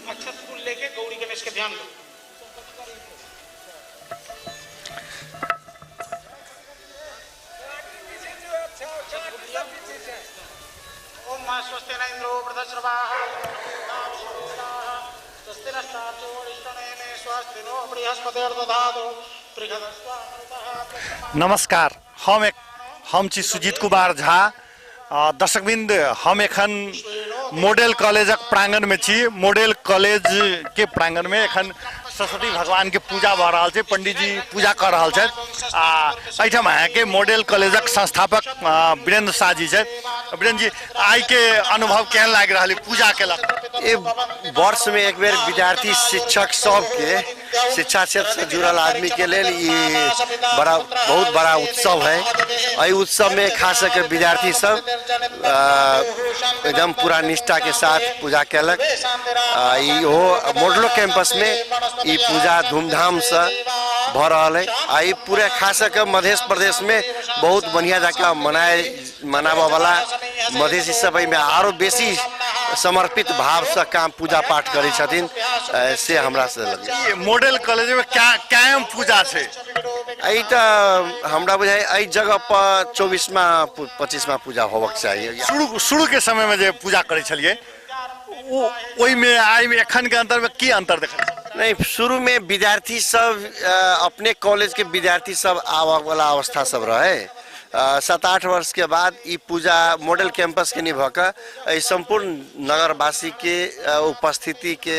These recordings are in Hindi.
अक्षत फूल लेके गौरी गणेश के ध्यान दो। ओम मां स्वस्ति न इंद्रो वृद्धश्रवाः स्वस्ति नस्तार्चो वरिष्ठनेमे स्वस्ति नो बृहस्पतिर्दधातु। नमस्कार, हम छी सुजीत कुमार झा। दर्शकबिंद, हम एखन मॉडल कॉलेज प्रांगण में छी। मॉडल कॉलेज के प्रांगण में एखन सरस्वती भगवान के पूजा भ रहा है। पंडित जी पूजा कर रहा है। एठाम के मॉडल कॉलेज संस्थापक वीरेंद्र शाह जी है। वीरेंद्र जी, आई के अनुभव केहन लाग रहा है पूजा के? ये वर्ष में एक बेर विद्यार्थी शिक्षक सबके शिक्षा क्षेत्र से जुड़ल आदमी के लिए ये बहुत बड़ा उत्सव है। यही उत्सव में खास करके विद्यार्थी सब एकदम पूरा निष्ठा के साथ पूजा कैलक। मॉडलो कैंपस में ये पूजा धूमधाम से भ रहा है। आई पूरे खास करके मध्य प्रदेश में बहुत बढ़िया जाके मनावा वाला मधेसी सब में आरो बेसी समर्पित भाव से काम पूजा पाठ करे छथिन से हमरा से लगे। मॉडल कॉलेज में क्या पूजा है? आई तो हमरा बुझाई आई जगह पर 24वां 25वां पूजा होबक चाहिए। शुरू के समय में जो पूजा करे छलिए ओई में आई में एखन के अंतर में की अंतर देखल? नहीं, शुरू में विद्यार्थी सब अपने कॉलेज के विद्यार्थी सब आवा वाला अवस्था सब रहे। 7-8 वर्ष के बाद ये पूजा मॉडल कैंपस के निभक संपूर्ण नगरवासी के उपस्थिति के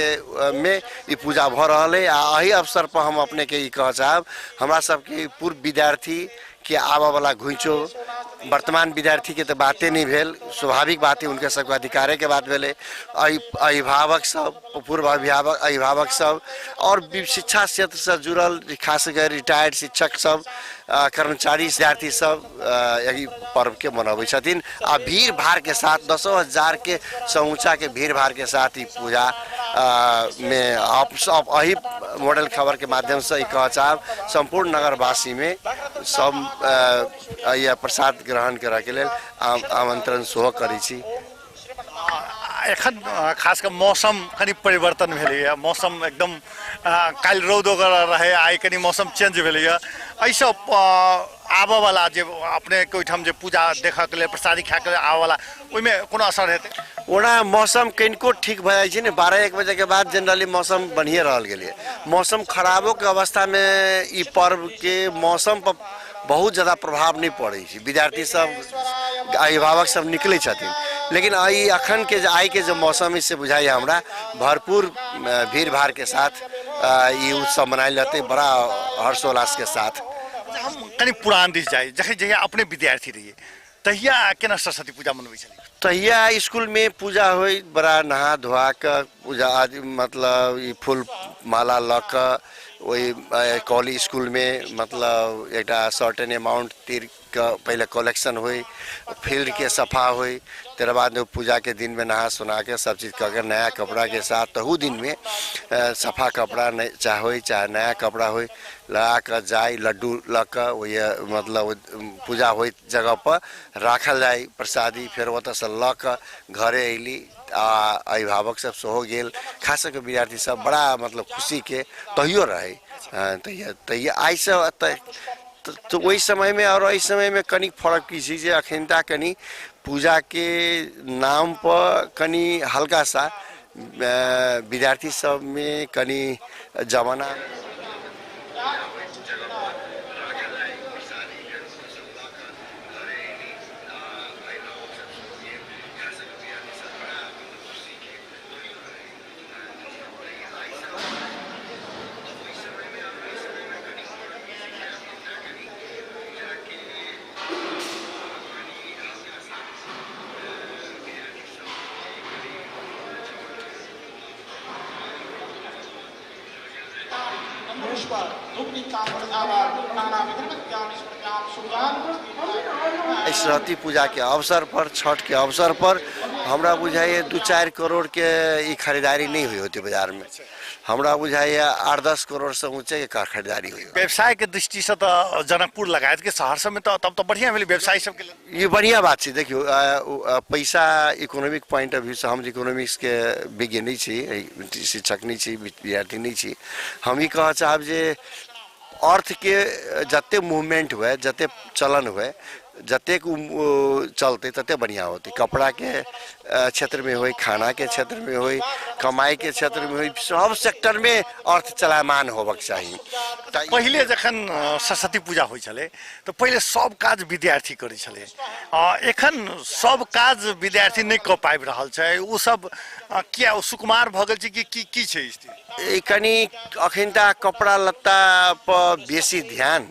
में ये पूजा भ रहा है। यही अवसर पर हम अपने के कह चाहब, हमरा सबके पूर्व विद्यार्थी के आवा वाला घुइचो वर्तमान विद्यार्थी के तो बातें नहीं भेल, स्वाभाविक बातें उनके सबके अधिकारे के बात भेले। अभिभावक सब, पूर्व अभिभावक सब और शिक्षा क्षेत्र से जुड़ल खास कर रिटायर्ड शिक्षक सब, कर्मचारी विद्यार्थी सब यही पर्व के मनबे छथिन। आ भीड़ भाड़ के साथ 10,000 के समूचा के भीड़ भाड़ के साथ ही पूजा में आप सब यही मॉडल खबर के माध्यम से ही कह चाहब संपूर्ण नगरवासी में सब यह प्रसाद ग्रहण करे के लिए आमंत्रण सेहो करै छी। एखन खास कर मौसम कनी परिवर्तन भेलैया। मौसम एकदम काल रौद रहे, आई कनी मौसम चेंज भेलैया। ऐसा आबऽ वाला जे अपने के ओइठाम जे पूजा देखऽ के लिए प्रसादी खाए के आबऽ वाला ओइमे कोनो असर हेतै? ओना मौसम कनिको ठीक भ जाइ छै ने। 12-1 बजे के बाद जनरली मौसम बढ़िया रहल गेलै। मौसम खराबो के अवस्था में ई पर्व के मौसम पर बहुत ज़्यादा प्रभाव नहीं पड़े। विद्यार्थी सब अभिभावक सब निकले छथिन, लेकिन आई अखन के आई के जो मौसम इससे बुझाई हमरा भरपूर भीड़ भाड़ के साथ ये उत्सव मनायल जाते बड़ा हर्षोल्लास के साथ। हम कनी पुरान दिस जाए, जहिया अपने विद्यार्थी रहिए तहिया केना सरस्वती पूजा मनबै छलिए? तहिया स्कूल में पूजा हुई, बड़ा नहा धोआ के पूजा आदि मतलब ये फूल माला ल के वही कॉलेज स्कूल में मतलब एक सर्टेन अमाउंट तीर का पहले कलेक्शन हुई, फील्ड के सफा हुई, तेरे बाद में पूजा के दिन में नहा सुना के सब चीज़ कर नया कपड़ा के साथ तहु दिन में सफा कपड़ा चाहे नया कपड़ा हो लगा कर जाए लड्डू लग वही मतलब पूजा हो जगह पर राखल जाए प्रसादी। फिर वो से ल के घरे अली अभिभावक सब सेहो गेल, खास करके विद्यार्थी सब बड़ा मतलब खुशी के तहियो रहे। तहिया आई से तो वही समय में और इस समय में कनी फर्क की चीज़ है। अखिनता कनी पूजा के नाम पर कनी हल्का सा विद्यार्थी सब में कनी जमाना सरस्वती पूजा के अवसर पर, छठ के अवसर पर हमरा बुझाइए 2-4 करोड़ के ई खरीदारी नहीं हुई होती बाजार में। हमरा बुझाइए 8-10 करोड़ से ऊंचे के खरीदारी हुई। व्यवसाय के दृष्टि से तो जनकपुर लगायत के शहर सब में तो तब तो बढ़िया मिली व्यवसायी सब के लिए। ये बढ़िया बात है। देखियो पैसा इकोनॉमिक पॉइंट ऑफ व्यू से हम इकोनॉमिक्स के विज्ञ नहीं छी, शिक्षक नहीं छी, विद्यार्थी नहीं छी। हम ही कह चाहब जे अर्थ के जते मूवमेंट हुए, जते चलन हुए, जते चलते तते बढ़िया होते। कपड़ा के क्षेत्र में हो, खाना के क्षेत्र में हो, कमाई के क्षेत्र में हो, सब सेक्टर में अर्थ चलायमान होबक चाहिए। पहले जखन सरस्वती पूजा होइ छले तो पहले सब काज विद्यार्थी करै छले, एखन सब काज विद्यार्थी नहीं क पाबि रहल छै। उ सब क्या सुकुमार भ गेल छै कि की छै स्थिति? कनी अखिनता कपड़ा लत्ता पर बेसी ध्यान,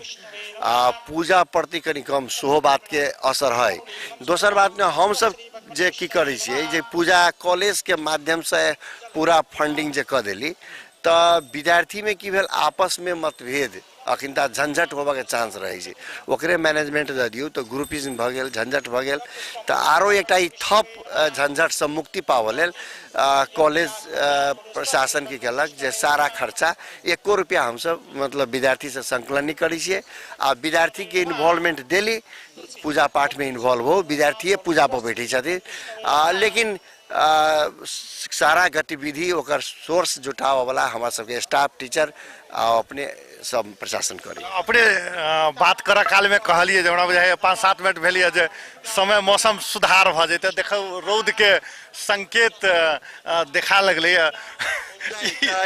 पूजा प्रति कनी कम, सेहो बात के असर है। दोसर बात में हम सब जे की करै छियै जे पूजा कॉलेज के माध्यम से पूरा फंडिंग जे क देली तो विद्यार्थी में की भेल आपस में मतभेद अखिनता झंझट होबा के चांस रहे छै। ओकरे मैनेजमेंट दे दियो तो ग्रुपिज्म भ गेल, झंझट भ गेल। तो आरो एकटा ई थप झंझट से मुक्ति पावल लेल कॉलेज प्रशासन की केलक जे सारा खर्चा 1 रुपया हम सब मतलब विद्यार्थी से संकलन नहीं करै छियै। आ विद्यार्थी के इन्वॉल्वमेंट देली, पूजा पाठ में इन्वॉल्व हो, विद्यार्थी पूजा पर बैठे छथिन। लेकिन सारा गतिविधि ओकर सोर्स जुटाव वाला हमारा सबके स्टाफ, टीचर अपने सब प्रशासन करी। अपने बात कर काल में कहलिए हमरा बुझाइए 5-7 मिनट भेलिए जे समय मौसम सुधार भ जेते, देखो रौद के संकेत देखा लगले।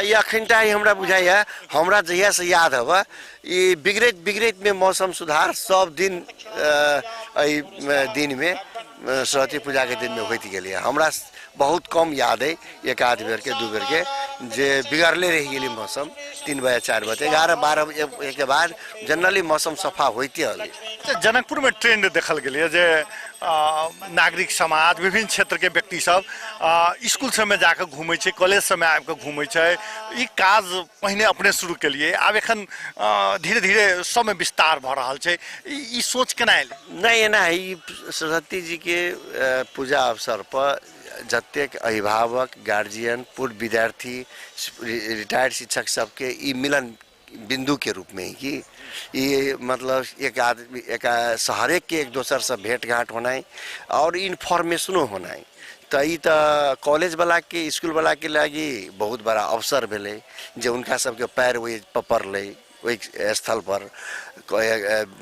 ये अखनटा ही हमरा बुझाइए, हमरा जहिया से याद हवा ये बिगड़ैत में मौसम सुधार सब दिन दिन में सरस्वती पूजा के दिन में होती गेली। हमरा बहुत कम याद है, 1-8 बेर के 2 बेर के जे बिगड़ले रह गेली मौसम। 3 बजे 4 बजे 11-12 के बाद जनरली मौसम सफा होते हली। जनकपुर में ट्रेंड देखल गेलिए जे नागरिक समाज, विभिन्न क्षेत्र के व्यक्ति सब स्कूल सब में जाकर घूमे छे, कॉलेज सब में आकर घूमे छे। ई काज पहिने अपने शुरू के लिए, अब एखन धीरे धीरे सब में विस्तार भ रहल छे। ई सोच केना आयल? नहीं एना ई सरस्वती जी के पूजा अवसर पर जतेक अभिभावक, गार्जियन, पूर्व विद्यार्थी, रिटायर्ड शिक्षक सबके ई मिलन बिंदु के रूप में ही कि ये मतलब एक आदमी हरेक के एक दोसर से भेंट घाट होना है और इन्फॉर्मेशनो होना है। तो ये तो कॉलेज वाला के, स्कूल वाला के लगी बहुत बड़ा अवसर भेले जो उनका सबके पैर वही पड़ले वही स्थल पर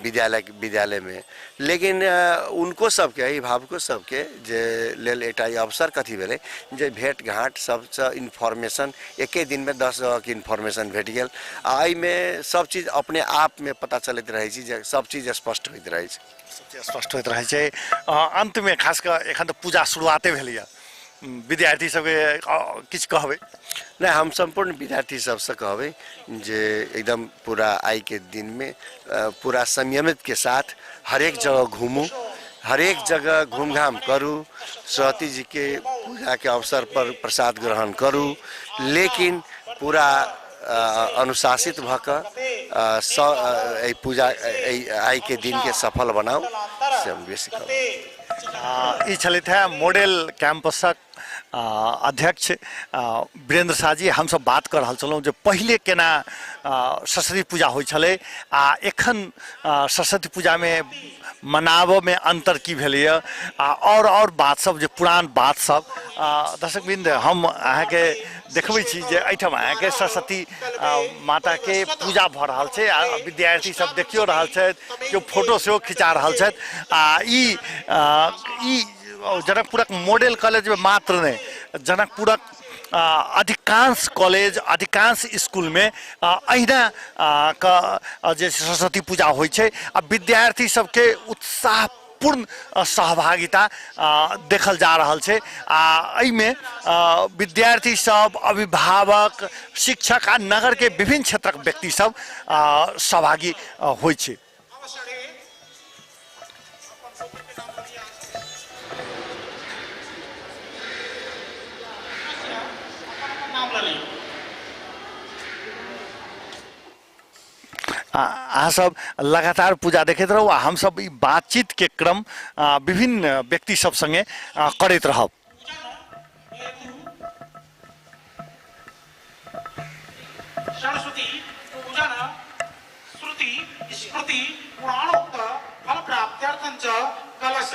विद्यालय में। लेकिन उनको सबके, अभिभावकों सबके जे लेल एकटा अवसर कथी भेले जे भेंट घाट सबसे इन्फॉर्मेशन एके दिन में 10 जगह के इन्फॉर्मेशन भेट गेल। आई में सब चीज अपने आप में पता चलते रहे जे सब चीज स्पष्ट होइत रहे छै, स्पष्ट होइत रहे छै। अंत में खास कर एखन तो पूजा शुरुआते भेलै, विद्यार्थी सबके किछु कहबै? नहीं, हम संपूर्ण विद्यार्थी सबसे कहबै जे एकदम पूरा आई के दिन में पूरा संयमित के साथ हर एक जगह घूमू, हर एक जगह घूमघाम करू, सरस्वती जी के पूजा के अवसर पर प्रसाद ग्रहण करू, लेकिन पूरा अनुशासित भकर पूजा आई के दिन के सफल बनाऊ से हम बेसी कहब। ई छलथि है मॉडल कैंपसक अध्यक्ष वीरेंद्र शाह जी। हम सब बात कर रहल छलहुँ जे पहिले केना सरस्वती पूजा होइ छलै आ एखन सरस्वती पूजा में मनाबऽ में अंतर की भेलैए और बात सब जे पुरान बात सब। दर्शकवृंद, हम अहाँके देखबै छी जे एहिठाम अहाँके सरस्वती माता के पूजा भऽ रहल छै आ विद्यार्थी सब देखियो रहल छथि, केओ फोटो सेहो खिचा रहल छथि। ई जनकपुरक मॉडल कॉलेज में मात्र नहीं, जनकपुरक अधिकांश कॉलेज, अधिकांश स्कूल में अहिना जे सरस्वती पूजा होइ छै आ विद्यार्थी सबके उत्साहपूर्ण सहभागिता देखल जा रहल छै। एहिमे विद्यार्थी सब, अभिभावक, शिक्षक आ नगर के विभिन्न क्षेत्रक व्यक्ति सब सहभागी होइ छै। अहाँ सब लगातार पूजा देखैत रहू आ हम सब ई बातचीत के क्रम विभिन्न व्यक्ति सब संगे करैत रहब। स्मृति पुराणोक्त फल प्राप्त्यर्थं च कलश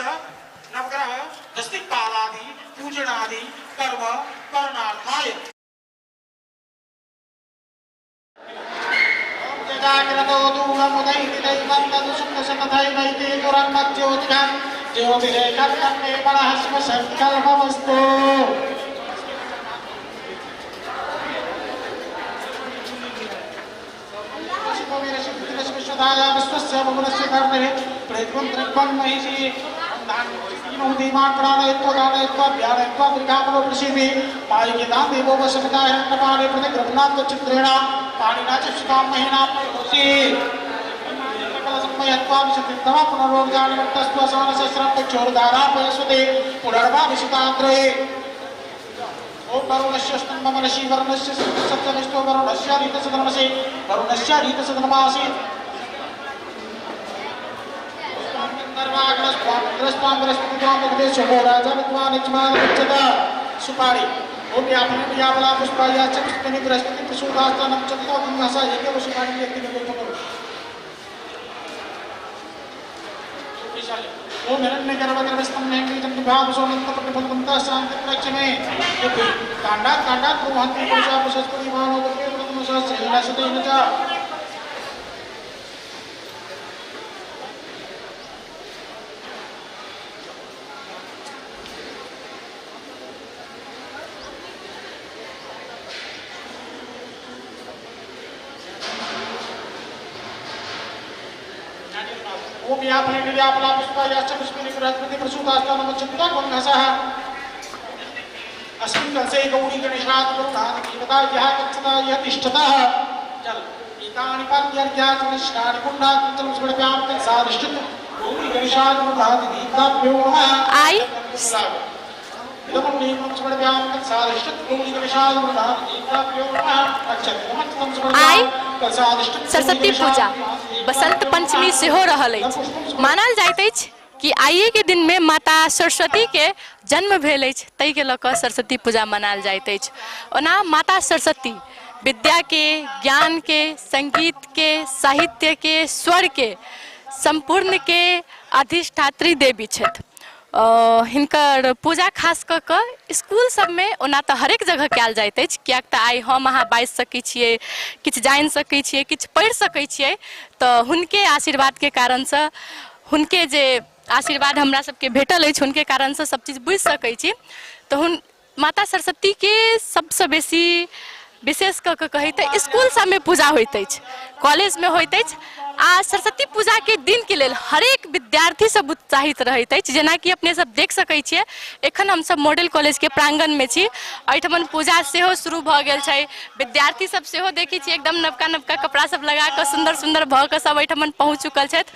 नवग्रह दस्तिपालादि पूजनादि कर्म करणार्थाय जाग्रतो दूरमुदैति दैवं तदुसुन्दसतथैवैते दुरन्मज्योतिघं ज्योतिरेकर्तन्मे मनः स्मसङ्कल्पमस्तु विश्वधाया विश्वस्य भुवनस्य कर्णे प्रेत्वं त्रित्वं महिषी देवो वसविताय नमाने प्रतिग्रहणात् चित्रेण पाणिना चित्तां महिना प्रदोषि सकलसम्मयत्वा विशतित्वा पुनरोर्जानवत्तस्त्वसानसहस्रं चोरधारापयस्वते पुनर्वा विशिताग्रे ओम वरुणस्य स्तंभमनसि वरुणस्य सप्तनिष्ठो वरुणस्य रीतसदनमसि वरुणस्य रीतसदनमासि सुपारी ओम यापला पुष्पाया चक्षुनि बृहस्पति प्रसूदास्तानं चत्तो गंगासा एकेव सुपारी व्यक्ति को करो ओम हिरण्य गर्भगर्भस्थं नेंगीजं विभाव सोमंत प्रतिपदंता शांति प्रक्षमे कांडा कांडा प्रोहंति पुरुषा पुष्पति मानो बके प्रथमसा श्रेणा सदेन च ओम यापला पुष्पाया चक्षुनि बृहस्पति प्रसूदास्तानं चत्तो गंगासा अस्मिन् कलशे गौरी गणेशात् गुरुनाथकीवता यः गच्छता यः तिष्ठतः चल एतानि पाद्यार्घ्याचलश्नानि कुण्डात् चलस्वडप्यां तत्साधिष्ठित गौरी गणेशात् गुरुनाथकीवताभ्यो नमः आई इदमं नीमं स्वडप्यां तत्साधिष्ठित गौरी गणेशात् गुरुनाथकीवताभ्यो नमः आई सरस्वती पूजा बसंत पंचमी से हो रहल अछि। मानल जाइत अछि कि आइए के दिन में माता सरस्वती के जन्म भेल अछि, ताहि के लऽ कऽ सरस्वती पूजा मनायल जाइत अछि। ओना माता सरस्वती विद्या के, ज्ञान के, संगीत के, साहित्य के, स्वर के, संपूर्ण के अधिष्ठात्री देवी छथि। हिनकर पूजा खास कऽ कऽ स्कूल सब में ओना तऽ हरेक जगह कयल जाइत अछि, कियाक तऽ आइ हम अहाँ बाजि सकै छियै, किछु जानि सकै छियै, किछु पढ़ि सकै छियै, तऽ हुनके आशीर्वाद के कारण से, हुनके जे आशीर्वाद हमरा सबके भेटल अछि, हुनके कारण से सब चीज बुझि सकै छी। तऽ हुन माता सरस्वती के सबसँ बेसी विशेष कऽ कऽ कही तऽ स्कूल सब में पूजा होइत अछि, कॉलेज में होइत अछि। आ सरस्वती पूजा के दिन के लेल हरेक विद्यार्थी सब उत्साहित रहैत अछि। जेना कि अपने सब देख सकै छियै, एखन हम सब मॉडल कॉलेज के प्रांगण में छी, एहिठमन पूजा सेहो शुरू भऽ गेल छै। विद्यार्थी सब सेहो देखै छी एकदम नवका नवका कपड़ा सब लगा कऽ सुंदर सुंदर भऽ कऽ सब एहिठमन पहुँच चुकल छथि।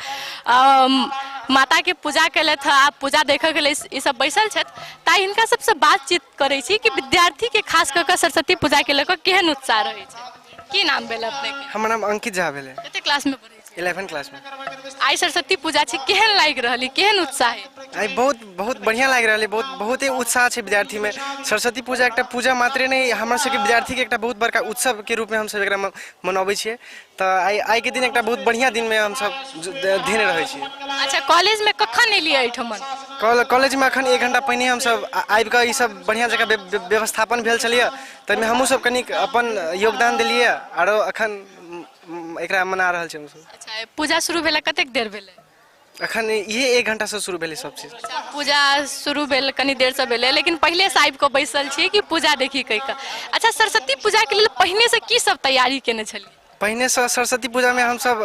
माता के पूजा केलथि, आ पूजा देखऽ के लेल ई सब बैसल छथि। ताहि हिनका सबसँ बातचीत करै छी कि विद्यार्थी के खास कऽ कऽ सरस्वती पूजा के लऽ कऽ केहन उत्साह रहै छै। की नाम भेल अपने के? हमर नाम अंकित झा भेल। कते क्लास में पढ़ै छी? 11th क्लास में। आई सरस्वती पूजा छै, केहन लागि रहल, केहन उत्साह है? आई बहुत बढ़िया लागि रहल है, बहुते उत्साह छै विद्यार्थी में। सरस्वती पूजा एकटा पूजा मात्रे नहीं, हमरा सबके विद्यार्थी के एकटा बहुत बड़का उत्सव के रूप में हम सब एकरा मनबै छियै। तऽ आई के दिन एकटा बहुत बढ़िया दिन में हम सब धेने रहै छियै। अच्छा, कॉलेज में कखन एलियै एहिठमन? कॉलेज में अखन 1 घंटा पहिने हम सब आबि कऽ ई सब बढ़िया जगह व्यवस्थापन भेल छलियै, ताहिमे हमहूँ सब कनिक अपन योगदान देलियै, आरो अखन एकरा मना रहल छी हम सब। अच्छा, पूजा शुरू भेला कतेक देर भेलै? अखन ये 1 घंटा से शुरू भेलै सब चीज। अच्छा, पूजा शुरू भेल कनी देर से भेलै, लेकिन पहले से आबि कऽ बैसल छी कि पूजा देखी कहि कऽ? अच्छा, सरस्वती पूजा के लेल पहिने से की सब तैयारी केने छलियै? पहिने से सरस्वती पूजा में हम सब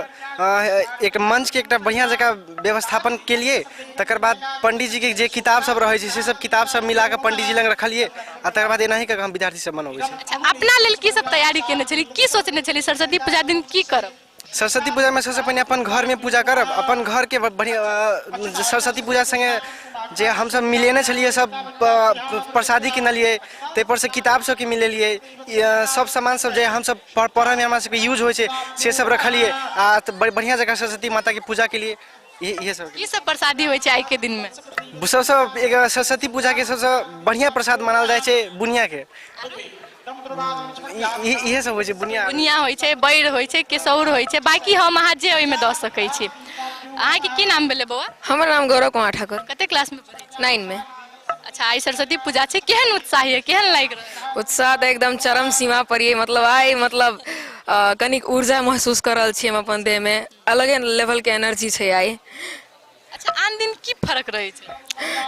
एक मंच के एकटा बढ़िया जगह व्यवस्थापन के लिए, तकर बाद पंडित जी के जे किताब सब रहे छै से सब किताब सब मिला के पंडित जी लग रखलिए, आ तकर बाद एनाही के हम विद्यार्थी सब मनबै छी। अच्छा, अपना लेल की सब तैयारी केने छलियै, की सोचने छलियै सरस्वती पूजा दिन की करब? सरस्वती पूजा में सबसे पहिने अपन घर में पूजा करब, अपन घर के बढ़िया सरस्वती पूजा संगे जे हम सब मिलेने छलिए, सब प्रसादी किनलिए, ताहि पर से किताब सब के मिलेलिए, सब सामान सब जे हम सब पढ़े में हमरा सबके यूज होइ छै से सब रखलिए, आ बढ़िया जगह सरस्वती माता की पूजा के लिए ये सब। की सब प्रसादी होइ छै आई के दिन में? सबसे सरस्वती पूजा के सबसे बढ़िया प्रसाद मानल जाय छै बुनिया के। इहे सब होइ छै बुनिया बुनिया होइ छै, बैर होइ छै, केसौर होइ छै, बाकी हम अहाँ जे ओहिमे दऽ सकै छी। अहाँके की नाम भेलै बौआ? हमर नाम गौरव कुमार ठाकुर, कते क्लास में पढ़ै छी? 9 में। अच्छा, आइ सरस्वती पूजा छै, केहन उत्साह है, केहन लागि रहल? उत्साह तऽ एकदम चरम सीमा पर ये। मतलब आइ मतलब कनिक ऊर्जा महसूस कर रहल छी हम अपन देह में, अलगे लेवल के एनर्जी छै आइ। अच्छा, आन दिन की फर्क रहै छै?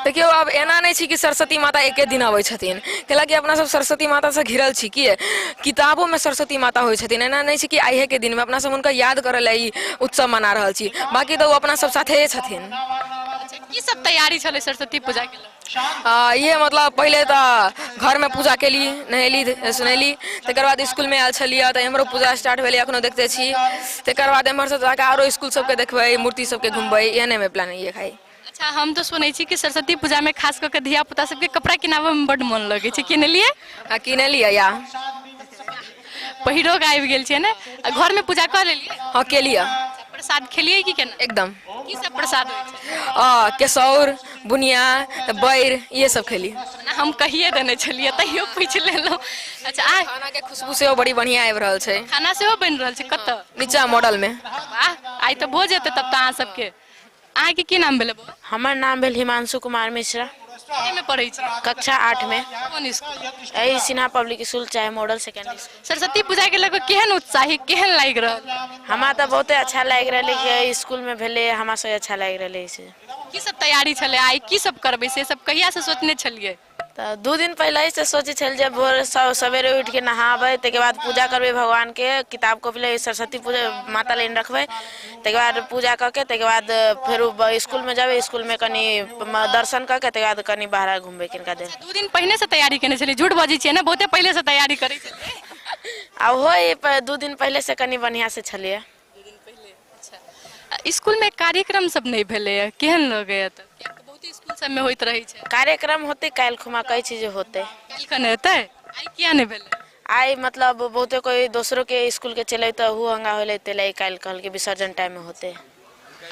देखियो अब एना नहीं छी कि सरस्वती माता एके दिन आबै छथिन, कैलाकि अपना सब सरस्वती माता से घिरल छी कि किताबों में सरस्वती माता होइ छथिन। एना नहीं छी कि आइहे के दिन में अपना सब हुनका याद करे ला ई उत्सव मना रहल छी, बाकी तो वो अपना सब साथे छथिन। अच्छा, की सब तैयारी छलै सरस्वती पूजा के लेल? ये मतलब पहले तो घर में पूजा केली, नहेली सुनेली, तकर बाद स्कूल में आयल छलिए तो हमरो पूजा स्टार्ट भेलै, अखनो देखते छी। तकर बाद एम्हर से जाके आरो स्कूल सबके देखबै, मूर्ति सबके घुमबै, एहने में प्लान ये खाई। अच्छा, हम तो सुनै छी कि सरस्वती पूजा में खास करके धिया पुता सबके कपड़ा किनाबे में बड मन लगे छै, किनलिए? हाँ किनलिए या पहिरो के आबि गेल छै ने? आ घर में पूजा कर लेलिए? हाँ केलिए। प्रसाद खेलिए कि केना? एकदम। की सब प्रसाद होइ छै? केसौर, बुनिया, बैर ये सब खेली। ना हम कहिए देने छलिए, तैयो पूछ लेलहुँ। अच्छा, खाना के खुशबू से बड़ी बढ़िया आबि रहल छै। खाना सेहो बनि रहल छै? कतऽ? नीचा मॉडल में। वाह, आइ तऽ भोज हेतै तब तऽ अहाँ सबके। अहाँके की नाम भेलै बौआ? हमर नाम भेल हिमांशु कुमार मिश्रा, कते में पढ़ै छी? कक्षा 8 में। कोन स्कूल? यही सिन्हा पब्लिक स्कूल चाहे मॉडल सेकेंडरी स्कूल। सरस्वती पूजा के लऽ कऽ केहन उत्साही, केहन लागि रहल? हमरा तऽ बहुते अच्छा लागि रहलै कि स्कूल में भेलै, हमरा सब अच्छा लागि रहलै से। की सब तैयारी छलै आइ, की सब करबै से सब कहिया से सोचने छलिए? तऽ 2 दिन पहले से सोचे छल जे भोर सवेरे उठ के नहाबै, तकर बाद पूजा करबै भगवान के, किताब कॉपी ले सरस्वती पूजा माता लेने रखबै, तकर बाद पूजा करके तकर बाद फिर स्कूल में जाबै, स्कूल में कनी दर्शन करके तकर बाद कनी बाहर घूमबै किनका देर। 2 दिन पहिने से तैयारी केने छलिए? झूठ बजै छियै ने, बहुते पहले से तैयारी करै छलिए। आ हो 2 दिन पहले से कनी बढ़िया से छलिए। स्कूल में कार्यक्रम सब नहीं भेलै, केहन लगैया? तऽ बहुत स्कूल सब में होइत रहै छै। कार्यक्रम होते काल्हि खुमा कहै छी जे होते। काल्हि खन हेतै? आइ किया नहीं भेलै? आई मतलब बहुते कोई दोसरों के स्कूल के चले तो हु हंगा होले तेले काल कहल के विसर्जन टाइम में होते।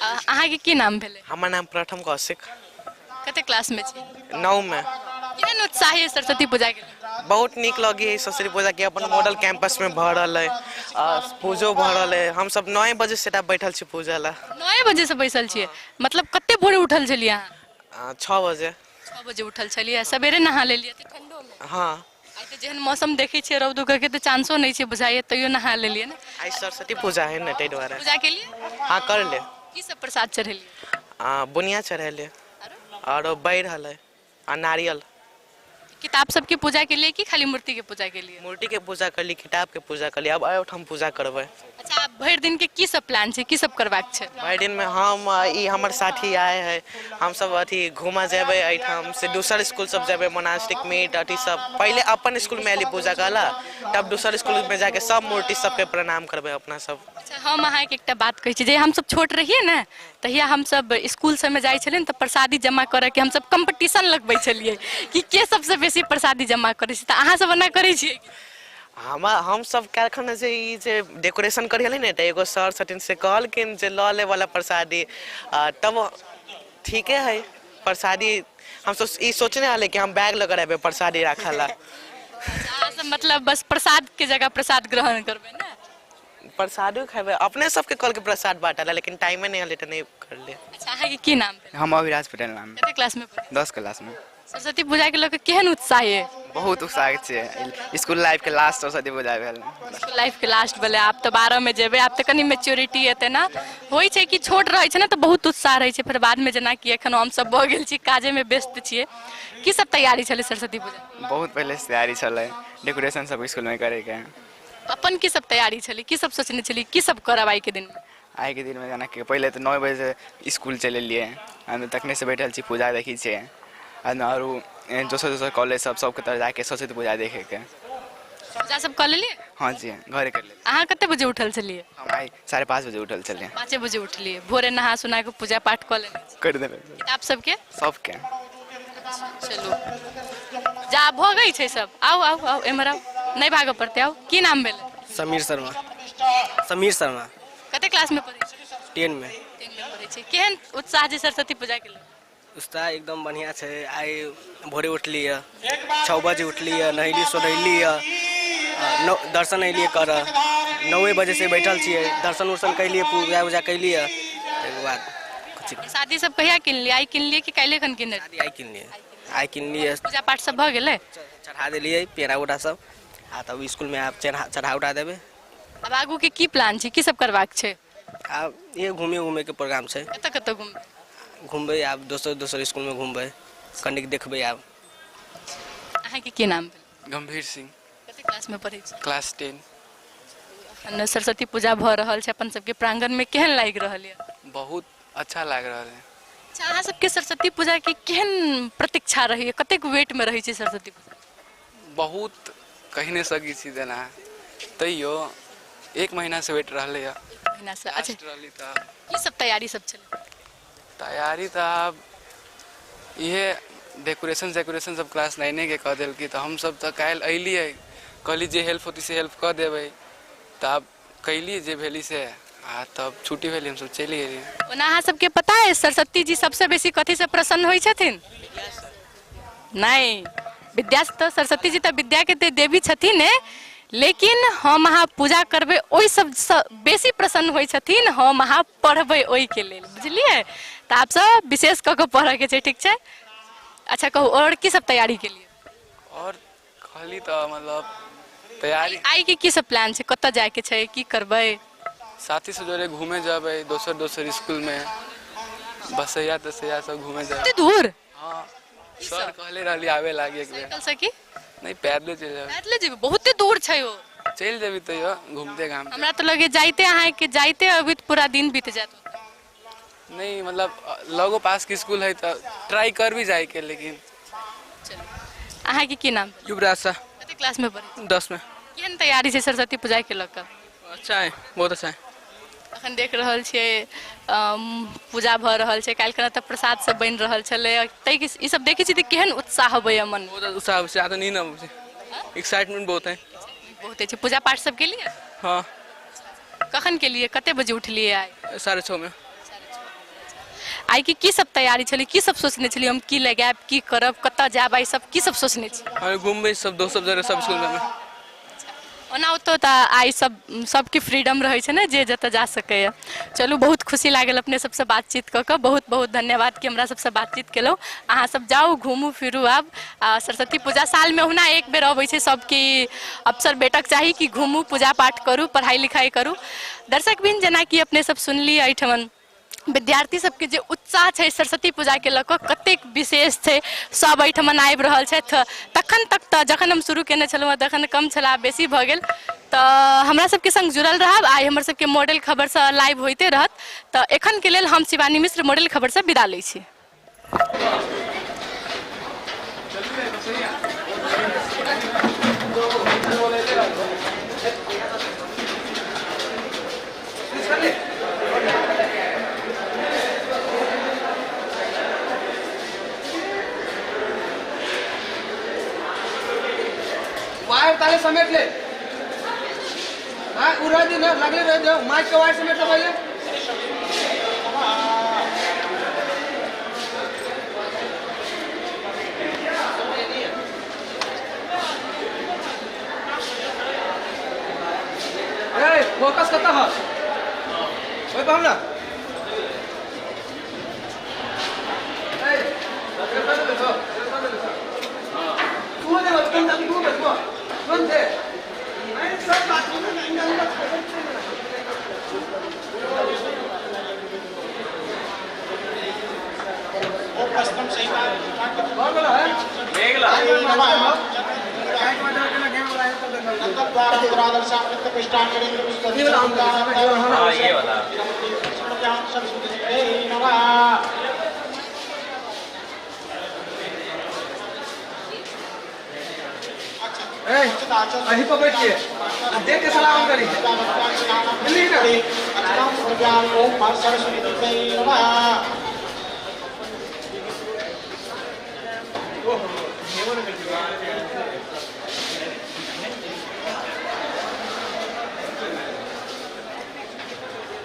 अहाँ के की नाम भेले? हमर नाम प्रथम कौशिक। कते क्लास में छी? 9 में। केहन उत्साह है सरस्वती पूजा के? बहुत निक लगे सरस्वती पूजा के, अपन मॉडल कैंपस में भ रहल है, पूजो भ रहल है। हम सब 9 बजे से बैठल छी पूजा ला। 9 बजे से बैसल छिए? मतलब कते भोरे उठल छलिए अहाँ? 6 बजे। 6 बजे उठल छलिए, सवेरे नहा लेलिए त ठंडो में? हाँ। आई त जेहन मौसम देखै छिए रौद उगै के त चांसो नहीं छै बुझाइए, तैयो नहा लेलिए ने? आई सरस्वती पूजा है न, तै द्वारा। पूजा के लिए? हाँ कर ले। की सब प्रसाद चढ़ेलिए? बुनिया चढ़ेले और बैर हले आ नारियल। किताब सबके पूजा के लिए कि खाली मूर्ति के पूजा के लिए? मूर्ति के पूजा कर ली, किताब के पूजा कर ली, अब आयो हम पूजा करबै। अच्छा, भरि दिन के की सब प्लान छै, की सब करबाक छै? भरि दिन में हम ई हमर साथी आए है, हम सब अथी घूमा जेबै, एठाम से दूसर स्कूल सब जेबै, मोनास्टिक मीट अथी सब। पहले अपन स्कूल में एली पूजा करला, तब दूसर स्कूल में जाके सब मूर्ति सबके प्रणाम करबै अपना सब। अच्छा, हम अहाँ के एकटा बात कहै छी, जे हम सब छोट रहिए ने तहिया हम सब स्कूल सब में जाइ छलिए त प्रसादी जमा करे के हम सब कंपटीशन लगबै छलिए कि के सबसे बेसी प्रसादी जमा करै छै। त अहाँ सब एना करै छिए? हम सब कारखाना से ई जे डेकोरेशन करिए ने, त एगो सर सटिन से कहलकिन जे ल ले वाला प्रसादी, तब ठीके है प्रसादी। हम सब ई सोचने वाले कि हम बैग लगा रहे प्रसादी रखला। अहाँ सब मतलब बस प्रसाद के जगह प्रसाद ग्रहण करबै ना? प्रसादो खेबै, अपने सबके कल के प्रसाद बांटला, लेकिन टाइम नहीं हले त नहीं कर ले। अच्छा, अहाँ के की नाम भेल? हम अविराज पटेल नाम। कते क्लास में पढ़ै? 10 क्लास में। सरस्वती पूजा के लोग केहन उत्साह है? बहुत उत्साह छै, स्कूल लाइफ के लास्ट सरस्वती पूजा भेल। स्कूल लाइफ के लास्ट भेले, आप तो 12 में जेबे, आप तो कनी मैच्योरिटी हेते ना, होई छै कि छोट रहै छै ना त बहुत उत्साह रहै छै, फिर बाद में जेना कि एखन हम सब भ गेल छी, काजे में व्यस्त छिए। की सब तैयारी छले सरस्वती पूजा? बहुत पहले से तैयारी छले, डेकोरेशन सब स्कूल में करे के। अपन की सब तैयारी छले, की सब सोचने छली, की सब करब आई के दिन में? आई के दिन में जाना कि पहले तो 9 बजे से स्कूल चले लिए, हम तकने से बैठल छी पूजा देखी छे, और दोसर कॉलेज सबके तरह जाके सरस्वती पूजा देखे के। पूजा सब कर लेलिए? हाँ जी, घरे कर ले। अहाँ कते बजे उठल छलिए? हम आई 5:30 बजे उठल चले। 5 बजे उठलिए, भोरे नहा सुना के पूजा पाठ कर लेलिए? कर देबे किताब सबके? सबके। चलो जा भ गई छै सब, आओ आओ आओ एमर आओ, नहीं भागो पड़ते, आओ। की नाम भेले? समीर शर्मा। समीर शर्मा। कते क्लास में पढ़ै छी? 10 में। 10 में पढ़ै छी। केहन उत्साह छै सरस्वती पूजा के लिए? उत्साह एकदम बढ़िया छै। आई भोरे उठली है, 6 बजे उठली है, नहली सोनैली है, दर्शन अलिए कर 9 बजे से बैठल छिए, दर्शन उर्शन कैलिए, पूजा उजा कैलिए, तकर बाद कुछ शादी सब कहिया किन लिए? आई किन लिए कि कैले खन किन? आई किन लिए, पूजा पाठ सब भ गेले, चढ़ा दिलिए पेड़ा उड़ा सब, आ तब स्कूल में आप चढ़ा उठा देबे। अब आगू के की प्लान छै, की सब करबाक छै? आब ये घूमे के प्रोग्राम छै, कतऽ कतऽ घूमबे, आब दोसर स्कूल में घूमबे, कनिक देखबे। आब अहाँ के की नाम भेल? गंभीर सिंह, कते क्लास में पढ़ै छी? क्लास 10। अखन सरस्वती पूजा भ रहल छै अपन सबके प्रांगण में, केहन लागि रहल है? बहुत अच्छा लाग रहा है। अच्छा, अहाँ सबके सरस्वती पूजा के केहन प्रतीक्षा रही? कतेक वेट में रही छै सरस्वती पूजा? बहुत कही नहीं सकी छी देना, तैयो 1 महीना से वेट रहले है। महीना से? अच्छा, रहली त की सब तैयारी सब छलै? तैयारी तो अब ये डेकोरेशन सब क्लास 9 के कह दिल की, तो हम सब तो काल अलिए, कहली जे हेल्प होती से हेल्प कर देवे, तब कैली जे भेली से, आ तब छुट्टी भेली हम सब चलि गेली। ओना अहाँ सबके पता है सरस्वती जी सबसे बेसी कथी से प्रसन्न होइ छथिन? नहीं, विद्या से तो सरस्वती जी तो विद्या के देवी छथिन, लेकिन हम अहाँ पूजा करबै ओहि सब बेसी प्रसन्न होइ छथिन, हम अहाँ पढ़बै ओहि के लेल, बुझलिए? तो आप सब विशेष कऽ के पढ़े के छै, ठीक छै? अच्छा कहू, और की सब तैयारी के लिए? और कहली तो मतलब तैयारी आई के की सब प्लान छै, कतऽ जाय के छै, की करबै? साथी से जोड़े घूमे जाबे, दोसर स्कूल में, बसैया तसैया सब घूमे जाए। कते दूर? हाँ, सर कहले रहली आवे लागे एक बेर। साइकिल से की? नहीं, पैदले चल जाबे। पैदले जेबै? बहुते दूर छै ओ। चल जेबी तो घूमते घामते। हमरा तो लगे जाइते अहाँ के जाइते अभी पूरा दिन बीत जात। नहीं मतलब लगो पास के स्कूल है तो ट्राई कर भी जाए के, लेकिन अहाँ के की नाम? युवराज सा, कते क्लास में पढ़ै? 10 में। केहन तैयारी छै सरस्वती पूजा के लऽ कऽ? अच्छा है, बहुत अच्छा है। अखन देख रहल छियै पूजा भऽ रहल छै, काल्हि खना तऽ प्रसाद सब बनि रहल छलै, तै ई सब देखै छी तऽ केहन उत्साह होइए मन? बहुत उत्साह से आता नहीं ना, एक्साइटमेंट बहुत है। बहुते छै। पूजा पाठ सब के लिए? हाँ। कखन के लिए, कते बजे उठलिए आइ? 6:30 में। आइ की सब तैयारी छलै, की सब सोचने छलियै, हम की लगायब, की करब, कतऽ जायब, आइ सब की सब सोचने छी? हम घूमबे सब दोस्त सब जगह, सब स्कूल में। ओना ओतऽ तऽ आइ सबके फ्रीडम रहै छै ने, जे जतऽ जा सकैए। चलू, बहुत खुशी लागल अपने सबसँ बातचीत कऽ कऽ, बहुत बहुत धन्यवाद कि हमरा सबसँ बातचीत केलहुँ। अहाँ सब जाउ, घूमू फिरू। आब सरस्वती पूजा सालमे ओहुना एक बेर अबै छै, सबके अवसर भेटक चाही कि घूमू, पूजा पाठ करू, पढ़ाई लिखाई करू। दर्शकबिन, जेना कि अपने सब सुनलिए, एहिठमन विद्यार्थी सबके जे उत्साह छै सरस्वती पूजा के लऽ कऽ कतेक विशेष छै, सब एहिठमन आबि रहल छथि। तखन तक तऽ जखन हम शुरू केने छलहुँ तखन कम छला, बेसी भऽ गेल। तऽ हमरा सबके संग जुड़ल रहब, आइ हमर सबके मॉडल खबरसँ लाइव होइते रहत। तऽ एखन के लेल हम शिवानी मिश्र मॉडल खबरसँ विदा लै छी। वायर ताले समेट ले, हाँ उड़ा दी ना, लगले रह जाओ, माइक का वायर समेट लो पहले। फोकस करता है वही पाऊँ ना। अही को बैठिए, देख के सलाम करिए।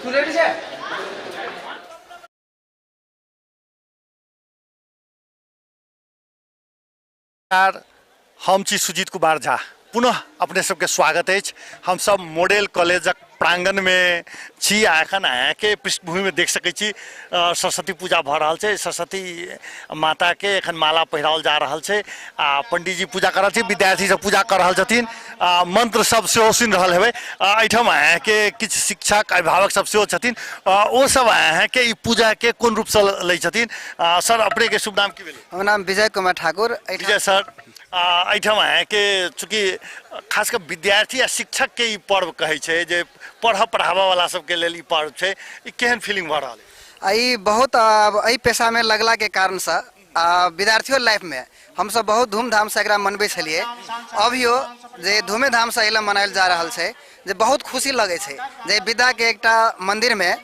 तू रेडी है? हम छी सुजीत कुमार झा, पुनः अपने सबके स्वागत है। हम सब मॉडल कॉलेजक प्रांगण में छी। एखन के पृष्ठभूमि में देख सकै छी सरस्वती पूजा भ रहल छै। सरस्वती माता के एखन माला पहिराओल जा रहल छै। पंडित जी पूजा कर रहल छै, विद्यार्थी सब पूजा कर रहल छथिन। मंत्र सब सेहो सुनि रहल हेबै। एहिठाम के किछु शिक्षक अभिभावक सब सेहो छथिन। ओ सब के ई पूजा के कोन रूप से लै छथिन। सर अपने के शुभ नाम की भेलै? हमर नाम विजय कुमार ठाकुर। विजय सर एहिठाम के चूँकि खासकर विद्यार्थी आ शिक्षक के ई पर्व कहै छै जे पढ़ाबा वाला सबके लेल ई पर्व छै, ई केहन फीलिंग भऽ रहल है? ई बहुत एहि पेशा में लगला के कारण से विद्यार्थियों लाइफ में हम सब बहुत धूमधाम से एकरा मनबै छलिए। अभियो जे धूमधाम से एला मनायल जा रहल छै, जे बहुत खुशी लगे छै जे विद्या के एकटा मंदिर में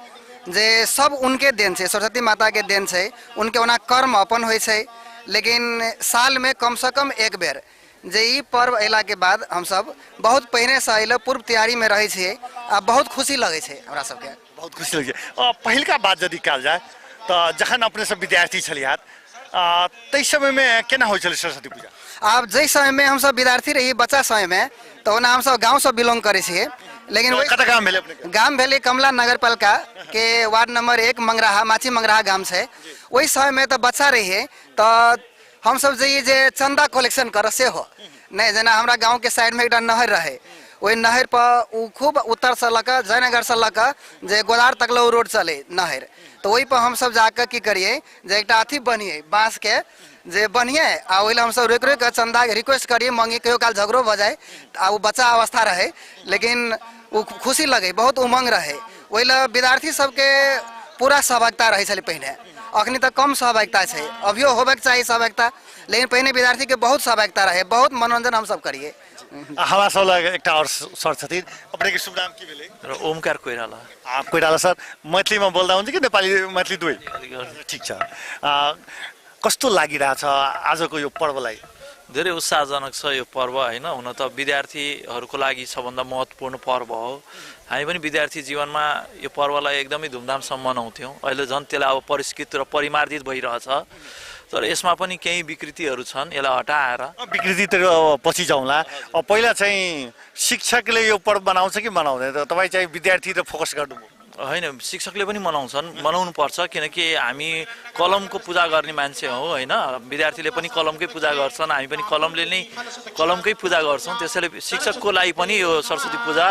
जे सब उनके देन छै, सरस्वती माता के देन छै। उनके ओना कर्म अपन होइ छै, लेकिन साल में कम से कम एक बेर जे ई पर्व अयला के बाद हम सब बहुत पहिने से अइले पूर्व तैयारी में रहे छिए। आ बहुत खुशी लगे छै हमरा सबके, बहुत खुशी लगे छै। पहिलका बात यदि कयल जाय तऽ जखन अपने सब विद्यार्थी छलियै ताहि समय में केना होइ छलै सरस्वती पूजा? आब जै समय में हम सब विद्यार्थी रही, बच्चा समय में, तो ओना हम सब गाँव से बिलोंग करे छिए। लेकिन कतऽ गाम भेलै अपने के? गाम भेलै कमला नगर पालिका के वार्ड नंबर 1 मंगराहा, माछी मंगराहा गाम छै। ओहि समय में तो बच्चा रहिए तो हम सब जाइए जे चंदा कलेक्शन कर से हो नहीं। जेना हमरा गाँव के साइड में एक नहर रहे, वही नहर पर खूब उत्तर से लक जयनगर से लक जे गोदार तक रोड चले नहर, तो वही पर हम सब जाकर की करिए जे एक अथी बनिए बांस के जे बनिए आ वही हम सब रोक रोक चंदा रिक्वेस्ट करिए, मांगिए। कहियो काल झगड़ो भ जाए आ वो बच्चा अवस्था रहे, लेकिन वो खुशी लगे, बहुत उमंग रहे। वही विद्यार्थी सबके पूरा सहभागिता रहे छले पहिने। अखनी तक कम सहभागिता छै, अभियो होबे के चाहिए सहभागिता, लेकिन पहिने विद्यार्थी के बहुत सहभागिता रहे, बहुत मनोरंजन हम सब करिए। हमारा सब लग एकटा और सर छथिन। अपने के शुभ नाम की भेलै? ओमकार कोइराला। आप कोइराला सर मैथिली में बोल्दा हुन्छ कि नेपाली मैथिली दुवै? ठीक छ। कस्तो लागिरहेछ आजको यो पर्वलाई? धेरै उत्साहजनक छ यो पर्व हैन। हुन त विद्यार्थीहरूको लागि सबभन्दा महत्त्वपूर्ण पर्व हो। हामी पनि विद्यार्थी जीवनमा यो पर्वलाई एकदमै धुमधामसँग मनाउँथ्यौँ। अहिले झन् त्यसलाई अब परिष्कृत र परिमार्जित भइरहेछ। तर यसमा पनि केही विकृतिहरू छन्, यसलाई हटाएर। विकृतितिर पछि जाउँला। पहिला चाहिँ शिक्षकले यो पर्व मनाउँछ कि मनाउँदैन? तपाईँ चाहिँ विद्यार्थी र फोकस गर्नुभयो? होइन, शिक्षकले पनि मनाउनु पर्छ, किनकि हामी कलमको पूजा गर्ने मान्छे हौ होइन। विद्यार्थीले पनि कलमकै पूजा गर्छन्, हामी पनि कलमकै पूजा गर्छौँ। त्यसैले शिक्षकको लागि पनि यो सरस्वती पूजा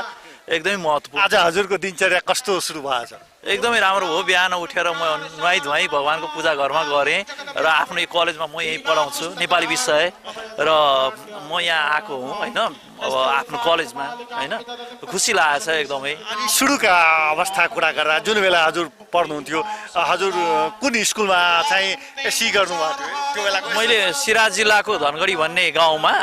एकदमै महत्त्वपूर्ण। आज हजुरको दिनचर्या कस्तो सुरु भएको छ? एकदमै राम्रो हो। बिहान उठेर म नुहाई धुवाई भगवान्को पूजा घरमा गरेँ र आफ्नो कलेजमा म यहीँ पढाउँछु नेपाली विषय, र म यहाँ आएको हुँ होइन अब आफ्नो कलेजमा होइन। खुसी लागेको छ एकदमै। अनि सुरुका अवस्था कुरा गर्दा जुन बेला हजुर पढ्नुहुन्थ्यो, हजुर कुन स्कुलमा चाहिँ एससी गर्नुभएको थियो त्यो बेला? मैले सिराज जिल्लाको धनगढी भन्ने गाउँमा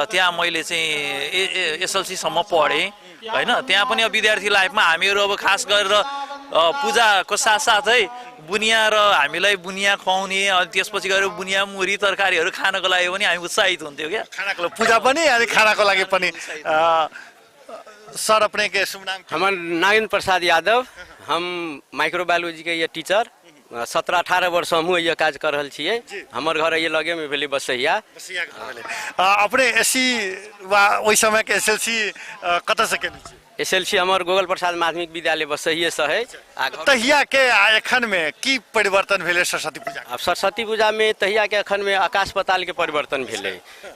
त्यहाँ मैले चाहिँ एसएलसीसम्म पढेँ होइन। त्यहाँ पनि अब विद्यार्थी लाइफमा हामीहरू अब खास गरेर पूजाको साथसाथै बुनिया र हामीलाई बुनिया खुवाउने, अनि त्यसपछि गएर बुनिया मुरी तरकारीहरू खानको लागि पनि हामी उत्साहित हुन्थ्यौँ क्या। खानाको पूजा पनि अनि खानाको लागि पनि। सर अपने के शुभ नाम? हमार नागेंद्र प्रसाद यादव। हम माइक्रोबायोलॉजी के ये टीचर 17-18 वर्ष हम ये काज कर रहल छिए। हमर घर ये लगे में भेले बसैया। अपने एससी ओहि समय के एसएलसी कतऽ से केने छी? एसएलसी हमार गोगल प्रसाद माध्यमिक विद्यालय बसैये से है। तहिया के एखन में की परिवर्तन भेले सरस्वती पूजा? अब सरस्वती पूजा में तहिया के अखन में आकाश पाताल के परिवर्तन भेले।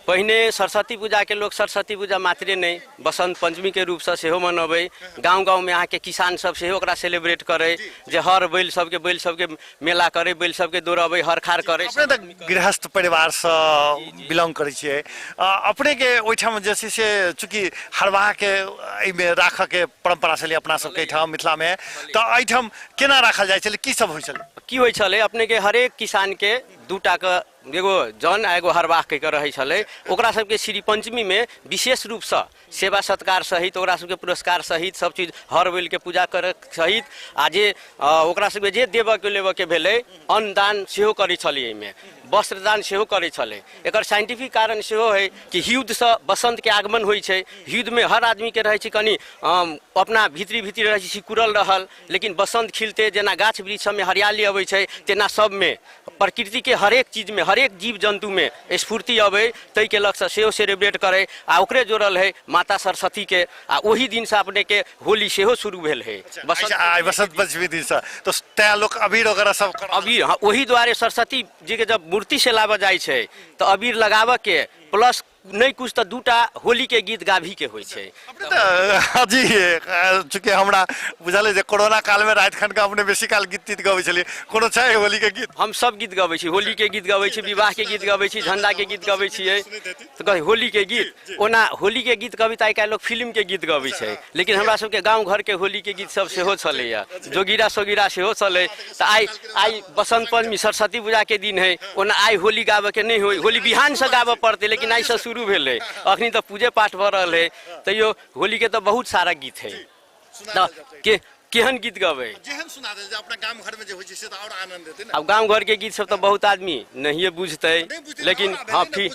पहिने सरस्वती पूजा के लोग सरस्वती पूजा मात्रे नहीं बसंत पंचमी के रूप से सेहो मनबै। गाँव में यहाँ के किसान सब सेहो ओकरा सेलिब्रेट करे, जे हर बैल सबके मेला करे, बैल सबके दौड़बै, हर खार करे। अपने त गृहस्थ परिवार से बिलोंग करै छियै। अपने के ओइठाम जे छै से चूँकि हरवाह के एहिमे राख के परंपरा छलै अपना सबके ठाम मिथिला में, तो एहिठाम केना राखल जाइ छलै, की सब होइ छलै? की होइ छलै अपने के हरेक किसान के 2 टा के एगो जन एगो हरवाह कह के रहे छलै। ओकरा सबके श्री पंचमी में विशेष रूप से सेवा सत्कार सहित ओकरा सबके पुरस्कार सहित सब चीज हर बैल के पूजा करे सहित आ जे ओकरा सबके जे देबऽ के लेबऽ के भेलै अन्नदान सेहो करै छलै। एहिमे वस्त्रदान सेहो करै छलै। एकर साइंटिफिक कारण सेहो है कि युद्ध से बसंत के आगमन होइ छै। युद्ध में हर आदमी के रहे छै कनी अपना भीतरी रहे छै सिकुड़ल रहल, लेकिन बसंत खिलते जेना गाछ वृक्ष में हरियाली अबै छै तेना सब में प्रकृति के हरेक चीज में, हरेक जीव जंतु में स्फूर्ति अबे तई के लक्ष्य सेहो सेलिब्रेट करे आ ओकरे जोड़ल है माता सरस्वती के आ वही दिन से अपने के होली सेहो शुरू भेल है बसंत पंचमी दिन से तो त्या लोग अबीर वगैरह सब अबीर। हाँ, वही द्वारे सरस्वती जी के जब मूर्ति से लावा जाए छै तो अबीर लगाव के प्लस नहीं कुछ तो दूटा होली के गीत गाभी के होइ छै। जी चूँकि हमरा बुझल जे कोरोना काल में रात खन का अपने बेसी काल गीत तीत गबै छलिए, कोनो छै होली के गीत? हम सब गीत गबै छी, होली के गीत गबै छी, विवाह के गीत गबै छी, झंडा के गीत गबै छियै तो कहे होली के गीत। ओना होली के गीत कविता आइ काल्हि लोग फिल्म के गीत गबै छै, लेकिन हमरा सबके गाँव घर के होली के गीत सब सेहो छलैया, जोगिरा सोगिरा सेहो छलै। तो आई बसंत पंचमी सरस्वती पूजा के दिन है, ओना आई होली गावे के नहीं होई, होली बिहान से गावे पड़ते, लेकिन आई से शुरू भेले, अखनी तो पूजे पाठ भ रहल है। तैयो होली के तो बहुत सारा गीत है, तो केहन गीत गवे जेहन सुना दे जे अपना गांव घर में जे होय छै से तो और आनंद देते ना। अब गांव घर के गीत सब तो बहुत आदमी नहीं बुझते, लेकिन हाँ फिर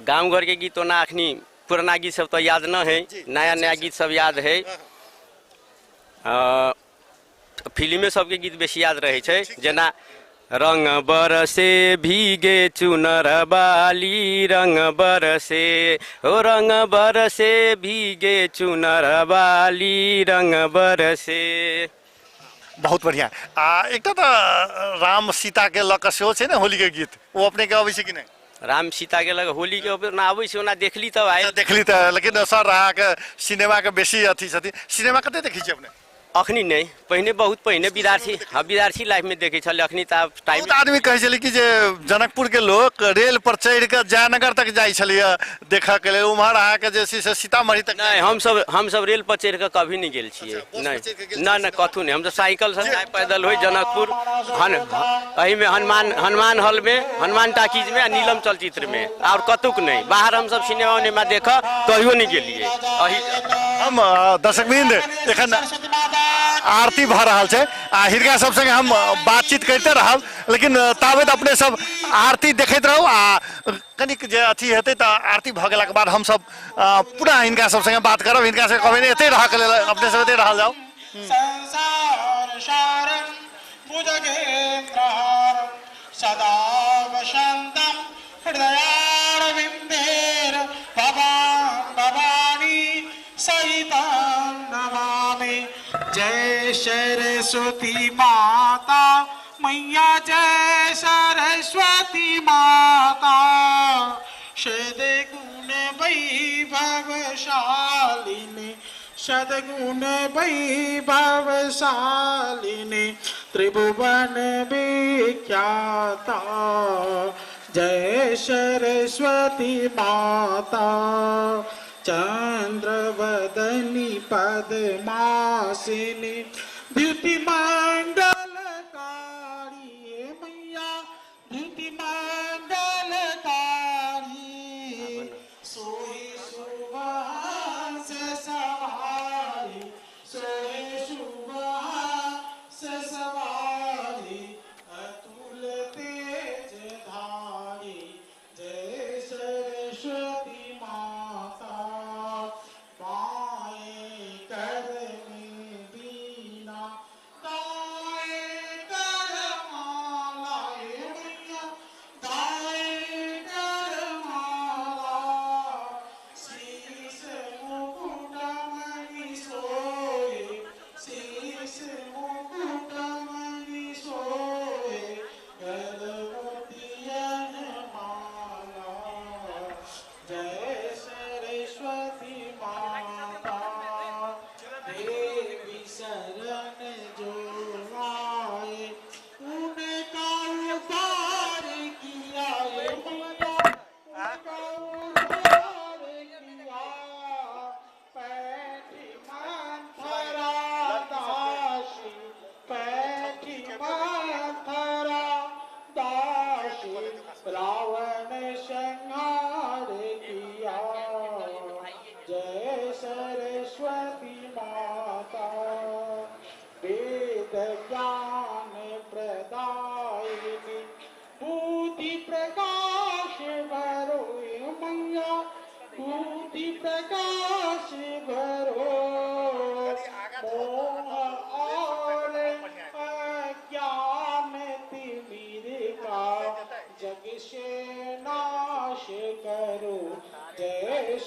गांव घर के गीत तो ना अखनी पुराना गीत सब तो याद न है, नया नया गीत सब याद है। फिल्मे सबके गीत बेसी याद रहे छै, जेना रंग बरसे भीगे चुनर बाली, रंग बरसे हो रंग बरसे भीगे चुनर बाली, रंग बरसे। बहुत बढ़िया। एक तो राम सीता के लक सेहो छै ना होली के गीत, वो अपने के अबै छै कि नहीं? राम सीता के लग होली के ऊपर ना आबै छै, ओना देखली तब आए देखली त, लेकिन सर रहा के सिनेमा के बेसी अथी छथि। सिनेमा कते देखै छी अपने? अखनी नहीं, पहले बहुत पहले विद्यार्थी, हाँ विद्यार्थी लाइफ में देखे छल, अखनी त टाइम। बहुत आदमी कहे छले कि जे जनकपुर के लोग रेल पर चढ़ के जयनगर तक जाय छलिए देखा के लिए, उम्हर आ के जे से सीतामढ़ी तक नहीं। हम सब रेल पर चढ़ के कभी नहीं गेल छिए, नहीं ना कथू नहीं। हम तो साइकिल से जाए पैदल होई जनकपुर, अही में हनुमान हॉल में, हनुमान टाकीज में, नीलम चलचित्र में, और कतुक नहीं। बाहर हम सब सिनेमा उनेमा देख कहियो नहीं गेलिए। हम दर्शकवृंद एखन आरती भ रहा है, हिनका सब संगे हम बातचीत करते रहब, लेकिन ताबत अपने सब आरती देखते रहू। कनिक जे अथी हेतै त आरती भ गेला के बाद हम सब पूरा हिनका सब संगे बात करब। हिनका से कहबै एते रह के लेल अपने सब एते रहल जाओ। संसार सारं भुजगेन्द्रहारं सदा वसन्तं हृदयारविन्देर भवान् भवानी सहितं नमामि। जय सरस्वती माता मैया, जय सरस्वती माता, सद्गुण वैभवशालिनी, सद्गुण वैभवशालिनी, त्रिभुवन विख्याता, जय सरस्वती माता। चंद्रवदनी पद्मासिनी, द्युति मंगलकारी मैया, द्युति मंगलकारी, सोहे सुबह सवारी, सोहे सुबह सवारी, अतुल तेज धारी, जय सरस्वती माता।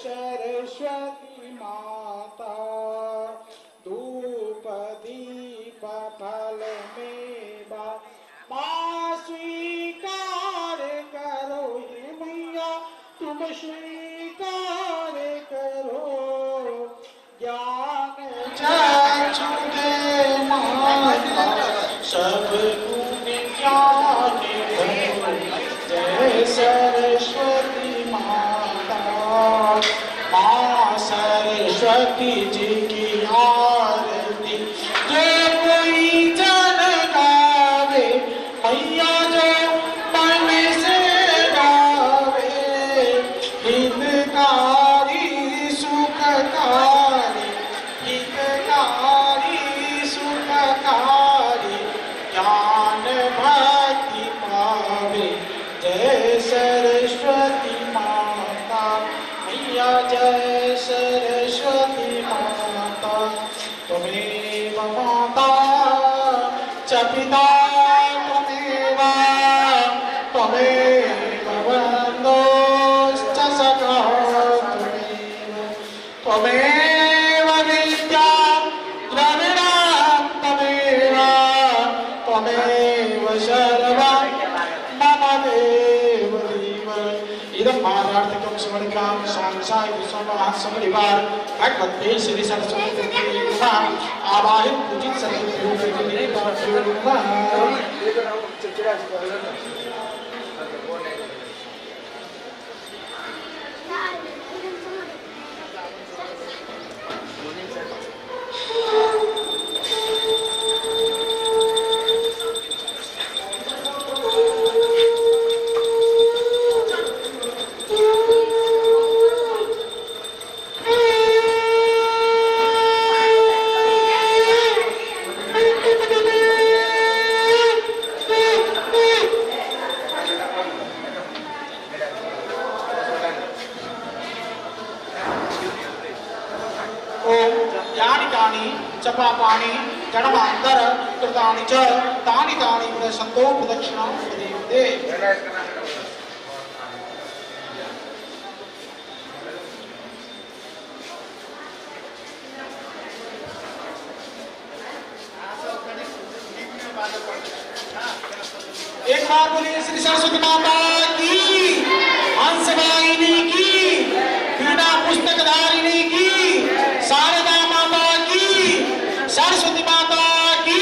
सरस्वती माता धूप दीप फल मेवा माँ स्वीकार करो हे मैया तुम स्वीकार करो ज्ञान चाचु दे माता सब गुण ज्ञान दो जय सरस्वती माता माँ सरस्वती जी की आरती जो कोई जन गावे मैया जो मन से गावे हितकारी सुखकारी हितकारी सुखकारी ज्ञान भक्ति पावे जय सरस्वती माता मैया जय सरस्वती माता त्वमेव माता च पिता त्वमेव त्वमेव बन्धुश्च सखा त्वमेव विद्या द्रविणं त्वमेव त्वमेव सर्वं मम देव देव इदं महाराष्ट्रकं समर्पयामि सांसाय विश्वनाथ समरिवार भगवते श्री सरस्वती देवी नमः आवाहित पूजित सरस्वती देवी नमः जपापाणि जडमांतर कृतानि च तानि तानि प्रसन्तो प्रदक्षिणां प्रदीयते एक बार बोलिए श्री सरस्वती माता की हंसवाहिनी की बिना पुस्तकधारिणी की शारदा माता की सरस्वती माता की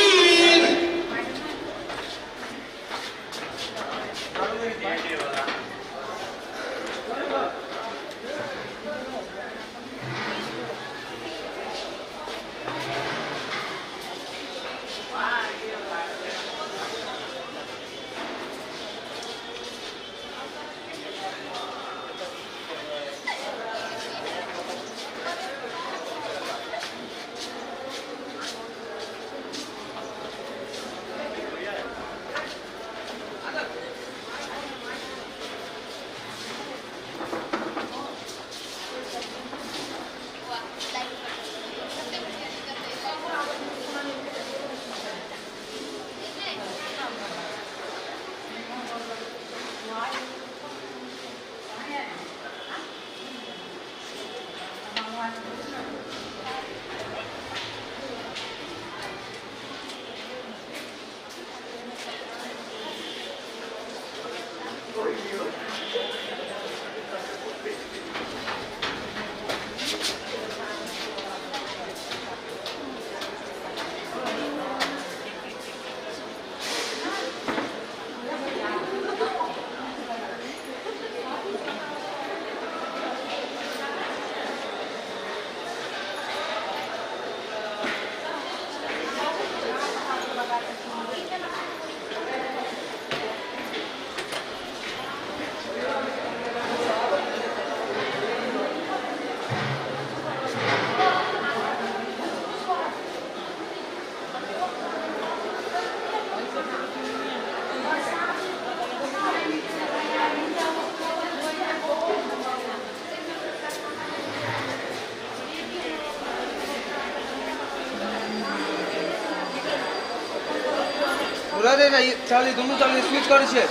चाली दुनू चाली स्विच करै छियै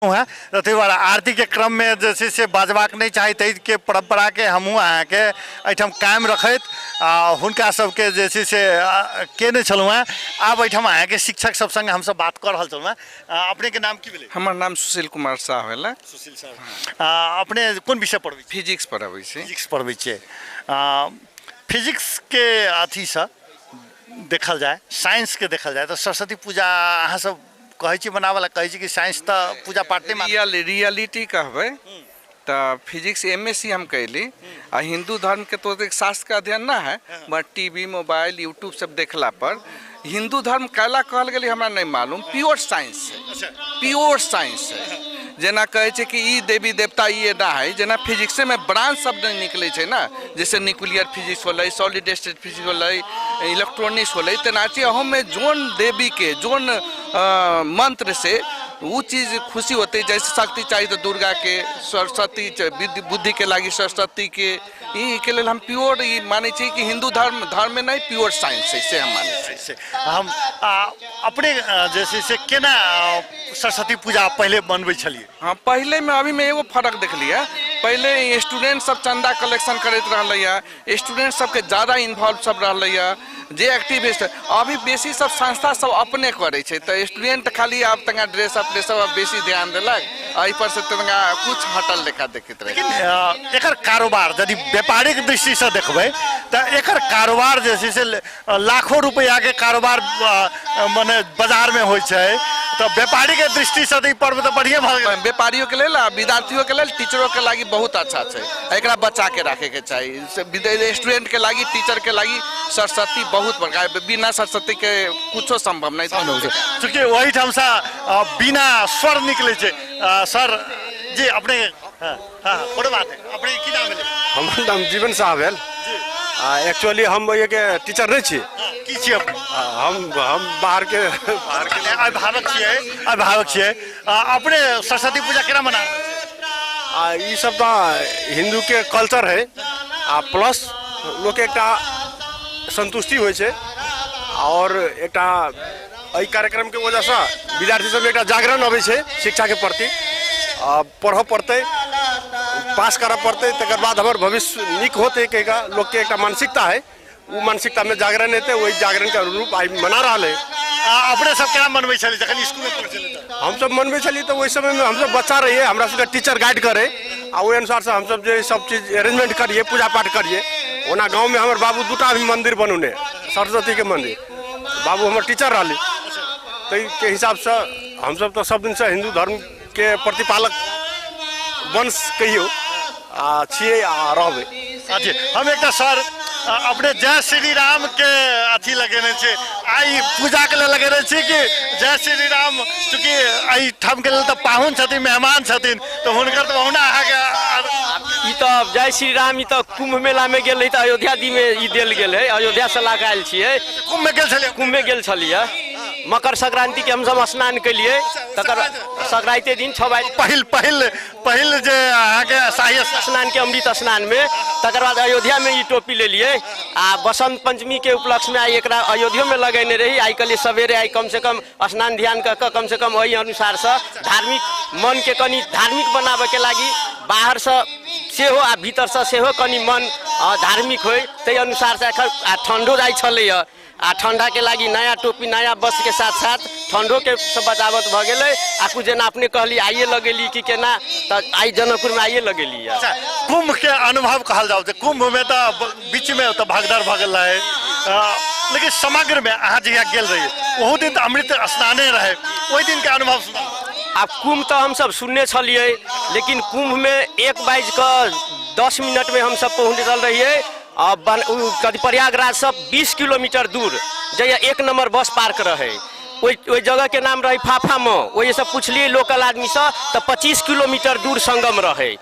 है तो त्यही भएर आरती के क्रम में जे छै से बाजबाक नहीं चाही, तै के परंपरा के हमहूँ अहाँके एहिठाम कायम रखैत हुनका सबके जे छै से केने छलहुँ हैं। आब एहिठाम अहाँके शिक्षक सब संगे हमसब बात कर रहल छलहुँ हैं। अपने के नाम की भेलै? हमर नाम सुशील कुमार शाह भेलै। सुशील साहब, अपने कोन विषय पढ़बै? फिजिक्स पढ़बै छी। फिजिक्स पढ़बै छियै। फिजिक्स के अथी से देखल जाए, साइंस के देखल जाए तो सरस्वती पूजा अहाँ सब कहै छी बनावला, कहै छी कि साइंस तो पूजा पाठ नहीं रियलिटी कहबै तो फिजिक्स MSc हम कैली। आ हिंदू धर्म के तो एक शास्त्र का अध्ययन ना है, बट टीवी मोबाइल यूट्यूब सब देखला पर हिंदू धर्म कैला कहल गेली हमरा नहीं मालूम। प्योर साइंस है, प्योर साइंस है। जेना कहे छे कि ई देवी देवता ये ना है, जेना फिजिक्स में ब्रांच शब्द निकले छे ना, जैसे न्यूक्लियर फिजिक्स होलै, सॉलिड स्टेट फिजिक्स होलै, इलेक्ट्रॉनिक्स होलै, तेनाची हम में जोन देवी के जोन मंत्र से वो चीज़ खुशी होती है। जैसे शक्ति चाहिए तो दुर्गा के, सरस्वती बुद्धि के लागी सरस्वती के लिए हम प्योर ये माने छे कि हिंदू धर्म में नहीं, प्योर साइंस है से हम माने छे। हम अपने जैसे से केना सरस्वती पूजा पहले मनबै छलिए? हाँ, पहले में अभी में एगो फर्क देखलिए। पहले स्टूडेंट सब चंदा कलेक्शन करते रहलै, स्टूडेंट सबके ज़्यादा इन्वॉल्व सब रहलै, जे एक्टिविस्ट। अभी बेसी सब संस्था सब अपने करे छे, तो स्टूडेंट खाली अब तंगा ड्रेस अपने सब बेसी ध्यान देलक, एहि पर से तंगा कुछ हटल लेखा देखित रहे। लेकिन एकर कारोबार यदि व्यापारिक दृष्टि से देखबै तो एकर कारोबार जे छै से लाखों रुपया के कारोबार माने बाजार में होइ छै, तो व्यापारी के दृष्टि से ई पर्व तो बढ़िया भऽ गेल। व्यापारियों के लेल, विद्यार्थियों के लेल, टीचरों के लागी बहुत अच्छा छै। एकरा बचा के रखे के चाहिए। स्टूडेंट के लागी, टीचर के लागी सरस्वती बहुत बड़का है। बिना सरस्वती के कुछो संभव नहीं है, चूँकि वही ठाम से बिना स्वर निकले छे। सर जी अपने कोनो बात है, अपने की नाम भेलै? हमर नाम जीवन साहब भेल। एक्चुअली हम ये के टीचर नहीं छी। की छी अपने? हम बाहर के अभिभावक छियै। अभिभावक छियै। अपने सरस्वती पूजा केना मना रहल छी? ई सब तो हिंदू के कल्चर है, प्लस लोग के एकटा संतुष्टि होइ छै, और एकटा एहि कार्यक्रम के वजह से विद्यार्थी सब में एकटा जागरण अबै छै शिक्षा के प्रति। पढ़ पड़ते, पास कर पड़ते, तकर बाद हमार भविष्य निक होते कहेगा लोग के एक मानसिकता है, वो मानसिकता में जागरण हेतै, वही जागरण के अनुरूप आई मना रहा है। अपने सब केना मनबै छली जखन स्कूल में पढ़ै छली? हम सब मनबै छली तो वही समय में हम सब बच्चा रहिए, हमरा सबके टीचर गाइड करे, आ ओहि अनुसार से हम सब जे सब चीज अरेंजमेंट करिए, पूजा पाठ करिए। ओना गाँव में हमारे बाबू दूटा भी मंदिर बनौने, सरस्वती के मंदिर, बाबू हमारे टीचर रहा, तो के हिसाब से हम सब तो सब दिन से हिंदू धर्म के प्रतिपालक वंश कहियो छिए आ रहबे। अच्छा, हम एक सर अपने जय श्री राम के अथी लगेने छे, आई पूजा के लिए लगेने छी कि जय श्री राम, चूँकि आई ठाम के लिए तो पाहुन छथिन, मेहमान छथिन, तो हुनकर तो बहुना ई तो जय श्री राम ई तो कुंभ मेला में गेल तो अयोध्या दी में ई देल गेल है। अयोध्या से लाके आयल छिए। कुंभ में गेल छलिए? कुंभ में गेल छलिए। मकर संक्रांति के हम सब स्नान के लिए, तकर संक्रांति दिन 6 बजे पहिल जे आगे शाही स्नान के अमृत स्नान में, तकर बाद अयोध्या में ई टोपी ले लिए। आ बसंत पंचमी के उपलक्ष्य में आई एकरा अयोध्या में लगेने रही। आई कल सवेरे आई कम से कम स्नान ध्यान कर कम से कम वही अनुसार से धार्मिक मन के कनी धार्मिक बनावे के लागी बाहर से सेहो आ भीतर से सेहो कनी मन धार्मिक होय, ते अनुसार से ठंडो जाय छले। आ ठंडा के लागी नया टोपी नया बस के साथ साथ ठंडो के सब बचावत भ गेलै। आ कुछ जेना अपने कहली आइए लगेली कि केना, त आई जनकपुर में आइए लगेली। अच्छा, कुंभ के अनुभव कहल जाओ तो कुंभ में तो बीच में तो भागदड़ भ गेल है, लेकिन समग्र में अहाँ जहिया गेल रहिए ओहो दिन तो अमृत स्नाने रहे, ओहि दिन के अनुभव सुना। अब कुंभ तो हम सब सुनने छलिए, लेकिन कुंभ में 1:10 में हम सब पहुँचल रहिए। प्रयागराज से 20 किलोमीटर दूर जैया 1 नंबर बस पार्क रहे, वही जगह के नाम रहे फाफामो। वही सब पूछलिए लोकल आदमी से तो 25 किलोमीटर दूर संगम रहे।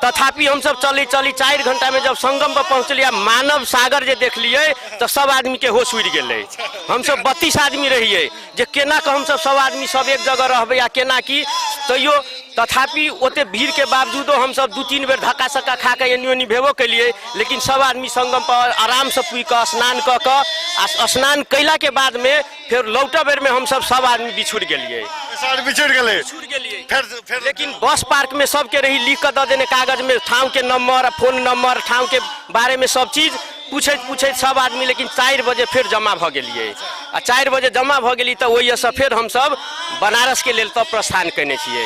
तथापि हम सब चली 4 घंटा में जब संगम पर पहुँचलिए, मानव सागर जे देखलिए तो सब आदमी के होश उड़ गए। हम सब 32 आदमी रहिए, जे केना के हम सब आदमी सब एक जगह रहबे या केना की तैयो। तथापि ओते भीड़ के बावजूदो हम सब 2-3 बेर धक्का सक्का खा के एनी ओनी भेबो के लिए, लेकिन सब आदमी संगम पर आराम से पुई के स्नान क के स्नान कैला के बाद में फिर लौटा बेर में हम सब आदमी बिछुड़ गेलिए। शहर बिछड़ गेले छूट गेलिए फिर लेकिन बस पार्क में सबके रही लिख कर दे देने कागज में ठाव के नंबर फोन नंबर ठाव के बारे में सब चीज पूछे सब आदमी लेकिन 4 बजे फिर जमा भ गेलिए आ 4 बजे जमा भ गेली तो वही से फिर हम सब बनारस के लेल तब प्रस्थान करने छिए।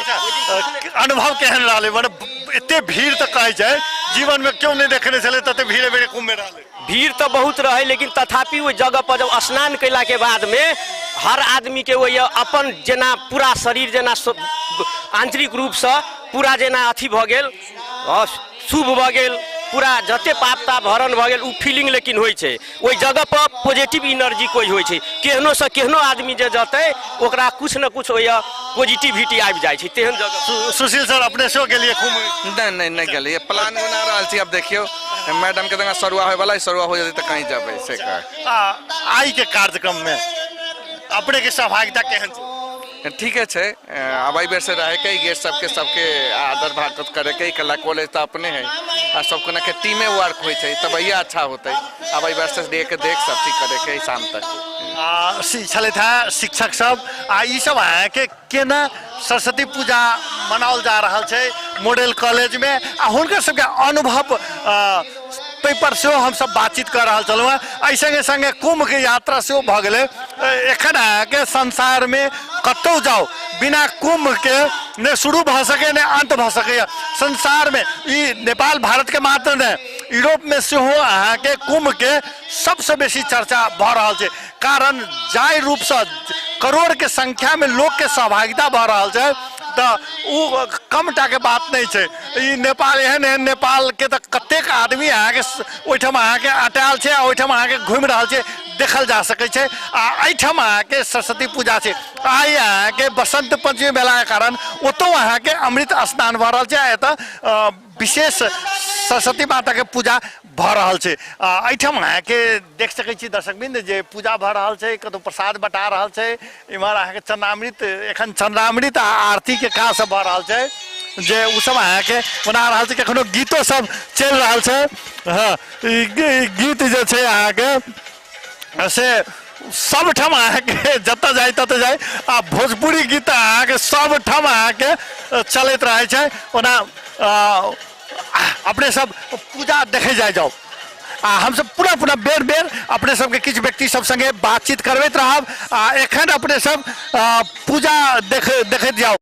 अनुभव केहन रहले माने एते भीड़ त कहै छै जीवन में क्यों नहीं देखने चले तते भीड़ मेरे कुंभ में रहले भीड़ तो बहुत रहे लेकिन तथापि वो जगह पर जब स्नान कैला के बाद में हर आदमी के वही अपन जना पूरा शरीर जना आंतरिक रूप से पूरा जना अथी भ गेल शुभ भ गेल पूरा जते पाप ताप हरण भ गेल उ फीलिंग लेकिन होइ छै ओइ जगह पर पॉजिटिव एनर्जी कोई होइ छै केहनो से केहनो आदमी जे जते ओकरा कुछ न कुछ होय पॉजिटिविटी आबि जाइ छै तेहन जगह। सुशील सर अपने शो के लिए खूब नहीं गेलिए प्लान बना रहल छी अब देखियो मैडम के दंगा सरुआ होय वाला सरुआ हो जते त कहीं जाबे से आई के कार्यक्रम में अपने के सहभागिता केहन छै ठीक है अब बेर से रहे के गेस्ट सबके आदर भागवत करे के कला कॉलेज तो अपने है आ सबको ना के टीमे वर्क होय छै तब भैया अच्छा होते अब बेर से देख सब चीज करे के शाम तक छले था शिक्षक सब आ ई सब है के केना सरस्वती पूजा मनाओल जा रहल छै मॉडल कॉलेज में आ हुनकर सबके अनुभव पेपर से हम सब बातचीत कर रहा चलू संगे संगे कुंभ के यात्रा से भ गए एखन के संसार में कतौ जाओ बिना कुंभ के ने शुरू भ सके ने अंत भ सके संसार में ई नेपाल भारत के मात्र ने यूरोप में से हो के कुंभ के सबसे बेसी चर्चा भ रहा है कारण जाय रूप से करोड़ के संख्या में लोग के सहभागिता भ रहा है तो कमटा के बात नहीं है ई नेपाल एहन एहन नेपाल के तो कतेक आदमी अहाँके ओहिठाम अहाँके अटायल छै ओहिठाम अहाँके घूमि रहल छै देखल जा सकै छै आ एहिठाम अहाँके सरस्वती पूजा छै आइ अहाँके बसंत पंचमी भेला के कारण ओतौ अहाँके अमृत स्नान भऽ रहल छै एतऽ विशेष सरस्वती माता के पूजा भऽ रहल छै एहिठाम अहाँके देख सकै छी दर्शकबिंद जे पूजा भऽ रहल छै कतौ प्रसाद बटा रहल छै इम्हर अहाँके चन्नामृत एखन चन्नामृत आ आरती के काज सब भऽ रहल छै जे उ सब अहाँके बना रहल छै कखनो गीतो सब चलि रहल छै हाँ गीत जे छै अहाँके से सब ठाम अहाँके जतऽ जाए ततऽ जाए आ भोजपुरी गीत अहाँके सब ठाम अहाँके चलैत रहै छै ओना अपने सब पूजा देखे जाओ हम सब पूरा बेर बेर अपने सबके किछु व्यक्ति सब संगे बातचीत करबैत रहब एखन अपने सब पूजा देखैत जाओ।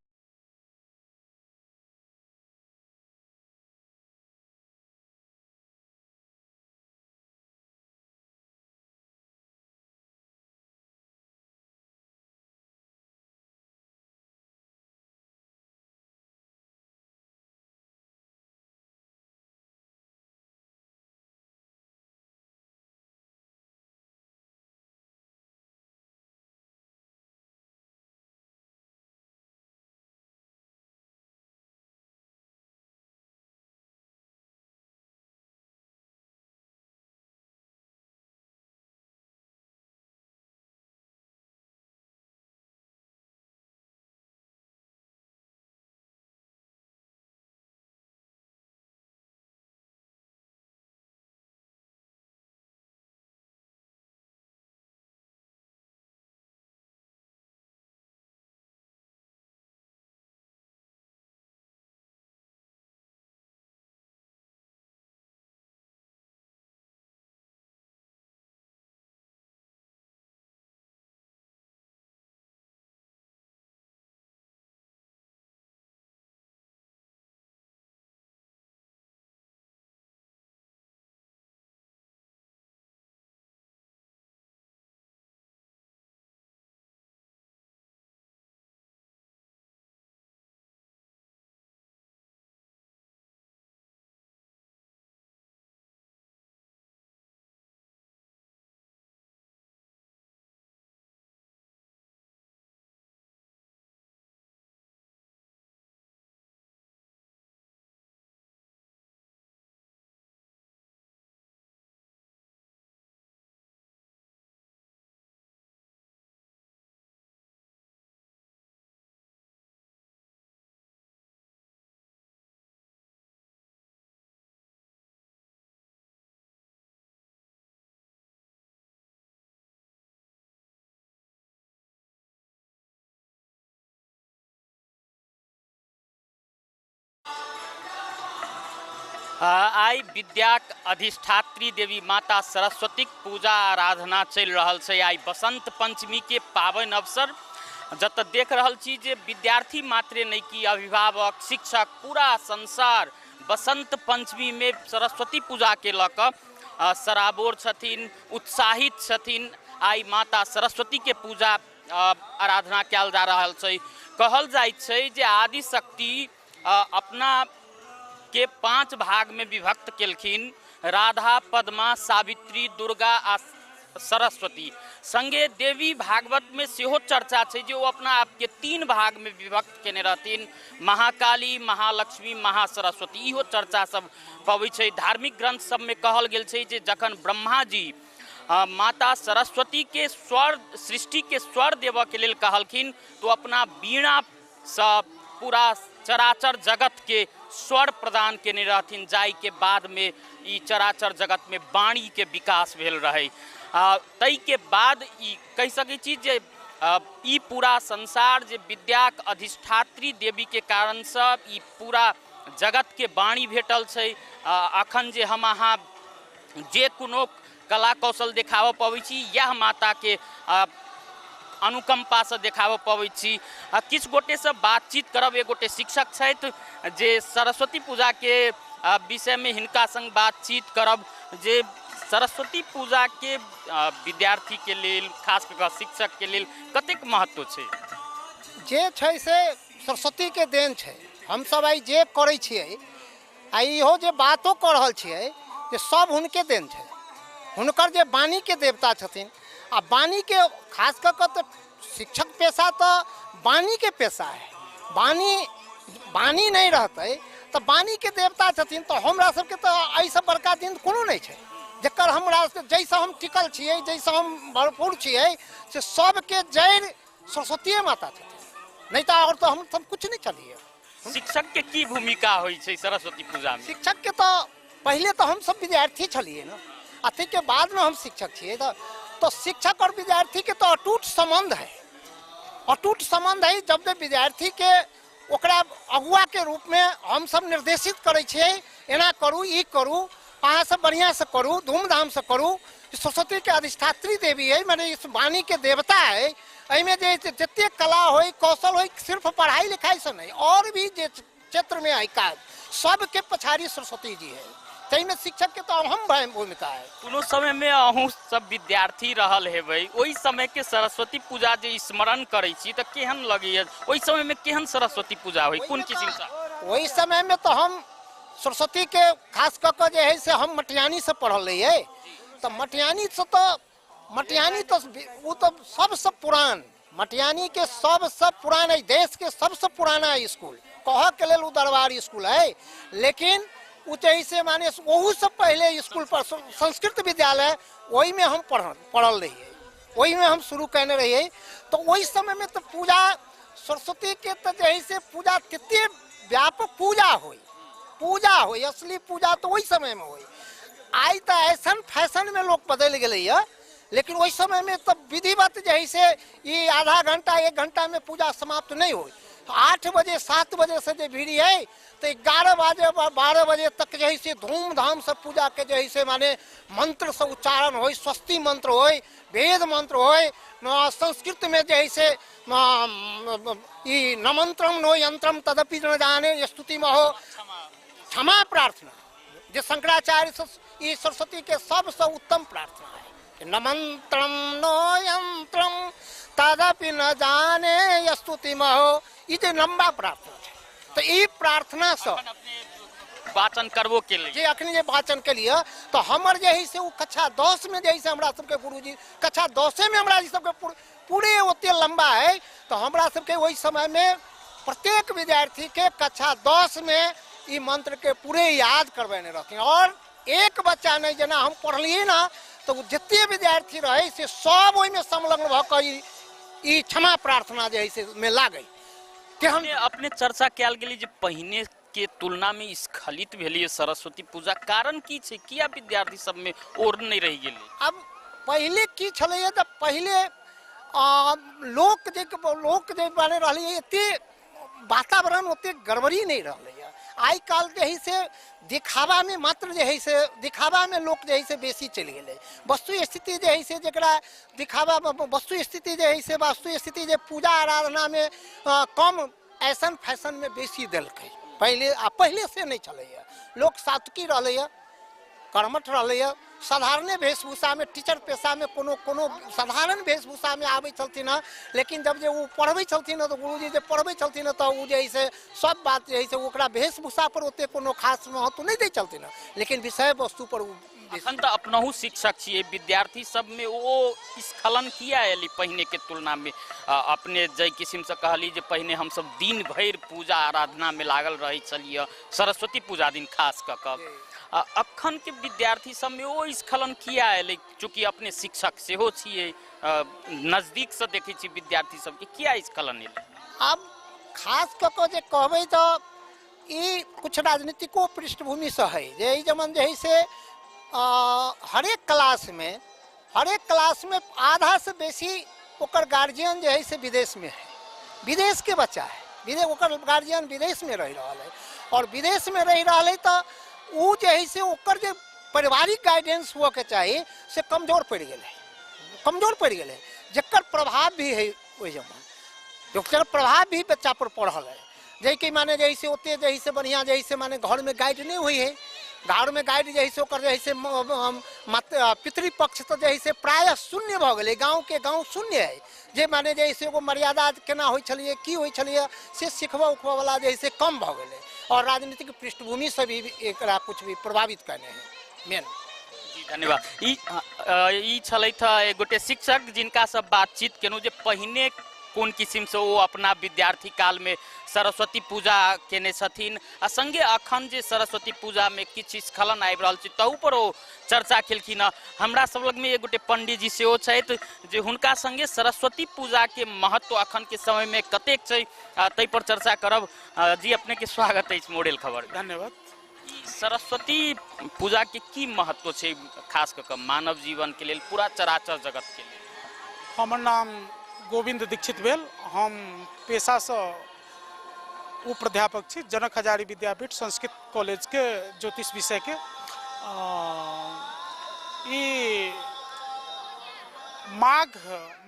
आई विद्याक अधिष्ठात्री देवी माता सरस्वती पूजा आराधना चल रहल छै। आई बसंत पंचमी के पावन अवसर जत देख रहल छी जे विद्यार्थी मात्रे नहीं कि अभिभावक शिक्षक पूरा संसार बसंत पंचमी में सरस्वती पूजा के लक सराबोर छथिन, उत्साहित छथिन। आई माता सरस्वती के पूजा आराधना कयल जा रहल छै। कहल जाइत छै जे आदि शक्ति अपना के 5 भाग में विभक्त केलखिन, राधा, पद्मा, सावित्री, दुर्गा आ सरस्वती। संगे देवी भागवत में सेहो चर्चा है जो अपना आप के 3 भाग में विभक्त केने रहथिन, महाकाली, महालक्ष्मी, महासरस्वती। इहो चर्चा सब पबै छै। धार्मिक ग्रंथ सब में कहल गेल छै जे जखन ब्रह्मा जी माता सरस्वती के स्वर सृष्टि के स्वर देव के लेल कहलखिन तो अपना वीणा से पूरा चराचर जगत के स्वर प्रदान केने रहथिन, जाय के बाद में ई चराचर जगत में वाणी के विकास भेल रहे। तई के बाद ई कह सकै छी जे ई पूरा संसार जे विद्याक अधिष्ठात्री देवी के कारण से ई पूरा जगत के वाणी भेटल छै। अखन जे हम अहाँ जे कोनो कला कौशल देखाब पबै छी यह माता के अनुकंपा से देखाब पबै छी। किछ गोटे से बातचीत करब। एक गोटे शिक्षक छथि जे सरस्वती पूजा के विषय में हिनका संग बातचीत करब जे सरस्वती पूजा के विद्यार्थी के लेल खास कर शिक्षक के लेल कतेक महत्व छै। जे छै से सरस्वती के देन छै। हम सब आई जे करै छियै आई इहो जे बातो कर रहल छियै जे सब हुनके देन छै। हुनकर जे वाणी के देवता छथिन आ वाणी के खास कर तो शिक्षक पेशा तो वाणी के पेशा है। वाणी नहीं रहते तो वाणी के देवता छथिन तो हमरा सबके तो ऐसा बड़का दिन कोनो नहीं छै जकर हमरा जैसा हम टिकल छियै, जैसा हम भरपूर छियै से सबके जड़ सरस्वती माता छथिन, नहीं तो और तो हम सब कुछ नहीं चलिए। शिक्षक के की भूमिका होई छै सरस्वती पूजा में? शिक्षक के तो पहले तो हम सब विद्यार्थी छलिए ना, अति के बाद में हम शिक्षक छिए। तो शिक्षक और विद्यार्थी के तो अटूट संबंध है। अटूट संबंध है। जब विद्यार्थी के ओकरा अगुआ के रूप में हम सब निर्देशित करे छिए, एना करू, ई करू, अहाँ सब बढ़िया से करू, धूमधाम से करू। सरस्वती के अधिष्ठात्री देवी है, माने इस वाणी के देवता है। एहिमे जते कला होई कौशल होई सिर्फ पढ़ाई लिखाई से नहीं और भी जे क्षेत्र में है काज सबके पछाड़ी सरस्वती जी है। तई में शिक्षक के तो अहम भूमिका है। कोनो समय में अहूँ सब विद्यार्थी रहल हेबै, ओई समय के सरस्वती पूजा जे स्मरण करै छी त केहन लगैए? ओई समय में केहन सरस्वती पूजा होई, कोन किस्म से? ओई समय में तो हम सरस्वती के खास कर के जे है से हम मटियानी से पढ़ल रहिए। तो मटियानी तो वो तो सबसे पुरान, मटियानी के सबसे पुराना देश के सबसे पुराना स्कूल कह के लेल दरबार स्कूल है। लेकिन से माने वही से पहले स्कूल पर संस्कृत विद्यालय वही में हम पढ़ल रहिए, वही में हम शुरू करने रहिए। तो वही समय में तो पूजा सरस्वती के तो जैसे पूजा कितने व्यापक पूजा हुई असली पूजा तो वही समय में हुई। आई तो ऐसा फैशन में लोग बदल गए, लेकिन वही समय में तो विधिवत जैसे ये आधा घंटा 1 घंटा में पूजा समाप्त नहीं हुई। 8 बजे 7 बजे से जो भीड़ है तो 11 बजे 12 बजे तक जो है धूमधाम से पूजा के जो है माने मंत्र से उच्चारण हो, स्वस्ति मंत्र हो, वेद मंत्र हो। संस्कृत में जो है नमंत्रम नो यंत्रम तदपि न जाने स्तुति में हो क्षमा प्रार्थना जो शंकराचार्य ये सरस्वती के सबसे उत्तम प्रार्थना है। नमंत्रम नो यंत्रम तदपि न जाने स्तुति में हो, ये जो लंबा प्रार्थना है। तो ये प्रार्थना से वाचन करबो के लिए अखनी जे वाचन के लिए तो हमर जे है से वो कक्षा 10 में जैसे हमरा सबके गुरुजी कक्षा 10 में हमरा सबके पूरे ओते लंबा है। तो हमरा सबके वही समय में प्रत्येक विद्यार्थी के कक्षा 10 में ये मंत्र के पूरे याद करवाने रहते। और एक बच्चा नहीं जना हम पढ़लिए ना तो जितने विद्यार्थी रहे से सब वही में संलग्न भऽ क्षमा प्रार्थना जे है में लागे। अपने चर्चा कयल गेली जे पहिने के तुलना में स्खलित भेलिए सरस्वती पूजा, कारण की छै? किया विद्यार्थी सब में और नहीं रह गेलै? अब पहले की छलैया तो पहले लोक जे बने रहलै एते वातावरण ओते गड़बड़ी नहीं रहलै। आई काल जे है से दिखावा में मात्र जे है से दिखावा में लोग जे है से बेसी चल गए। वस्तु स्थिति जे है से जरा दिखावा वस्तु स्थिति जे है से वास्तु स्थिति जे पूजा आराधना में कम ऐसन फैशन में बेसी दिलकै। पहले से नहीं चल लोग सात्विकी रहा कर्मठ रहा साधारण वेशभूषा में टीचर पेशा में कोनो साधारण वेशभूषा में आवे छलथिन। लेकिन जब जे वो पढ़बै छलथिन तो गुरुजी जे पढ़बै छलथिन तो वो जे है सब बात जे है ओकरा वेशभूषा पर ओते कोनो खास महत्व नहीं दै छलथिन, लेकिन विषय वस्तु पर अखन तो अपनहु शिक्षक छिए, विद्यार्थी सब में वो स्खलन किया एली पहिने के तुलना में? अपने जय किस्म से कहली जे पहिने हम सब दिन भर पूजा आराधना में लागल रही छलिए, सरस्वती पूजा दिन खास कऽ अखन के विद्यार्थी सब में वो स्खलन किया एले? चूँकि अपने शिक्षक सेहो छिए, नजदीक से देखे छी विद्यार्थी सब के किया स्खलन एले? अब खास कऽ जे कहबै तो ई कुछ राजनीतिको पृष्ठभूमि से है जे जमन जे है से हर एक क्लास में आधा से बेसी ओकर गार्जियन जो है से विदेश में है, विदेश के बच्चा है, विदेश ओकर गार्जियन विदेश में रह रहा है और विदेश में रह रहा है तो वो जो है से ओकर जो पारिवारिक गाइडेंस हुआ के चाहिए से कमजोर पड़ गए जकर प्रभाव भी है वही जमा जकर प्रभाव भी बच्चा पर पड़ल है। जैसे माने जैसे ओते जैसे बढ़िया जैसे माने घर में गाइड नहीं हुई है, घर में गाइड जैसे ओकर जैसे पितृपक्ष तो जैसे प्राय शून्य भ गए, गाँव के गाँव शून्य है। जे माने जैसे एगो मर्यादा केना होइ छलिए की होइ छलिए से सिखबा उखबा वाला जैसे कम भ गए और राजनीतिक पृष्ठभूमि से भी एकरा कुछ भी प्रभावित करने हैं मेन। धन्यवाद। ई छलैथ एक गोटे शिक्षक जिनका सब बातचीत केनु जे पहिने कोन किस्म से वो अपना विद्यार्थी काल में सरस्वती पूजा केने छथिन आ संगे अखन जे सरस्वती पूजा में किछ स्खलन आबि रहल छै तहु पर ओ चर्चा केलखिन। हमरा सब लग में एक गोटे पंडित जी सेहो छथि जे हुनका संगे सरस्वती पूजा के महत्व अखन के समय में कतेक छै तै पर चर्चा करब। जी अपने के स्वागत अछि मॉडल खबर। धन्यवाद। सरस्वती पूजा के की महत्व छै खास कऽ कऽ मानव जीवन के लेल, पूरा चराचर जगत के लेल? हमर नाम गोविंद दीक्षित भेल, हम पेशा से उप प्राध्यापक छी जनक हजारी विद्यापीठ संस्कृत कॉलेज के ज्योतिष विषय के। ई माघ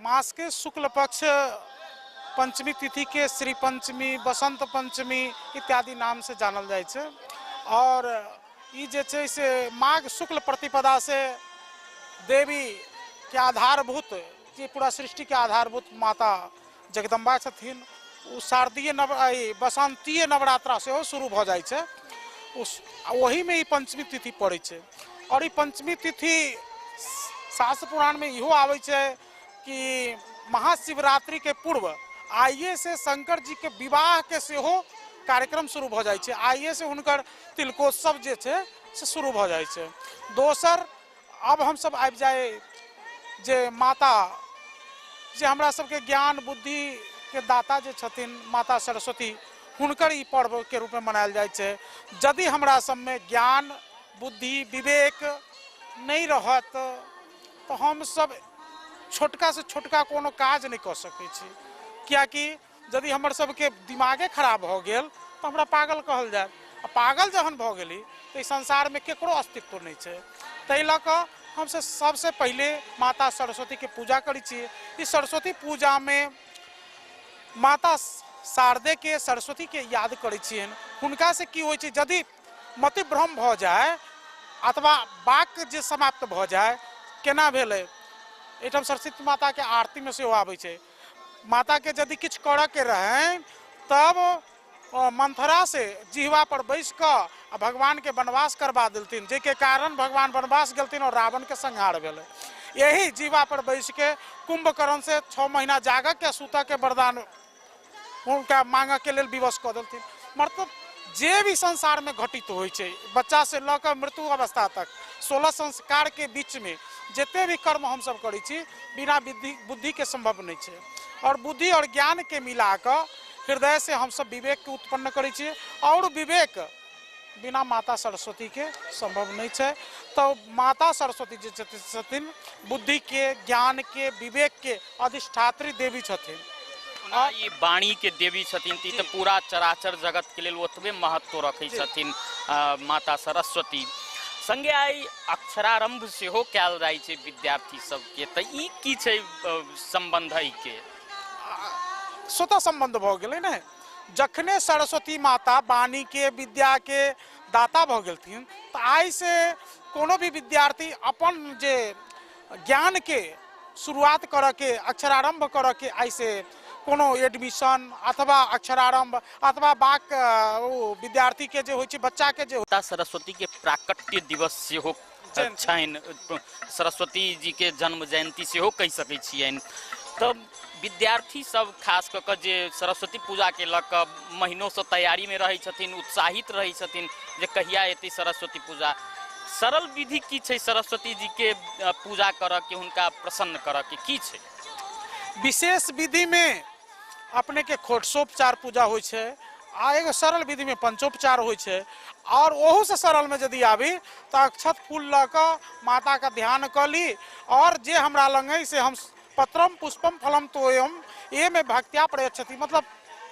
मास के शुक्ल पक्ष पंचमी तिथि के श्री पंचमी, बसंत पंचमी इत्यादि नाम से जानल जाय छै और ई जे छै से माघ शुक्ल प्रतिपदा से देवी के आधारभूत जे पूरा सृष्टि के आधारभूत माता जगदम्बा छथिन उ शारदीय बसंतीय नवरात्रा से शुरू भ जाय छै। वही में ई पंचमी तिथि पड़े छै और ई पंचमी तिथि शास्त्र पुराण में इहो आवे छै कि महाशिवरात्रि के पूर्व आइए से शंकर जी के विवाह के सेहो कार्यक्रम शुरू भ जाय छै, आइए से हुनकर तिलकोत्सव जे छै से शुरू भ जाय छै। दोसर अब हम सब आबि जाए जे माता जे हमरा सबके ज्ञान बुद्धि के दाता जे छथिन माता सरस्वती, हुनकर ई पर्व के रूप में मनायल जाय छै। यदि हमरा सब में ज्ञान बुद्धि विवेक नहीं रहत तो हम सब छोटका से छोटका कोनो काज नहीं कर सकै छी, कियाकि यदि हमर सबके दिमागे खराब हो गेल तो हमरा पागल कहल जाए। पागल जहन भ गेली तो संसार में केकरो अस्तित्व नहीं छै। तै ल क हम सबसे पहले माता सरस्वती के पूजा करी छिए। इस सरस्वती पूजा में माता शारदे के सरस्वती के याद करी छियन। हुनका से की होइ छै यदि मति भ्रम भ जाए अथवा वाक्य जे समाप्त भ जाए केना भेलै एठम सरस्वती माता के आरती में सेहो आबै छै। माता के यदि किछ करऽ के रहे तब मंथरा से जिहवा पर बैस कर भगवान के वनवास करवा देलथिन, जेके कारण भगवान वनवास गेलथिन और रावण के संहार भेलै। यही जिहवा पर बैस के कुंभकर्ण से 6 महीना जागऽ के सूतऽ के वरदान उनका मांगऽ के लेल विवश कऽ देलथिन। मतलब जे भी संसार में घटित होइ छै बच्चा से लऽ कऽ मृत्यु अवस्था तक 16 संस्कार के बीच में जते भी कर्म हम सब करै छी बिना बुद्धि के संभव नहीं छै और बुद्धि और ज्ञान के मिला कर हृदय से हम सब विवेक के उत्पन्न करै छी और विवेक बिना माता सरस्वती के संभव नहीं है। तो माता सरस्वती जी छथिन बुद्धि के ज्ञान के विवेक के अधिष्ठात्री देवी छथिन। ओना ई वाणी के देवी छथिन ती तऽ पूरा चराचर जगत के लेल ओतबे महत्व रखै छथिन माता सरस्वती। संगे आई अक्षरारंभ सेहो कयल जाइ छै विद्यार्थी सबके, तऽ ई की छै संबंध है के? स्वतः संबंध भऽ गेलै ने। जखने सरस्वती माता वाणी के विद्या के दाता भऽ गेलथिन तऽ आइ से कोनो भी विद्यार्थी अपन जे ज्ञान के शुरुआत करऽ के, अक्षरारंभ करऽ के, आइ से कोनो एडमिशन अथवा अक्षरारंभ अथवा बाक विद्यार्थी के जे होइ छै, बच्चा के जे सरस्वती के प्राकट्य दिवस सेहो छनि, सरस्वती जी के जन्म जयंती सेहो कहि सकै छियनि। तऽ विद्यार्थी सब खास कऽ जे सरस्वती पूजा के लऽ कऽ महीनों से तैयारी में रहै छथिन, उत्साहित रहै छथिन जे कहिया एतै सरस्वती पूजा। सरल विधि की छै सरस्वती जी के पूजा करऽ के, हुनका प्रसन्न करऽ के की छै? विशेष विधि में अपने के खोटसोपचार पूजा होइ छै, आ एगो सरल विधि में पंचोपचार होइ छै। और ओहू से सरल में यदि आबी तो अक्षत फूल लऽ कऽ माता का ध्यान कऽ ली, और जे हमरा लग है से हम पत्रम पुष्पम फलम तोयम ये में भक्त्या प्रयच्छति, मतलब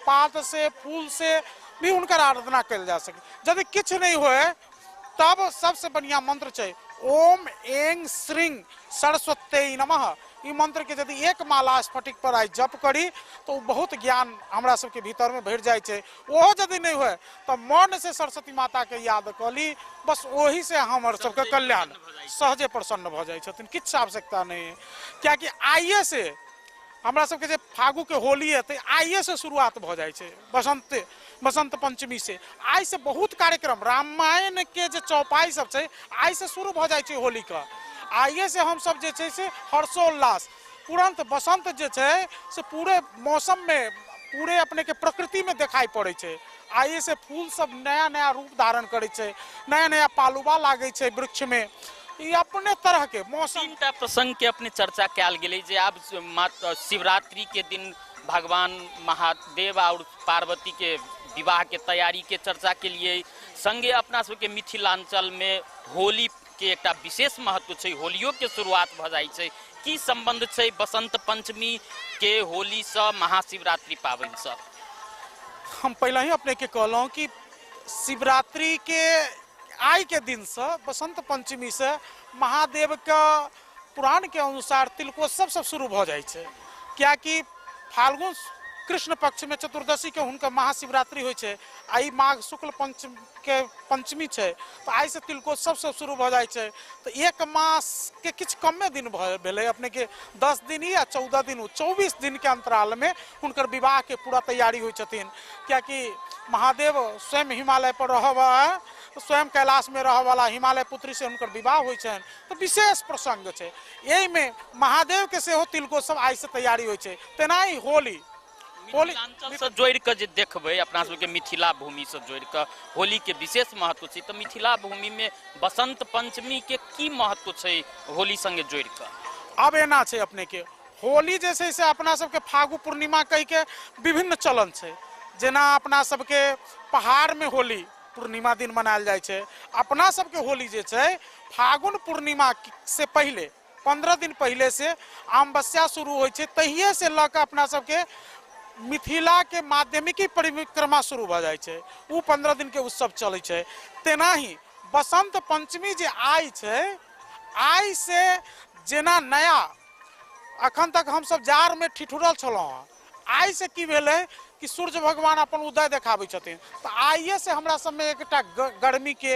पात से फूल से भी उनकर आराधना कल जा सके। यदि किछ नहीं होए तब सबसे बढ़िया मंत्र छै ओम एंग श्रींग सरस्वती नमः। ई मंत्र के यदि एक माला स्फटिक पर आई जप करी तो बहुत ज्ञान हमरा सबके भीतर में भर जाए छै। ओहो यदि नहीं हुए तो मन से सरस्वती माता के याद कली, बस वही से हमर सबके कल्याण सहजे प्रसन्न भ जाए छथिन, किछ आवश्यकता नहीं है। क्या कि आइए से हमरा सबके जे फागु के होली है तो आइए से शुरुआत भ जाए छै, बसंत पंचमी से। आई से बहुत कार्यक्रम रामायण के जे चौपाई सब छै आई से शुरू भ जाए छै होली का। आइए से हम सब जे छै से हर्षोल्लास तुरंत बसंत जे छै से पूरे मौसम में पूरे अपने के प्रकृति में दिखाई पड़े छै। आइए से फूल सब नया नया रूप धारण करे छै, नया नया पालुबा लागे छै वृक्ष में, ये अपने तरह के मौसम। तीनटा प्रसंग के अपने चर्चा कयल गेलै जे आब शिवरात्रि के दिन भगवान महादेव और पार्वती के विवाह के तैयारी के चर्चा के लिए, संगे अपना सबके मिथिलांचल में होली के एक विशेष महत्व छै, होलियो के शुरुआत भ जाइ छै। की संबंध छै बसंत पंचमी के होली से महाशिवरात्रि पावन से? हम पहले ही अपने के कहलौं कि शिवरात्रि के आई के दिन से बसंत पंचमी से महादेव का पुराण के अनुसार तिलकोत्सव सब शुरू भ जाइ छै। क्या कि फाल्गुन कृष्ण पक्ष में चतुर्दशी के हुनका महाशिवरात्रि होइ छै, आई माघ शुक्ल पंचमी छै, तो आई से तिलकोत्सव सब शुरू भ जाइ छै। तो एक मास के किछ कमे दिन भेलै, अपने के 10 दिन या 14 दिन 24 दिन के अंतराल में हुनकर विवाह के पूरा तैयारी होइ छथिन। क्या कि महादेव स्वयं हिमालय पर रहबा, स्वयं कैलाश में रह वाला हिमालय पुत्री से हुनकर विवाह होइ छनि, तो विशेष प्रसंग छै। यही में महादेव के सेहो तिलकोत्सव आई से तैयारी होइ छै। तेनाही होली मिथिलांचल से जोड़ के जे देखबै अपना सबके मिथिला भूमि से जोड़ के होली के विशेष महत्व छै, तो मिथिला भूमि में बसंत पंचमी के की महत्व छै होली संगे जोड़ के? अब एना छै अपने के होली जैसे से अपना सबके फागु पूर्णिमा कहि के विभिन्न चलन छै। जेना अपना सबके पहाड़ में होली पूर्णिमा दिन मनायल जाइ छै, अपना सबके होली जे छै फागुन पूर्णिमा से पहले 15 दिन पहले से अमावस्या शुरू होइ छै, तहिए से लऽ कऽ अपना सबके मिथिला के माध्यमिकी परिक्रमा शुरू भ जाइ छै, उ 15 दिन के उत्सव चलै छै। तेनाही बसंत पंचमी जे आई छै, आई से जेना नया अखन तक हम सब जाड़ में ठिठुरल छलहुँ, आई से की भेलै कि सूर्य भगवान अपन उदय देखाबै छथिन, तो आइए से हमरा सब में एकटा गर्मी के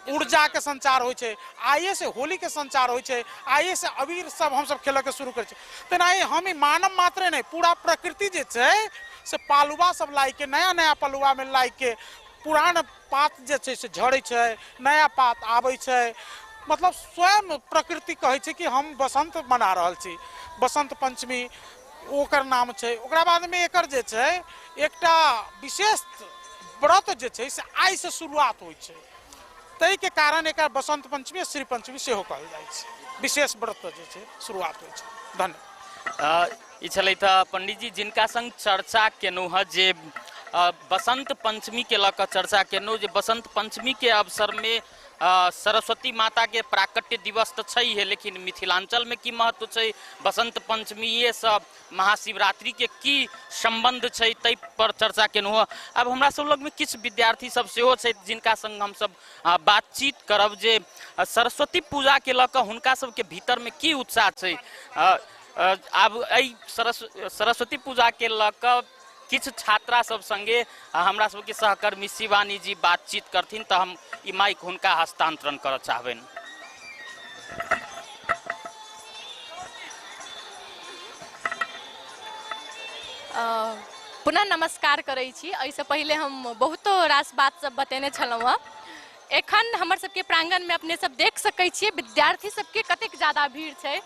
ऊर्जा के संचार होइ छै, आइए से होली के संचार होइ छै, आइए से अबीर सब हम सब खेल के शुरू करे छै। तेनाही हम ही मानव मात्रे नहीं, पूरा प्रकृति जे छै से पालुआ सब लाई के नया नया पालुआ में लाई के पुरान पात जे छै से झड़े छै, नया पात आबै छै। मतलब स्वयं प्रकृति कहै छै कि हम बसंत मना रहल छी, बसंत पंचमी ओकर नाम छै। ओकरा बाद में एकर जे छै एकटा विशेष व्रत जे छै से आई से शुरुआत होइ छै, तै के कारण एकर बसंत पंचमी श्री पंचमी सेहो कहल जाइ छै। विशेष व्रत जे छै शुरुआत होइ छै। धन्यवाद। ई छलै तऽ पंडित जी जिनका संग चर्चा केनहुँ हँ जे बसंत पंचमी के लऽ कऽ चर्चा केनहुँ जे बसंत पंचमी के अवसर में सरस्वती माता के प्राकट्य दिवस तो छै है, लेकिन मिथिलांचल में की महत्व छै, बसंत पंचमी ये सब महाशिवरात्रि के की संबंध छै, तै पर चर्चा केलहुँ। अब हमरा सब लग में किछु विद्यार्थी सब सेहो छै जिनका संग हम सब बातचीत करब जे सरस्वती पूजा के लऽ कऽ हुनका सबके भीतर में की उत्साह छै। आब एहि सरस्वती पूजा के लऽ कऽ किछु छात्रा सब संगे हमरा सबके सहकर्मी शिवानी जी बातचीत करथिन, तो हम ई माइक हुनका हस्तांतरण करऽ चाहबनि। पुनः नमस्कार करै छी। एहिसँ पहिले हम बहुतो रास बात सब बतेने छलहुँ हँ। एखन हमर सबके प्रांगण में अपने सब देख सकै छियै विद्यार्थी सबके कतेक ज्यादा भीड़ छै।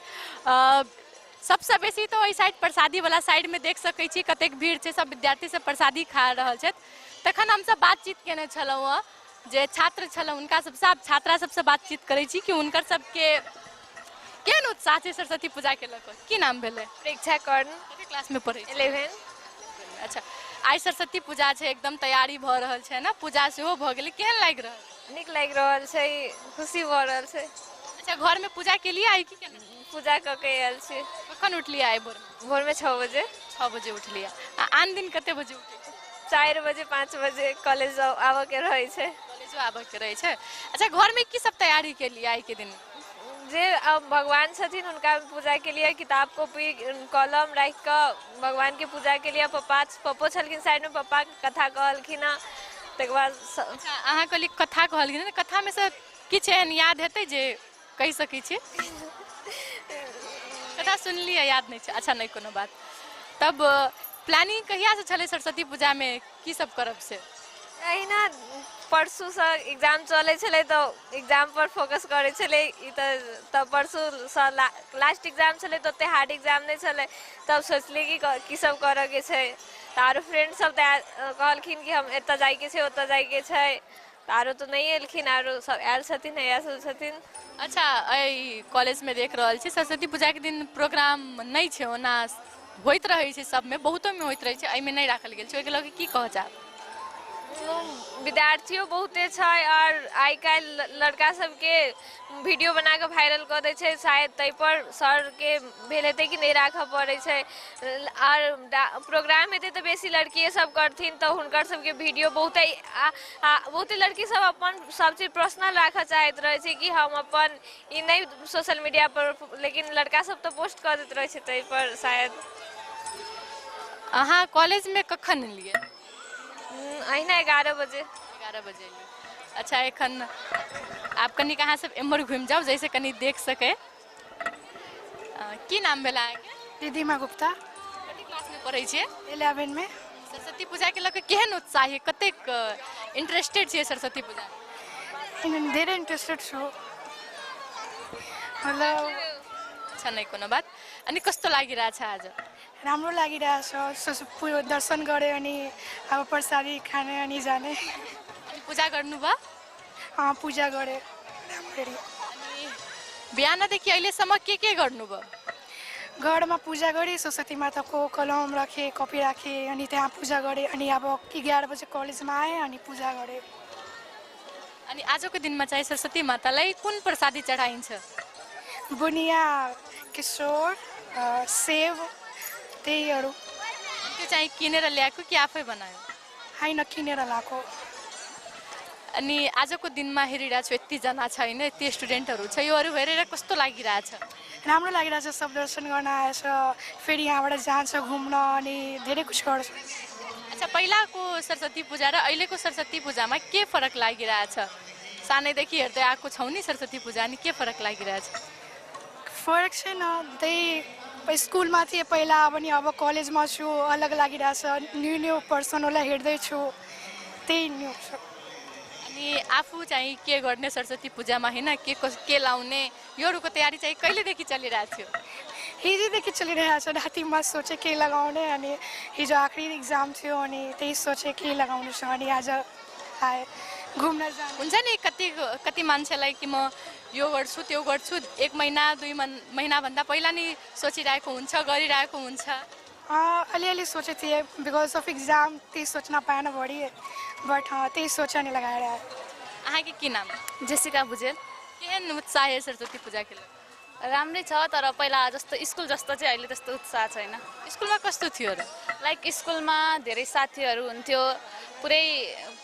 सबसे बेसी तो एहि साइड प्रसादी वाला साइड में देख सकै छी कतेक भीड़ छै, सब विद्यार्थी सब प्रसादी खा रहल छथि। तखन हम सब बातचीत केने छलहुँ हँ जे छात्र छलहुँ हुनका सबसँ, छात्रा सबसँ बातचीत करै छी कि हुनकर सबके केहन उत्साह छै सरस्वती पूजा के लऽ कऽ। की नाम भेलै? परीक्षा कर्ण। कते क्लास में पढ़ै छी? 11। अच्छा, आइ सरस्वती पूजा छै, एकदम तैयारी भऽ रहल छै ना, पूजा सेहो भऽ गेलै, केहन लागि रहल? नीक लागि रहल छै, खुशी भऽ रहल छै। अच्छा, घर में पूजा के लिए आई कि केना? पूजा कऽ के आयल छी। कखन उठलियै आइ भोर? भोर में 6 बजे। 6 बजे उठलियै। आन दिन कते बजे उठै? 4 बजे 5 बजे कॉलेज आबऽ के रहै छै। कॉलेजो आबऽ के रहै छै। अच्छा, घर में की सब तैयारी के लिए आइ के दिन? जे भगवान छथिन हुनका पूजा के लिए किताब कॉपी कलम राखि कऽ भगवान के पूजा के लिए पप्पो छलखिन साइड में, पप्पा कथा कहलखिन हँ। तकर बाद अहाँ कहलियै कथा कहलखिन ने, कथा में से किछु एहन याद हेतै जे कहि सकै छी? कथा सुनलियै, याद नहीं छै। अच्छा, नहीं कोनो बात। तब प्लानिंग कहिया से छलै सरस्वती पूजा में की सब करब से? अहिना परसू से एग्जाम चलै छलै तो एग्जाम पर फोकस करै छलै। ई तऽ परसू से लास्ट एग्जाम छलै तो ओते हार्ड एग्जाम नहीं छलै, तब सोचली कि की सब करऽ के छै। आरो फ्रेंड सब कहलखिन कि हम एतऽ जाय के छै, ओतऽ जाय के छै, आरो तो नहीं एलखिन, आरो सब आयल छथिन, नया सब छथिन। अच्छा, एहि कॉलेज में देख रहल छी सरस्वती पूजा के दिन प्रोग्राम नहीं छै, ओना होइत रहै छै, सब में बहुतो में होइत रहै छै, एहि में नहीं राखल गेल छै, ओहि के लऽ के की कहऽ चाहब? विद्यार्थियों बहुते छै और आइ काल्हि लड़का सबके वीडियो बना के वायरल कऽ दै छै, शायद तै पर सर के भेल हेतै कि नहीं राखऽ पड़ै छै। और प्रोग्राम हेतै तऽ बेसी लड़किए सब करथिन, तऽ हुनकर सबके वीडियो बहुते लड़की सब अपन सब चीज पर्सनल राखऽ चाहैत रहै छै कि हम अपन ई नहीं सोशल मीडिया पर, लेकिन लड़का सब तो पोस्ट कऽ दैत रहै छै, तै पर शायद। अहाँ कॉलेज में कखन एलियै? अहिना 11 बजे। 11 बजे एलियै। अच्छा, एखन आप कनि अहाँ सब एम्हर घुमि जाउ जैसे कनि देख सके। की नाम भेला अहाँके? रिधिमा गुप्ता। कते क्लास में पढ़ै छियै? 11 में। सरस्वती पूजा के लऽ के केहन उत्साह है, कतेक इंटरेस्टेड छियै सरस्वती पूजा? धेरै इंटरेस्टेड छु। मतलब अच्छा, नहीं कोनो बात। अनि कस्तो लागिरहेछ आज? राम्रो लागिरहेछ, दर्शन गरे अनि अब प्रसादी खाने अनि जाने। अनि पूजा गर्नुभयो? हाँ, पूजा गरे राम्ररी। अनि बिहानदेखि अहिलेसम्म के गर्नुभयो? घरमा पूजा गरे, सरस्वती माताको कलम राखे, कपी राखे, अनि त्यहाँ पूजा गरे, अनि अब 11 बजे कॉलेजमा आए अनि पूजा गरे। अनि आजको दिनमा चाहिँ सरस्वती मातालाई कुन प्रसादी चढाइन्छ? बुनिया, किशोर, सेव, त्यहीहरू। त्यो चाहिँ किनेर ल्याएको कि आफै बनायो? होइन, किनेर ल्याएको। अनि आजको दिनमा हेरिरहेको छु यतिजना छ होइन, यति स्टुडेन्टहरू छ, योहरू हेरेर कस्तो लागिरहेछ? राम्रो लागिरहेछ, सब दर्शन गर्न आएछ, फेरि यहाँबाट जान्छ घुम्न अनि धेरै कुछ गर्छ। अच्छा, पहिलाको सरस्वती पूजा र अहिलेको सरस्वती पूजामा के फरक लागिरहेछ? सानैदेखि हेर्दै आएको छौ नि सरस्वती पूजा, अनि के फरक लागिरहेछ? फरक छैन, त्यही स्कुलमा थिएँ पहिला, पनि अब कलेजमा छु, अलग लागिरहेछ, न्यू पर्सनहरूलाई हेर्दैछु, त्यही न्यू छ। अनि आफू चाहिँ के गर्ने सरस्वती पूजामा होइन, के लाउने, योहरूको तयारी चाहिँ कहिलेदेखि चलिरहेको थियो? हिजोदेखि चलिरहेको छ, रातिमा सोचे के लगाउने, अनि हिजो आखिरी इक्जाम थियो अनि त्यही सोचे के लगाउनु छ, अनि आज आए घुम्न जानु। हुन्छ नि कति मान्छेलाई कि म यो गर्छु त्यो गर्छु, 1 महिना 2 महिनाभन्दा पहिला नि सोचिरहेको हुन्छ, गरिरहेको हुन्छ। अलिअलि सोचे थिएँ, बिकज अफ इक्जाम त्यही सोच्न पाएन बढी, बट त्यही सोचा नि लगाएर आए। अहाँ के की नाम जेसिका भुजेल केहन उत्साह है सरस्वती पूजा के लिए राम्रै छ तर पहिला जस्तो स्कुल जस्तो चाहिँ अहिले त्यस्तो उत्साह छैन स्कुलमा कस्तो थियो र लाइक स्कुलमा धेरै साथीहरू हुन्थ्यो पुरै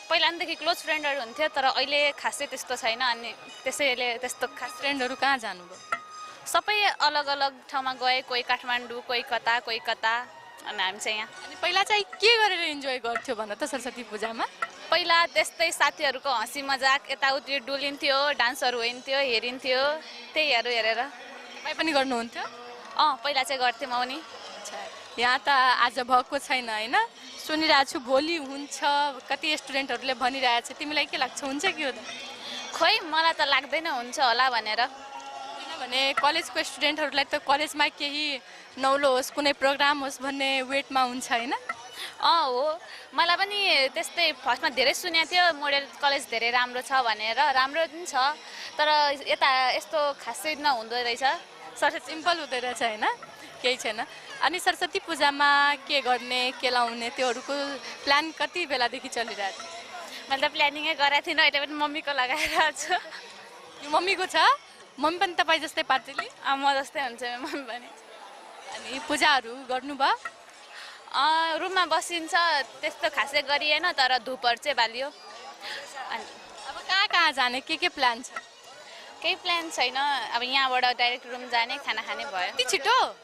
पहिलादेखि क्लोज फ्रेन्डहरू हुन्थ्यो तर अहिले खासै त्यस्तो छैन अनि त्यसैले त्यस्तो खास फ्रेन्डहरू कहाँ जानुभयो सबै अलग अलग ठाउँमा गए कोही काठमाडौँ कोही कता अनि हामी चाहिँ यहाँ अनि पहिला चाहिँ के गरेर इन्जोय गर्थ्यो भन त सरस्वती पूजामा पहिला त्यस्तै साथीहरूको हँसी मजाक यताउति डुलिन्थ्यो डान्सहरू हुन्थ्यो हेरिन्थ्यो त्यहीहरू हेरेर तपाईँ पनि गर्नुहुन्थ्यो पहिला चाहिँ गर्थेँ म पनि यहाँ त आज भएको छैन होइन सुनिरहेको छु भोलि हुन्छ कति स्टुडेन्टहरूले भनिरहेको छ तिमीलाई के लाग्छ हुन्छ कि हुँदैन खोइ मलाई त लाग्दैन हुन्छ होला भनेर किनभने कलेजको स्टुडेन्टहरूलाई त कलेजमा केही नौलो होस् कुनै प्रोग्राम होस् भन्ने वेटमा हुन्छ होइन हो मलाई पनि त्यस्तै फर्स्टमा धेरै सुनेको थियो मोडल कलेज धेरै राम्रो छ भनेर राम्रो पनि छ तर यता यस्तो खासै नहुँदो रहेछ सिम्पल हुँदो रहेछ होइन केही छैन अनि सरस्वती पूजामा के गर्ने के लाउने त्योहरूको प्लान कति बेलादेखि चलिरहेको थियो मैले त प्लानिङै गरेको थिइनँ अहिले पनि मम्मीको लगाइरहेको छु यो मम्मीको छ मम्मी पनि तपाईँ जस्तै पार्टीले म जस्तै हुन्छ मम्मी पनि अनि पूजाहरू गर्नुभयो रुममा बसिन्छ त्यस्तो खासै गरिएन तर धुपहरू चाहिँ बालियो अनि अब कहाँ जाने के प्लान छ केही प्लान छैन अब यहाँबाट डाइरेक्ट रुम जाने खाना खाने भयो यति छिटो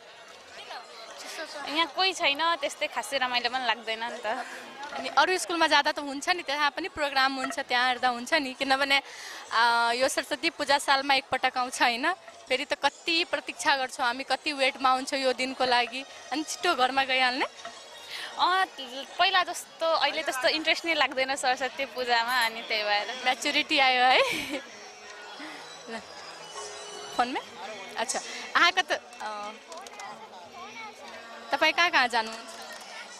यहाँ कोही छैन त्यस्तै खासै रमाइलो पनि लाग्दैन नि त अनि अरू स्कुलमा जाँदा त हुन्छ नि त्यहाँ पनि प्रोग्राम हुन्छ त्यहाँ हेर्दा हुन्छ नि किनभने यो सरस्वती पूजा सालमा एकपटक आउँछ होइन फेरि त कति प्रतीक्षा गर्छौँ हामी कति वेटमा आउँछौँ यो दिनको लागि अनि छिटो घरमा गइहाल्ने पहिला जस्तो अहिले त्यस्तो इन्ट्रेस्ट नै लाग्दैन सरस्वती पूजामा अनि त्यही भएर म्याचुरिटी आयो है फोनमा अच्छा अहाँको त तपाईँ कहाँ जानुहुन्छ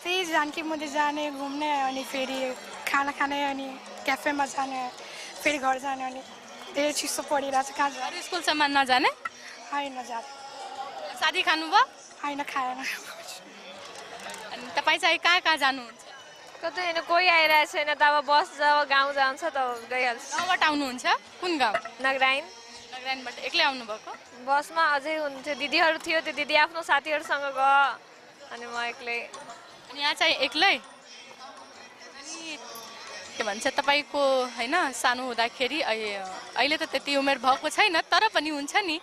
त्यही जानकी मन्दिर जाने घुम्ने अनि फेरि खाना खाने अनि क्याफेमा जाने फेरि घर जाने अनि धेरै चिसो परिरहेको छ कहाँ जाने स्कुलसम्म नजाने होइन जाने सादी खानुभयो होइन खाएन अनि तपाईँ चाहिँ कहाँ जानुहुन्छ कतै होइन कोही आइरहेको छैन त अब बस जब गाउँ जान्छ त गइहाल्छ गाउँबाट आउनुहुन्छ कुन गाउँ नगराइनबाट एक्लै आउनुभएको बसमा अझै हुन्थ्यो दिदीहरू थियो त्यो दिदी आफ्नो साथीहरूसँग गयो अनि म एक्लै अनि यहाँ चाहिँ एक्लै अनि के भन्छ तपाईँको होइन सानो हुँदाखेरि अहिले त त्यति उमेर भएको छैन तर पनि हुन्छ नि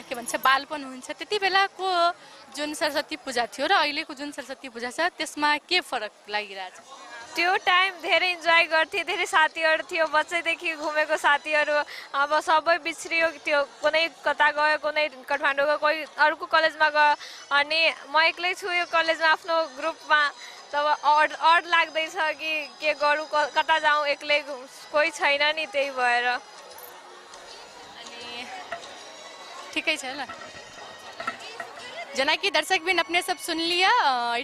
के भन्छ बालपन हुन्छ त्यति बेलाको जुन सरस्वती पूजा थियो र अहिलेको जुन सरस्वती पूजा छ त्यसमा के फरक लागिरहेछ त्यो टाइम धेरै इन्जोय गर्थ्यो धेरै साथीहरू थियो बच्चैदेखि घुमेको साथीहरू अब सबै बिछ्रियो त्यो कुनै कता गयो कुनै काठमाडौँ गयो कोही अर्को कलेजमा गयो अनि म एक्लै छु यो कलेजमा आफ्नो ग्रुपमा तब अड लाग्दैछ कि के गरौँ कता जाऊँ एक्लै कोही छैन नि त्यही भएर अनि ठिकै छ ल जना कि दर्शक बिन अपने सब सुन लिया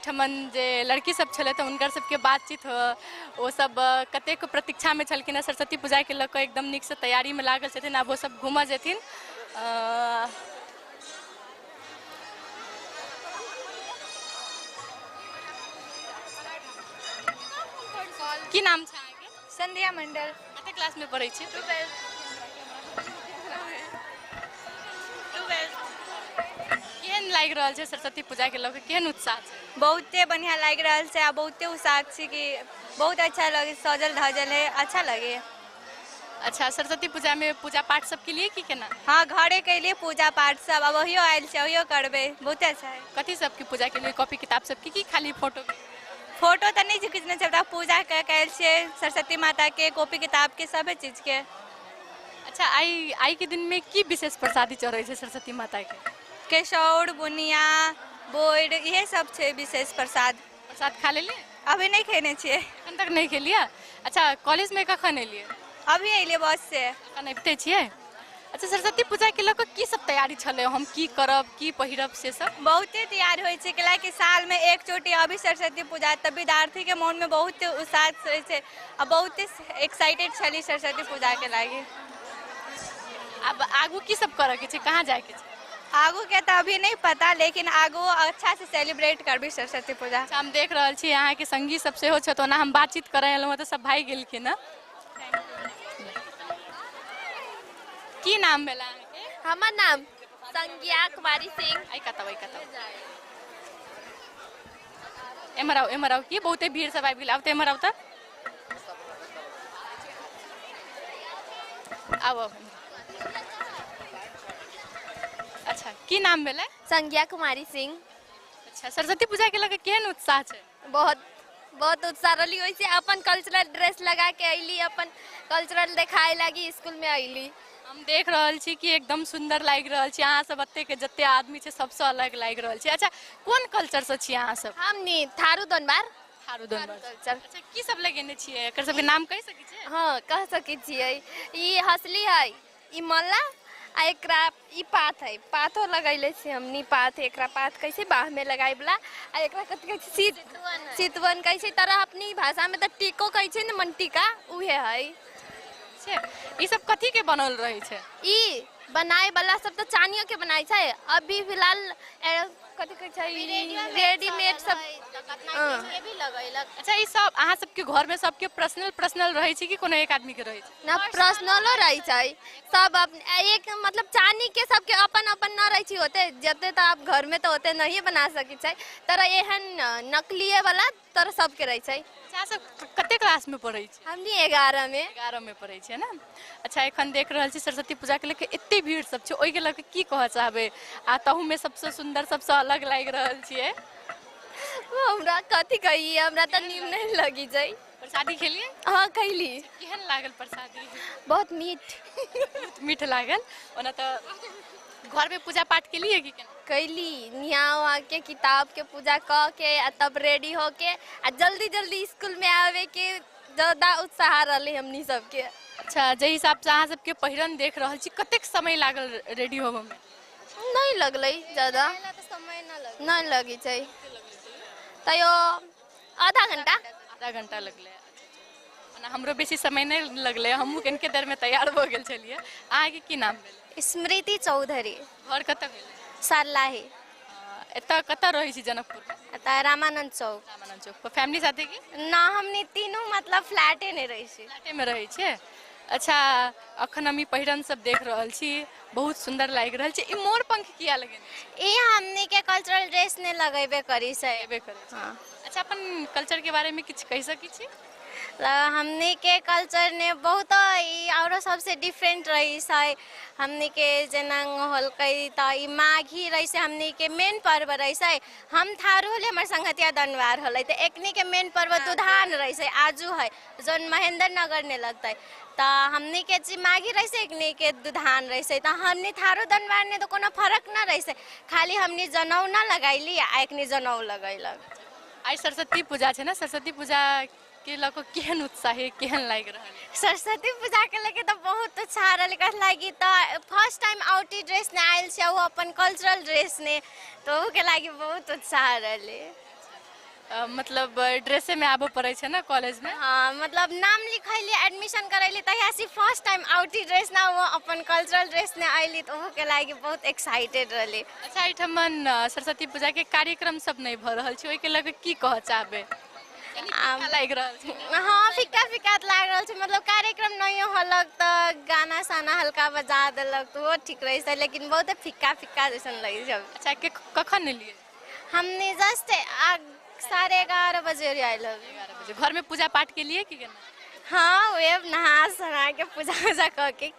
ठमन जे लड़की सब छले तो उनकर सबके बातचीत हो वो सब कते को प्रतीक्षा में छलकिन सरस्वती पूजा के लक एकदम निक से तैयारी में लागल छथिन अब वो सब घूमा जेथिन की नाम छ अहाँके संध्या मंडल कते क्लास में पढ़ै छी केहन लागि रहल छै सरस्वती पूजा के लऽ के केहन उत्साह छै बहुते बढ़िया लागि रहल छै आ बहुते उत्साह छै कि बहुत अच्छा लगे सजल धजल है अच्छा लगे अच्छा सरस्वती पूजा में पूजा पाठ सब के लिए की केना हाँ घरे के लिए पूजा पाठ सब अब वही आयल छै वही करबे बहुते अच्छा है कथी सब की पूजा के लिए कॉपी किताब सब की खाली फोटो तो नहीं खींचने चलता पूजा कैल छै सरस्वती माता के कॉपी किताब के सब चीज के अच्छा आई के दिन में की विशेष प्रसादी चढ़े छै सरस्वती माता के केशौर बुनिया बोर्ड ये सब है विशेष प्रसाद खा लेलिए अभी नहीं खेने छे अखन तक नहीं खेलिए अच्छा कॉलेज में कखन एलिए अभी एलिए बस से अखन अबिते छिए अच्छा सरस्वती पूजा के लऽ की सब तैयारी छले हम की करब की पहिरब से सब बहुते तैयार होय छै कैला कि साल में एक चोटी अभी सरस्वती पूजा तब विद्यार्थी के मन में बहुत उत्साह छै आ बहुत एक्साइटेड छली सरस्वती पूजा के लागि अब आगू की सब करे के छै कहाँ जाए के छै आगू के तो अभी नहीं पता लेकिन आगू अच्छा से सेलिब्रेट करबी सरस्वती पूजा हम देख रहल छी यहाँ के संगी सब से हो छै तो ना हम बातचीत करे एलहुँ तो सब भाई गेलखिन की नाम भेला अहाँके? हमर नाम संज्ञा कुमारी सिंह। आई कतौ एमर आओ की बहुते भीड़ सब आबि गेल। आब तऽ एमर आउ तऽ आबो। अच्छा की नाम भेलै? संज्ञा कुमारी सिंह। अच्छा सरस्वती पूजा के लगे केहन उत्साह छै? बहुत उत्साह रही होइ छै। अपन कल्चरल ड्रेस लगा के अइली, अपन कल्चरल देखाए लागी स्कूल में अइली। हम देख रहल छी कि एकदम सुंदर लागि रहल छी। अहाँ सब एते के जते आदमी छै सबसे अलग लागि रहल छी। अच्छा कोन कल्चर से छी अहाँ सब? हमनी थारू दनबार। कल्चर। अच्छा की सब लगेने छियै? एकर सबके नाम कहि सकै छियै? हाँ कह सकै छियै। ई हसली है, ई मल्ला, आ एकरा ई पात है। पातो लगैले छी हमनी। पात एकरा पात कैसे बाह में लगाए वाला, आ एकरा कथि कहै छै? सितवन कहै छै। तरह अपनी भाषा में त टिको कहै छै न, मन टीका उहे है। ई सब कथी के बनल रहे छै? ई बनाए वाला सब तो चानियो के बनाए छै। अभी फिलहाल कथि कहै छै रेडीमेड सब भी लगैलक। अच्छा ई सब अहाँ सबके घर में सबके पर्सनल रहे छै कि कोनो एक आदमी के रहे छै? ना पर्सनलो रहे छै सब। एक मतलब चानी के सबके अपन न रहे छै होते। जते तो आप घर में तो होते नहीं बना सकै छै, तर एहन नकलीए वाला तर सबके रहे छै। अच्छा सब कते क्लास में पढ़ै छै? हमनी 11 में पढ़ै छै ना। अच्छा एखन देख रहल छी सरस्वती पूजा के लेके एते भीड़ सब छै, ओइ के लेके की कह चाहबे? आ तहु में सबसे सुंदर सबसे अलग लागि रहल छियै। हमरा कथी कही, हमरा त नीम नहीं लगी छै। प्रसादी खेलिए? हाँ खैली। केहन लागल प्रसादी? बहुत मीठ। बहुत मीठ लागल। ओना त घर में पूजा पाठ के लिए कि केना? कैली निहा के किताब के पूजा क के तब रेडी हो के जल्दी स्कूल में आवे के ज्यादा उत्साह रही हमनी सबके। अच्छा जे हिसाब से अहाँ सबके पहिरन देख रहल छी, कतेक समय लागल रेडी होबे में? नहीं लगलै ज्यादा, नहीं लगी छै तैयो आधा घंटा लगले। ओना हमरो बेसी समय नहीं लगले, हमहू कनके देर में तैयार हो गेल छलिए। अहाँ के की नाम भेल? स्मृति चौधरी। घर कतऽ भेल? सरलाही। एतऽ कतऽ रहै छी जनकपुर में? एतऽ रामानंद चौक। रामानंद चौक पर फैमिली साथे की? ना हमनी तीनों मतलब फ्लैटे में रहै छी। फ्लैटे में रहै छै। अच्छा अखन हम ई पहिरन सब देख रहल छी, बहुत सुंदर लागि रहल छै। ई मोर पंख किया लगेने छै? ई हमनी के कल्चरल ड्रेस ने लगेबे करी छै। हाँ। अच्छा अपन कल्चर के बारे में कुछ कह सकी छी? हमनी के कल्चर ने बहुत और सबसे डिफरेंट रही है। हमनी के जना होलकै त ई माघी रही से हमनी के मेन पर्व रही है। हम थारू होले हमर संगतिया दनवार होले त एकनी के मेन पर्व दुधान रही है आजू है, जोन महेंद्र नगर ने लगता त हमनी के माघी रही से एकनी के दुधान रही है। त हमनी थारू दनवार ने तो कोनो फर्क ना रही है, खाली हमनी जनौ ना लगाइली आ एकनी जनौ लगैलक। आई सरस्वती पूजा छै ना, सरस्वती पूजा के लको केहन उत्साह है, केहन लागि रहल है? सरस्वती पूजा के लेके तो बहुत उत्साह रहल। कह लागी तो फर्स्ट टाइम आउटी ड्रेस ने आयल छै, वो अपन कल्चरल ड्रेस ने, तो वो के लागी बहुत उत्साह रहले। मतलब ड्रेसे में आबो पड़े छै ना कॉलेज में? हाँ मतलब नाम लिखैली, एडमिशन करैली तहिया से फर्स्ट टाइम आउटी ड्रेस ना वो अपन कल्चरल ड्रेस ने आइली, तो वो के लागी बहुत एक्साइटेड रहले। अच्छा एठमन सरस्वती पूजा के कार्यक्रम सब नहीं भ रहल छै, ओइ के लगे की कह चाहबे? लाग रहल छै? हाँ फीका लाग रहल छै। मतलब कार्यक्रम नहीं होलक तो गाना साना हल्का बजा देलक तो वो ठीक रही है, लेकिन बहुत फीका जैसन लगी जब। अच्छा के कखन लिए? हमने जस्ट 11:30 बजे आयल। 11 बजे घर में पूजा पाठ के लिए की करना? हाँ वेब नहा सुना के पूजा वूजा करके।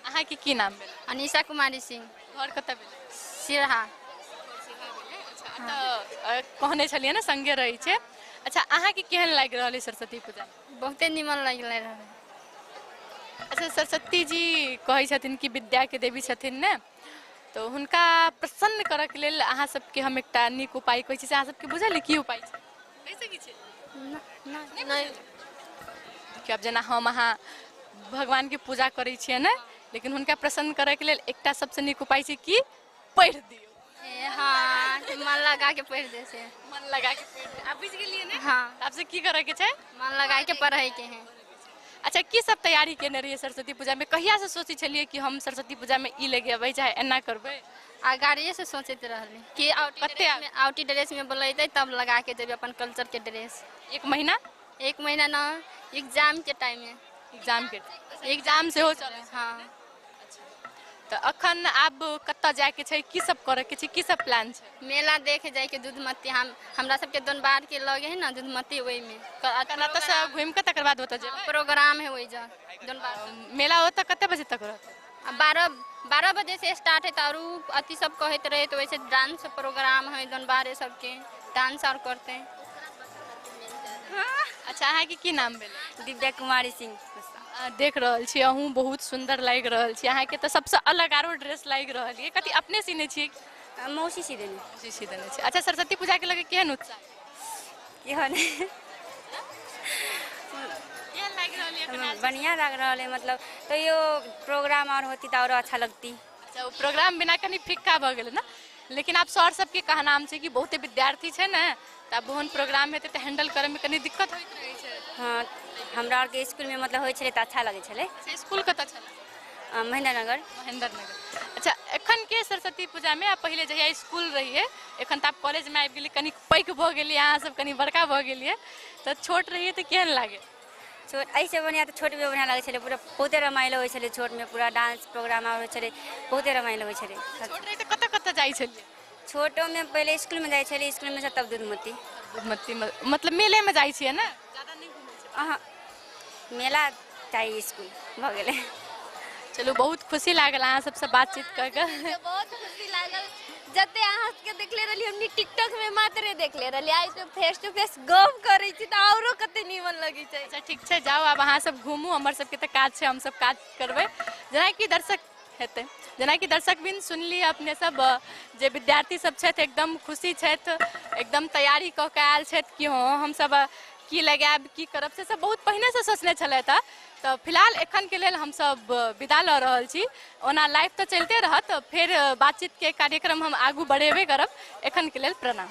अहाँ के की नाम भेल? अनीशा कुमारी सिंह। घर कतऽ भेल? सिरहा। तो कहने छलिए ना संगे रही छे। अच्छा अहाँ के केहन लागि रहल है सरस्वती पूजा? बहुते निमन लग रहा। अच्छा सरस्वती जी कहै छथिन कि विद्या के देवी छथिन ने, तो हुनका प्रसन्न करऽ के लेल अहाँ सबके हम एकटा नीक उपाय कहै छी, से अहाँ सबके बुझल की उपाय छै? कहि सकै छी? नहीं कि अब जेना हम अहाँ भगवान के पूजा करै छियै ने, लेकिन हुनका प्रसन्न करऽ के लेल एकटा सबसे नीक उपाय छै कि पढ़ि दियौ। हाँ मन लगा के पढ़ दे से। मन लगा के पढ़। आप बुझ गेलिए ने? हाँ। आपसे की करे के छै? मन लगा के पढ़ाई के हैं। अच्छा की सब तैयारी केने रहिए सरस्वती पूजा में? कहिया से सोची छलिए कि हम सरस्वती पूजा में ई लेके अबै चाहे एना करबै? गाड़िए से सोचते रहली कि आउटी ड्रेस में बोलते तब लगा के जब अपन कल्चर के ड्रेस। एक महीना ना एग्जाम के टाइम में। एग्जाम के एग्जाम सेहो चलै छै। हाँ तऽ अखन आब कतऽ जायके छै, की सब करैके छै, की सब प्लान छै? मेला देखे जाए के दूधमती हमरा सबके दोनबार के लगे है ना दूधमती वही में एतऽ से घूमि के तकर बाद ओतऽ जेबै? प्रोग्राम है वही जा दोनबार मेला ओतऽ कते बजे तक रहतै? 12 बजे से स्टार्ट है और अति सब कहते रहे तो वैसे डांस प्रोग्राम है दोनबार सबके डांस और करते हैं। अच्छा अहाँके की नाम भेलै? दिव्या कुमारी सिंह। देख रहल छी अहूँ बहुत सुंदर लागि रहल छी, अहाँके तऽ सबसे अलग आरो ड्रेस लागि रहल है, कथी अपने सीने छियै? मौसी सी देने। मौसी सी देने छै। अच्छा सरस्वती पूजा के लगे केहन उत्साह? केहन बढ़िया लग रहा है, मतलब तो यो प्रोग्राम और होती तो और अच्छा लगती। अच्छा वो प्रोग्राम बिना कनी फिक्का भ गेलै ना, लेकिन आप सर सबके कहनाम छै कि बहुते विद्यार्थी छै ने तऽ ओहन प्रोग्राम हेतै तऽ हैंडल करे में कनी दिक्कत होइत रहै छै। हाँ हमरा और के स्कूल में मतलब होय छले त अच्छा लगे छले। स्कूल कतऽ छलै? महेंद्रनगर। अच्छा एखन के सरस्वती पूजा में आप पहले जहिया स्कूल रहिए, एखन तऽ आप कॉलेज में आबि गेलिए, कनी पैघ भ गेलिए, अहाँ सब कनी बड़का भ गेलिए, तऽ छोट रहिए तऽ केहन लागे? छोट ऐसे बढ़िया तो छोट में बढ़िया लगे छले, पूरा बहुते रमाइलो होय छले, छोट में पूरा डांस प्रोग्राम होय छले, बहुते रमाइलो होय छले। छोट रही तऽ कतऽ कतऽ जाइ छलिए? छोटो में पहले स्कूल में जाय छले, स्कूल में से तब दूधमती। दूधमती मतलब मेले में जाइ छिए ना? ज्यादा नहीं घूमे छै? अहाँ मेला चाहिए स्कूल भ गेले। चलू बहुत खुशी लागल अहाँ सबसे बातचीत कर के। बहुत खुशी लागल जते अहाँ के देखले रहली, हमनी टिकटॉक में मात्र देखले रहली, आज तो फेस टू फेस गप करै छी तऽ औरो कते नीमन लगै छै। अच्छा ठीक छै, जाओ आब अहाँ सब घूमू, हमर सबके तऽ काज छै, हम सब काज करबै। जेनाकि दर्शक हेतै, जेनाकि दर्शक बिन सुनली अपने सब जे विद्यार्थी सब छथि एकदम खुशी छथि, एकदम तैयारी कऽ के आयल छथि कि हाँ हम सब की लगायब की करब से सब बहुत पहिने से सोचने छलथि। तऽ फिलहाल एखन के लेल हम सब विदा लऽ रहल छी, ओना लाइव तऽ चलते रहत, फिर बातचीत के कार्यक्रम हम आगू बढ़ेबे करब। एखन के लेल प्रणाम।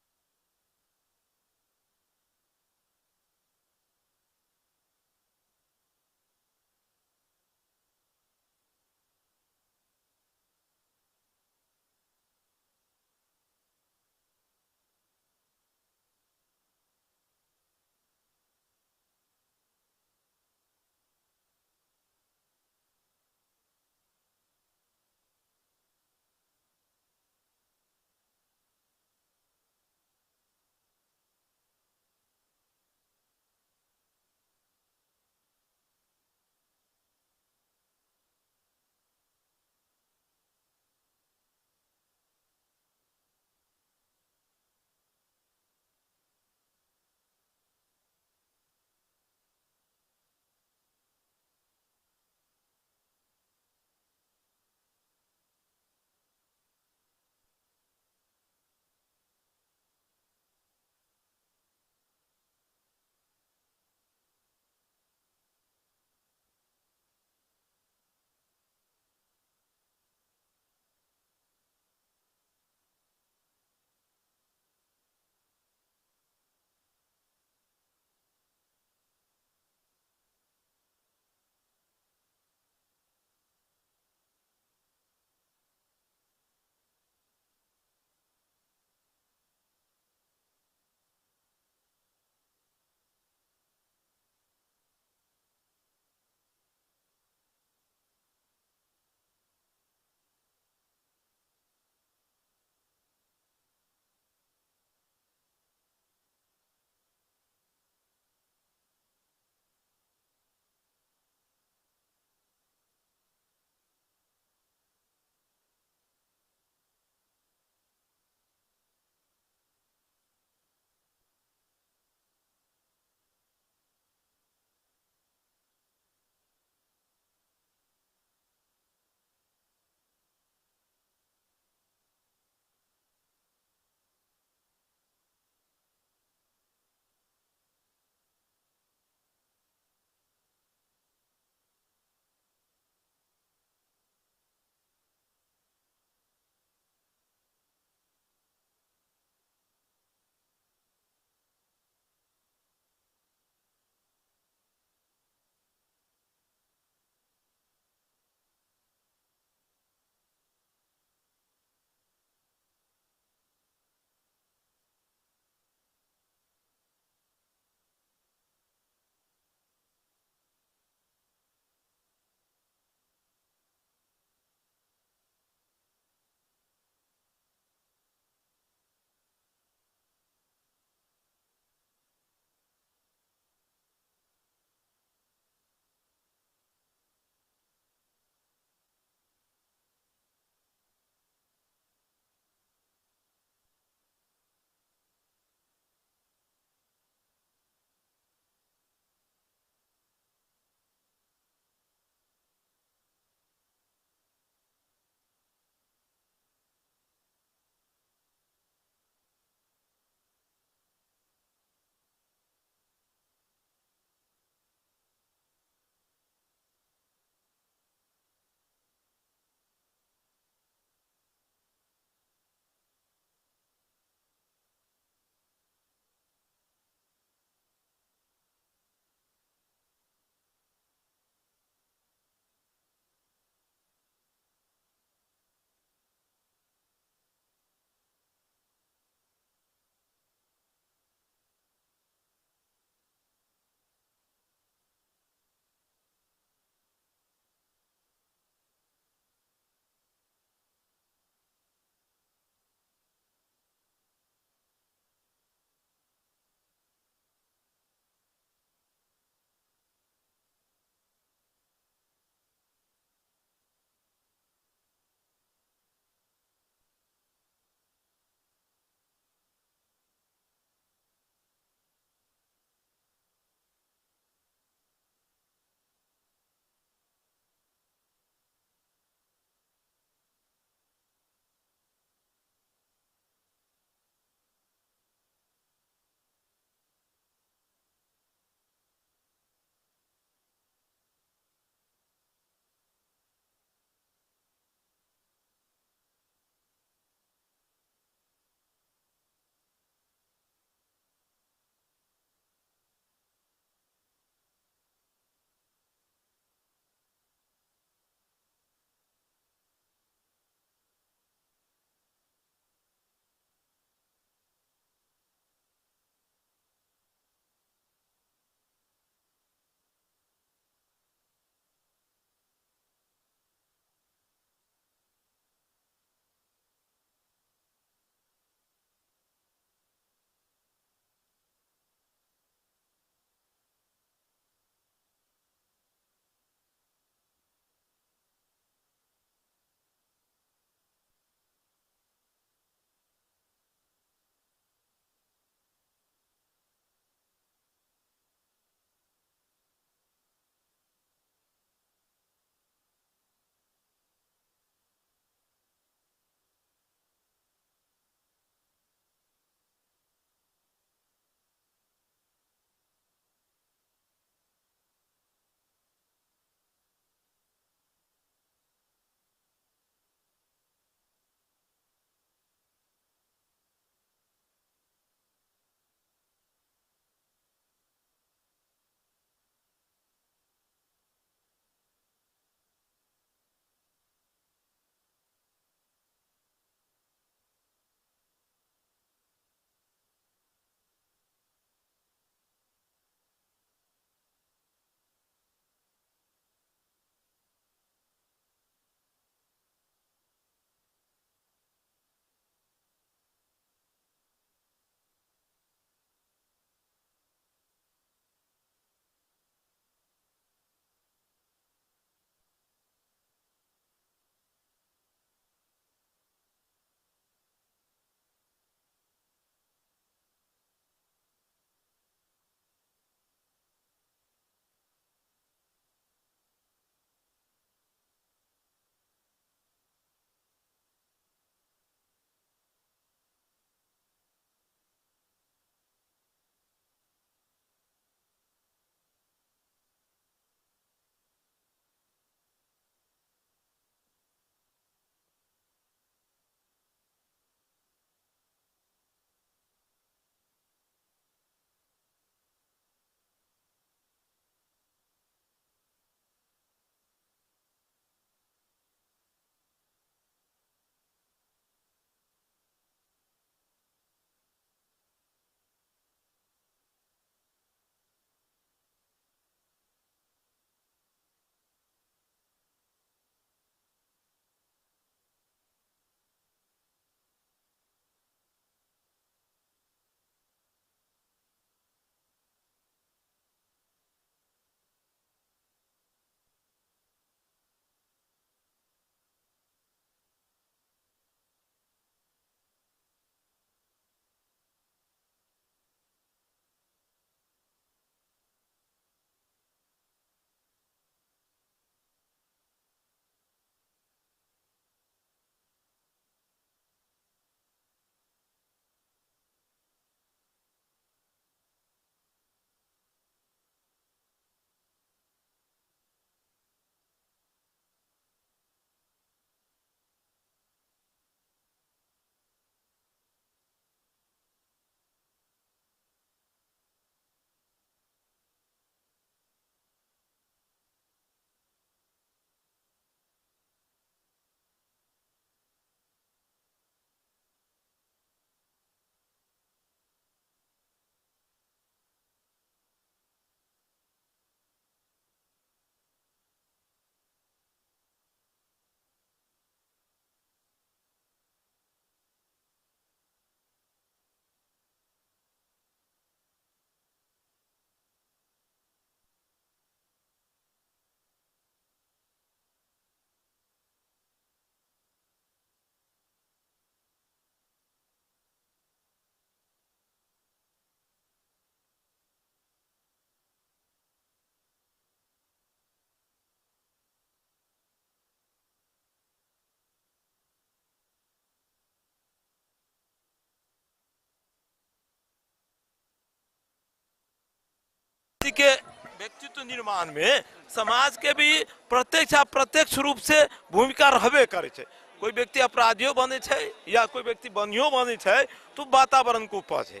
व्यक्ति के व्यक्तित्व निर्माण में समाज के भी प्रत्यक्ष आ प्रत्यक्ष रूप से भूमिका रहबे करे छे। कोई व्यक्ति अपराधियों बने छे या कोई व्यक्ति बनियो बने छे तो वातावरण को उपज है।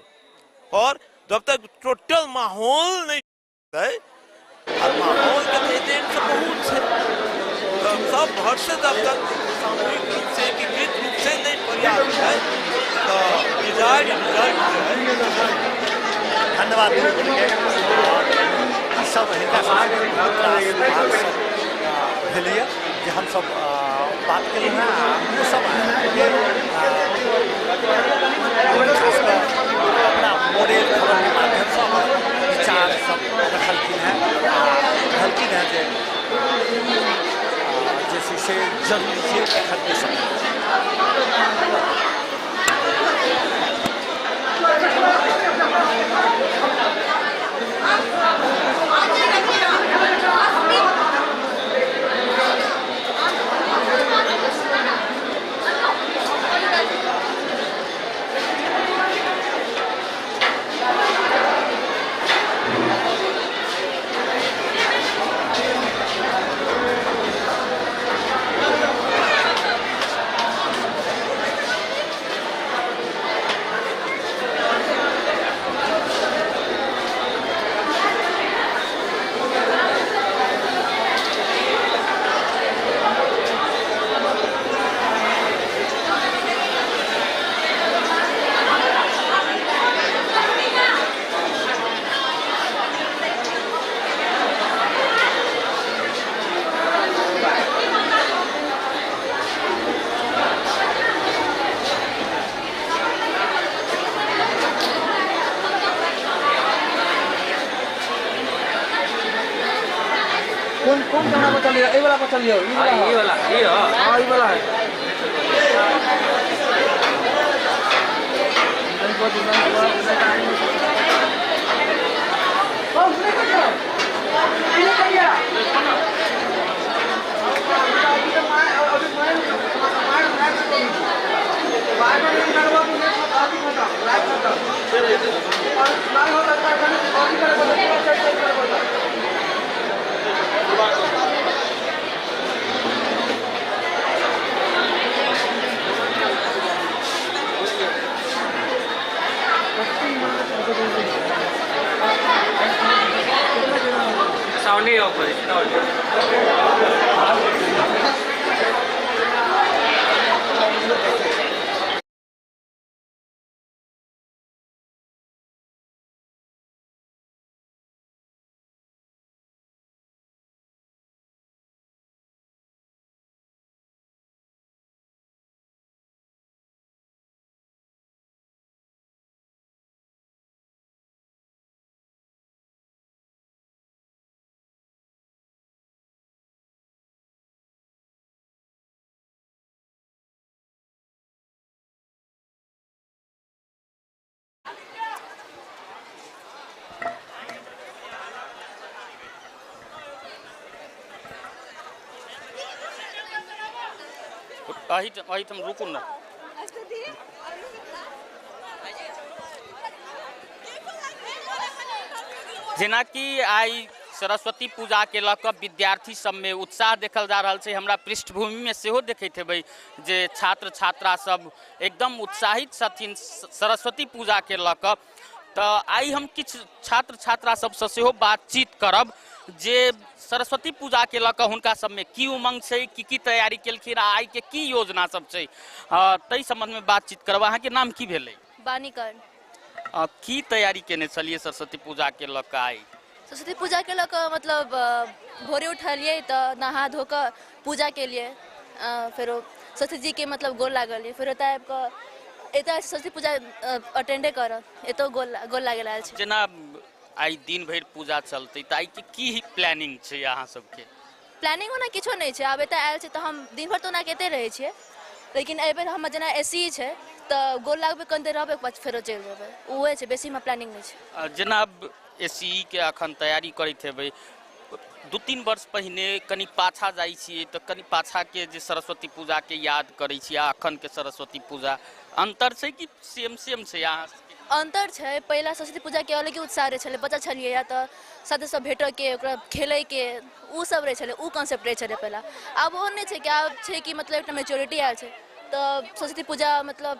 और जब तक टोटल माहौल नहीं है और माहौल के देन से बहुत से सब भर से जब तक सामूहिक रूप से एकीकृत रूप से नहीं प्रयास है तो डिजाइन धन्यवाद सब भेलिए जे हम सब बात केलहुँ हैं वो सब अपना मॉडल खबर के माध्यम से विचार सब रखलखिन हैं जैसे जरूरी है एखन के समय कौन कैमरा पर चलिए? ये वाला पर चलिए। ये वाला ये हां ये वाला है। साउंड नहीं ऑफ है। तुम रुकू ना। जेना कि आई सरस्वती पूजा के लऽ कऽ विद्यार्थी सब में उत्साह देखल जा रहा है। हमरा पृष्ठभूमि में सेहो देखैत हेबै जे छात्र छात्रा सब एकदम उत्साहित छथिन सरस्वती पूजा के लऽ कऽ। तो आई हम किछु छात्र छात्रा सबसँ सेहो बातचीत करब जे सरस्वती पूजा के लऽ कऽ हुनका सब में की उमंग छै, की तैयारी केलखिन, आई के की योजना सब छै, ताहि संबंध में बातचीत करब। अहाँ के नाम की भेलै? बानीकर्ण। की तैयारी केने छलिए सरस्वती पूजा के लऽ कऽ? आई सरस्वती पूजा के लऽ कऽ मतलब भोरे उठलिए तो नहा धो कर पूजा के लिए, फिर सरस्वती जी के मतलब गोल लागल, फिर एतऽ सरस्वती पूजा अटेंडे कर एतो गोल लागे लाल छै। जेना आई दिन भर पूजा चलते तो आई के की प्लानिंग छै अहाँ सबके? प्लानिंग होना किछो नहीं छै। अब एतऽ आयल छै तो हम दिन भर तो ओना केते रहै छियै, लेकिन एहि बेर हम जेना एसी छै तो गोल लागबे कते रहबे फेरो चलि जेबै, उहे छै, बेसी में प्लानिंग नहीं छै। जनाब एसी के अखन तैयारी करैत हेबै, 2-3 वर्ष पहिने कनी पाछा जाइ छियै तो कनी पाछा के जे सरस्वती पूजा के याद करै छियै, अखन के सरस्वती पूजा अंतर छै कि सेम छै यहाँ अंतर छै। पहिला सरस्वती पूजा के अलग उत्साह रहे छले, बच्चा छलिए या तो साथे सब भेट के ओकरा खेले के उ सब रहे छले, उ कांसेप्ट रहे छले पहिला। अब वो नहीं छै कि आब छै कि मतलब एक मैच्योरिटी आयल छै तो सरस्वती पूजा मतलब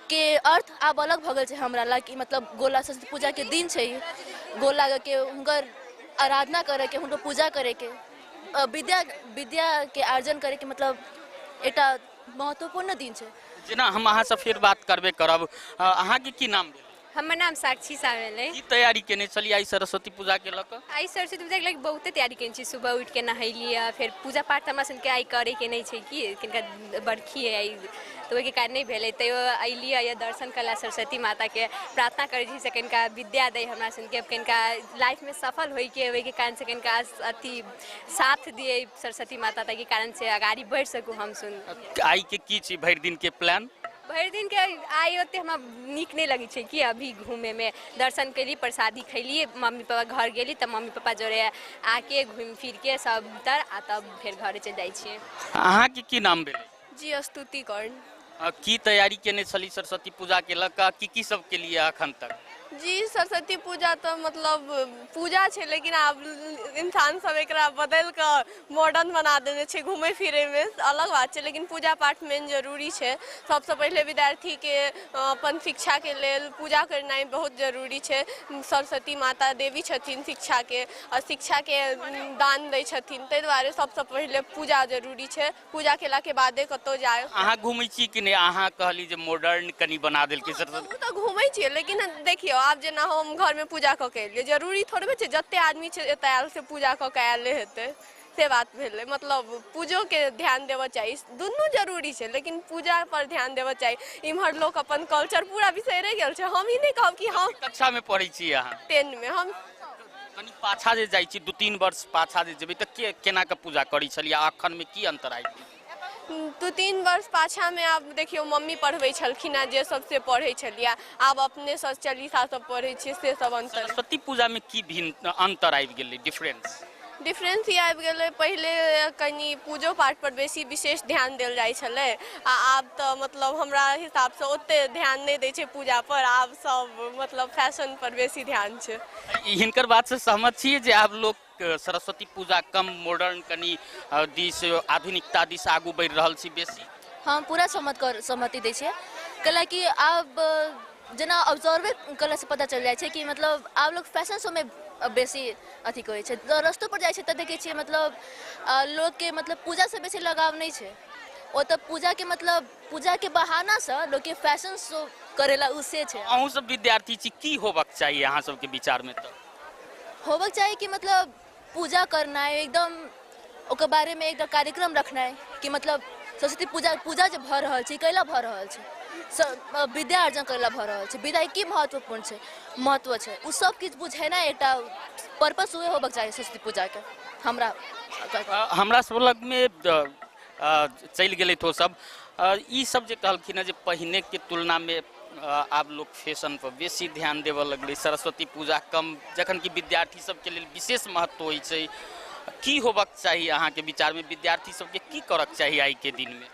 के अर्थ आब अलग भ गेल छै हमरा ला कि मतलब गोला सरस्वती पूजा के दिन छै, गोला के हुनकर आराधना करे के, हुनकर पूजा करे के, विद्या के अर्जन करे के मतलब एटा महत्वपूर्ण दिन छै। जेना हम अहाँ से फिर बात करबे करब, अहाँ के की नाम भेल? हमर नाम साक्षी सावेल है। की तैयारी केने छली आई सरस्वती पूजा के लक? आई सरस्वती पूजा के लक बहुते तैयारी केने छी। सुबह उठ के नहैलिया, फिर पूजा पाठ हमरा सन के आई करे के नहीं छै कि किनका बरखी है आई तो के कारण नहीं भेले तैयो अइलिया या दर्शन कला सरस्वती माता के प्रार्थना करे छी से किनका विद्या दे हमरा सन के, किनका लाइफ में सफल होई के कारण से किनका अति साथ दिए सरस्वती माता के कारण से आगाड़ी बढ़ सकू हम सुन। आई के की छी भरि दिन के प्लान? भरि दिन के आई ओते हमरा नीक नहीं लगी छै कि अभी घूमे में दर्शन कैली, प्रसादी खैली, मम्मी पापा घर गेली तब मम्मी पापा जोरे आके घूम फिर के सब तर आ तब फिर घर चल जाई छियै। अहाँ के की नाम भेल? जी स्तुति कर्ण। की तैयारी केने छली सरस्वती पूजा के लक, की सब के लिए अखन तक? जी सरस्वती पूजा तो मतलब पूजा है लेकिन अब इंसान सब एक बदल कर मॉडर्न बना देने छे, घूमे फिरे में अलग बात है लेकिन पूजा पाठ मेन जरूरी है। सबसे पहले विद्यार्थी के अपन शिक्षा के लेल पूजा करना बहुत जरूरी है। सरस्वती माता देवी छथिन शिक्षा के और शिक्षा के दान दै छथिन, ताहि दुआरे सबसे पहले पूजा जरूरी है। पूजा केला के बादे कतौ जाए। अहाँ घूमै छी कि नहीं? अहाँ कहली जे मॉडर्न कनी बना देलकै सरस्वती। तो घूमै छी लेकिन देखियो आप जेना हम घर में पूजा क के एलिए जरूरी थोड़बे छै जते आदमी छै एतय आयल से पूजा क के आयल हेतै से बात भेलै। मतलब पूजो के ध्यान देबऽ चाहिए, दुनू जरूरी छै लेकिन पूजा पर ध्यान देबऽ चाहिए। इम्हर लोग अपन कल्चर पूरा बिसैरे गेल छै। हम ई नहीं कहब कि हम कक्षा में पढ़ै छी अहाँ? 10 में। हम कनी पाछा जे जाइ छी 2-3 वर्ष पाछा जे जेबै त केना के पूजा करै छलियै, अखन में की अंतर आइ? 2-3 वर्ष पाछा में आप देखियो मम्मी पढ़बै छलखिन जे सबसे पढ़ै छलिया, आब अपने से चालीसा सब पढ़ै छी से सब अंतर। सरस्वती पूजा में की भिन्न अंतर आबि गेलै, डिफरेंस ये आबि गेलै। पहले कनी पूजो पाठ पर बेसी विशेष ध्यान देल जाइ छलै आ आब तो मतलब हमरा हिसाब से ओते ध्यान नहीं दै छै पूजा पर। आब सब मतलब फैशन पर बेसी ध्यान छै। हिनकर बात से सहमत छियै जे आब लोग सरस्वती पूजा कम मॉडर्न कनी दिस आधुनिकता दिस आगू बढ़ि रहल छी बेसी? हम पूरा सहमति दै छियै, कैलाकि आब जेना ऑब्जर्वे कला से पता चल जाइ छै कि मतलब आब लोग फैशन शो में बेसी अथी करै छै। रस्तो पर जाइ छै तऽ देखै छियै मतलब लोग के मतलब पूजा से बेसी लगाव नहीं छै। ओ तऽ पूजा के मतलब पूजा के बहाना से लोग के फैशन शो करेला उसे छै। अहूँ सब विद्यार्थी छी, की होबक चाहिए अहाँ सबके विचार में? तो होबक चाहिए कि मतलब पूजा करना है एकदम, ओकर बारे में एकदम कार्यक्रम रखना है कि मतलब सरस्वती पूजा जब भ रहल छै कैला भ रहल छै, विद्या अर्जन कैला भ रहल छै, विद्या की महत्व छै उ सब किछु बुझेना एकटा पर्पस हुए होबक चाहिए सरस्वती पूजा के। हमरा सब लग में चल गेलै तो सब ई सब जे कहलखिन जे पहिने के तुलना में आब लोग फैशन पर बेसी ध्यान देवऽ लगलै, सरस्वती पूजा कम, जखन कि विद्यार्थी सबके लेल विशेष महत्व होइ छै। की होबक चाही अहाँ के विचार में? विद्यार्थी सबके की करक चाही आई के दिन में?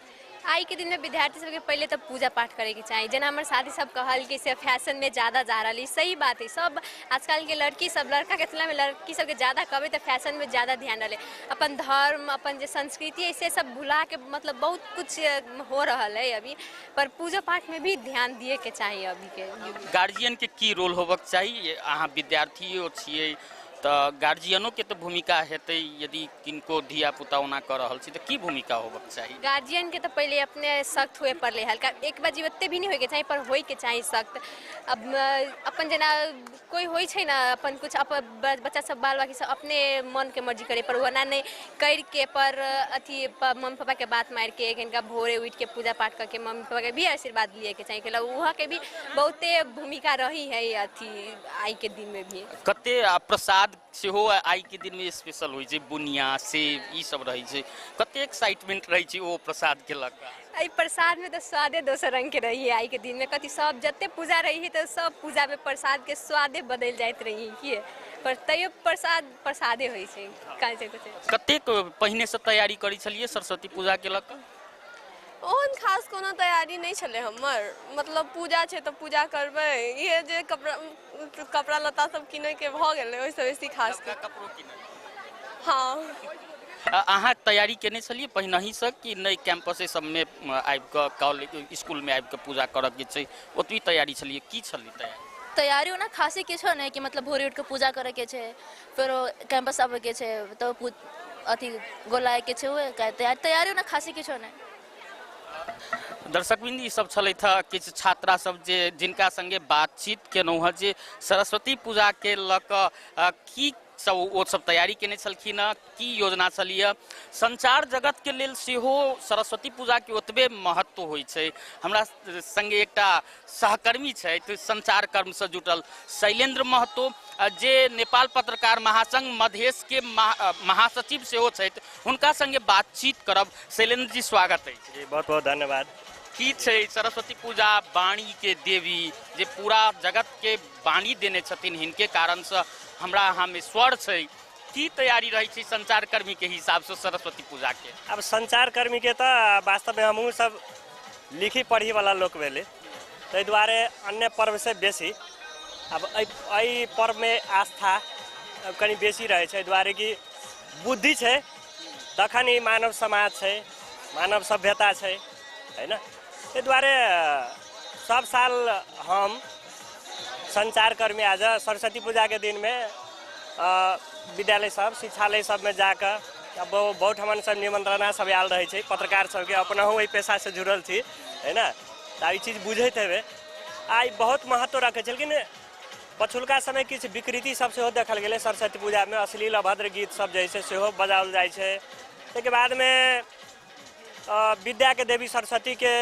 आई के दिन में विद्यार्थी सबके पहले तो पूजा पाठ करे के चाहिए। जना हमारे साथी सब कहल कि से फैशन में ज़्यादा जा रही, सही बात है। सब आजकल के लड़की सब लड़का के तुलना में लड़की सबके ज़्यादा कहबे तो फैशन में ज़्यादा ध्यान रहे। अपन धर्म अपन जो संस्कृति है से सब भुला के मतलब बहुत कुछ हो रहा है अभी, पर पूजा पाठ में भी ध्यान दिए के चाहिए अभी के। गार्जियन के की रोल होबक चाहिए? अहाँ विद्यार्थियों छियै तो गार्जियनों के तो भूमिका हेतै, यदि किनको धिया पुता ओना कर रहल छी तो की भूमिका होबक चाहिए? गार्जियन के तो पहले अपने सख्त हुए पड़े हल्का, एक बार जीवते भी नहीं होके चाहिए पर होए के चाहिए सख्त। अब अपन जना कोई होई छै ना अपन कुछ बच्चा सब बाल बाकी सब अपने मन के मर्जी करे पर वना नहीं कर के पर अथी मम्मी पापा के बात मार के इनका भोरे उठ के पूजा पाठ करके मम्मी पापा के भी आशीर्वाद लिए के चाहिए। वहाँ के भी बहुते भूमिका रही है अथी आई के दिन में भी। कते प्रसाद सेहो आई के दिन में स्पेशल होइ छै, बुनिया सेब ई सब रही छै, कते एक्साइटमेंट रही छै ओ प्रसाद के लग? आई प्रसाद में तो स्वादे दोसर रंग के रही है। आई के दिन में कति सब जते पूजा रही है तो सब पूजा में प्रसाद के स्वादे बदल जाइत रही है, पर तैयो प्रसादे होइ छै। कते पहिने से तैयारी करी छलिए सरस्वती पूजा के लग? ओहन खास कोनो तैयारी नहीं छले हमर, मतलब पूजा छे तो पूजा करबे, ये जे कपड़ा लत्ता सब किने के भ गेले ओइ से बेसी खास कपड़ो किने। हाँ अहाँ तैयारी केने छलिए पहिनही से कि नहीं कैंपसे सब में आबि के कॉलेज स्कूल में आबि के पूजा करब के छै ओतबी तैयारी छलिए की छली तैयारी? तैयारी ना खासी किछो नहीं कि मतलब भोरे उठ के पूजा करे के छे, फिर कैंपस आवे के छे तो अथी गोलाए के छे तैयारी ना खासी किछो नहीं। दर्शकबिंद ई सब छलै था किछु छात्रा सब जे जिनका संगे बातचीत केनहुँ हँ जे सरस्वती पूजा के लक की सब वो सब तैयारी केने छलखिन हँ, की योजना छलिए। संचार जगत के लेल सेहो सरस्वती पूजा के ओतबे महत्व होइ छै। हमरा संगे एकटा सहकर्मी छथि संचार कर्म से जुटल शैलेंद्र महतो जे नेपाल पत्रकार महासंघ मधेश के महासचिव सेहो छथि, हुनका संगे बातचीत करब। शैलेंद्र जी स्वागत है। जी बहुत बहुत धन्यवाद। की छै सरस्वती पूजा वाणी के देवी जे पूरा जगत के वाणी देने छथिन, हिनके कारण से हमरा यहाँ में स्वर छै। की तैयारी रही छै संचार कर्मी के हिसाब से सरस्वती पूजा के? अब संचार कर्मी के तो वास्तव में हमहूँ सब लिखी पढ़ी वाला लोग भेले, ताहि दुआरे अन्य पर्व से बेसी अब एहि पर्व में आस्था कनी बेसी रहे छै, दुआरे कि बुद्धि छै तखन ही मानव समाज छै, मानव सभ्यता छै, है ना। ताहि दुआरे सब साल हम संचार कर्मी आज सरस्वती पूजा के दिन में विद्यालय सब शिक्षालय सब में जाकर अब बहुत हमन सब निमंत्रणा सब आयल रहे छै, पत्रकार सबके अपनहु एहि पेशा से जुड़ल छी, है ना। तो ई चीज बुझैत हेबै आई बहुत महत्व रखे छै। लेकिन पछुलका समय किछु विकृति सब सेहो देखल गेलै सरस्वती पूजा में, अश्लील अभद्र गीत सब जैसे सेहो बजाओल जाइ छै। ताहिके बाद में विद्या के देवी सरस्वती के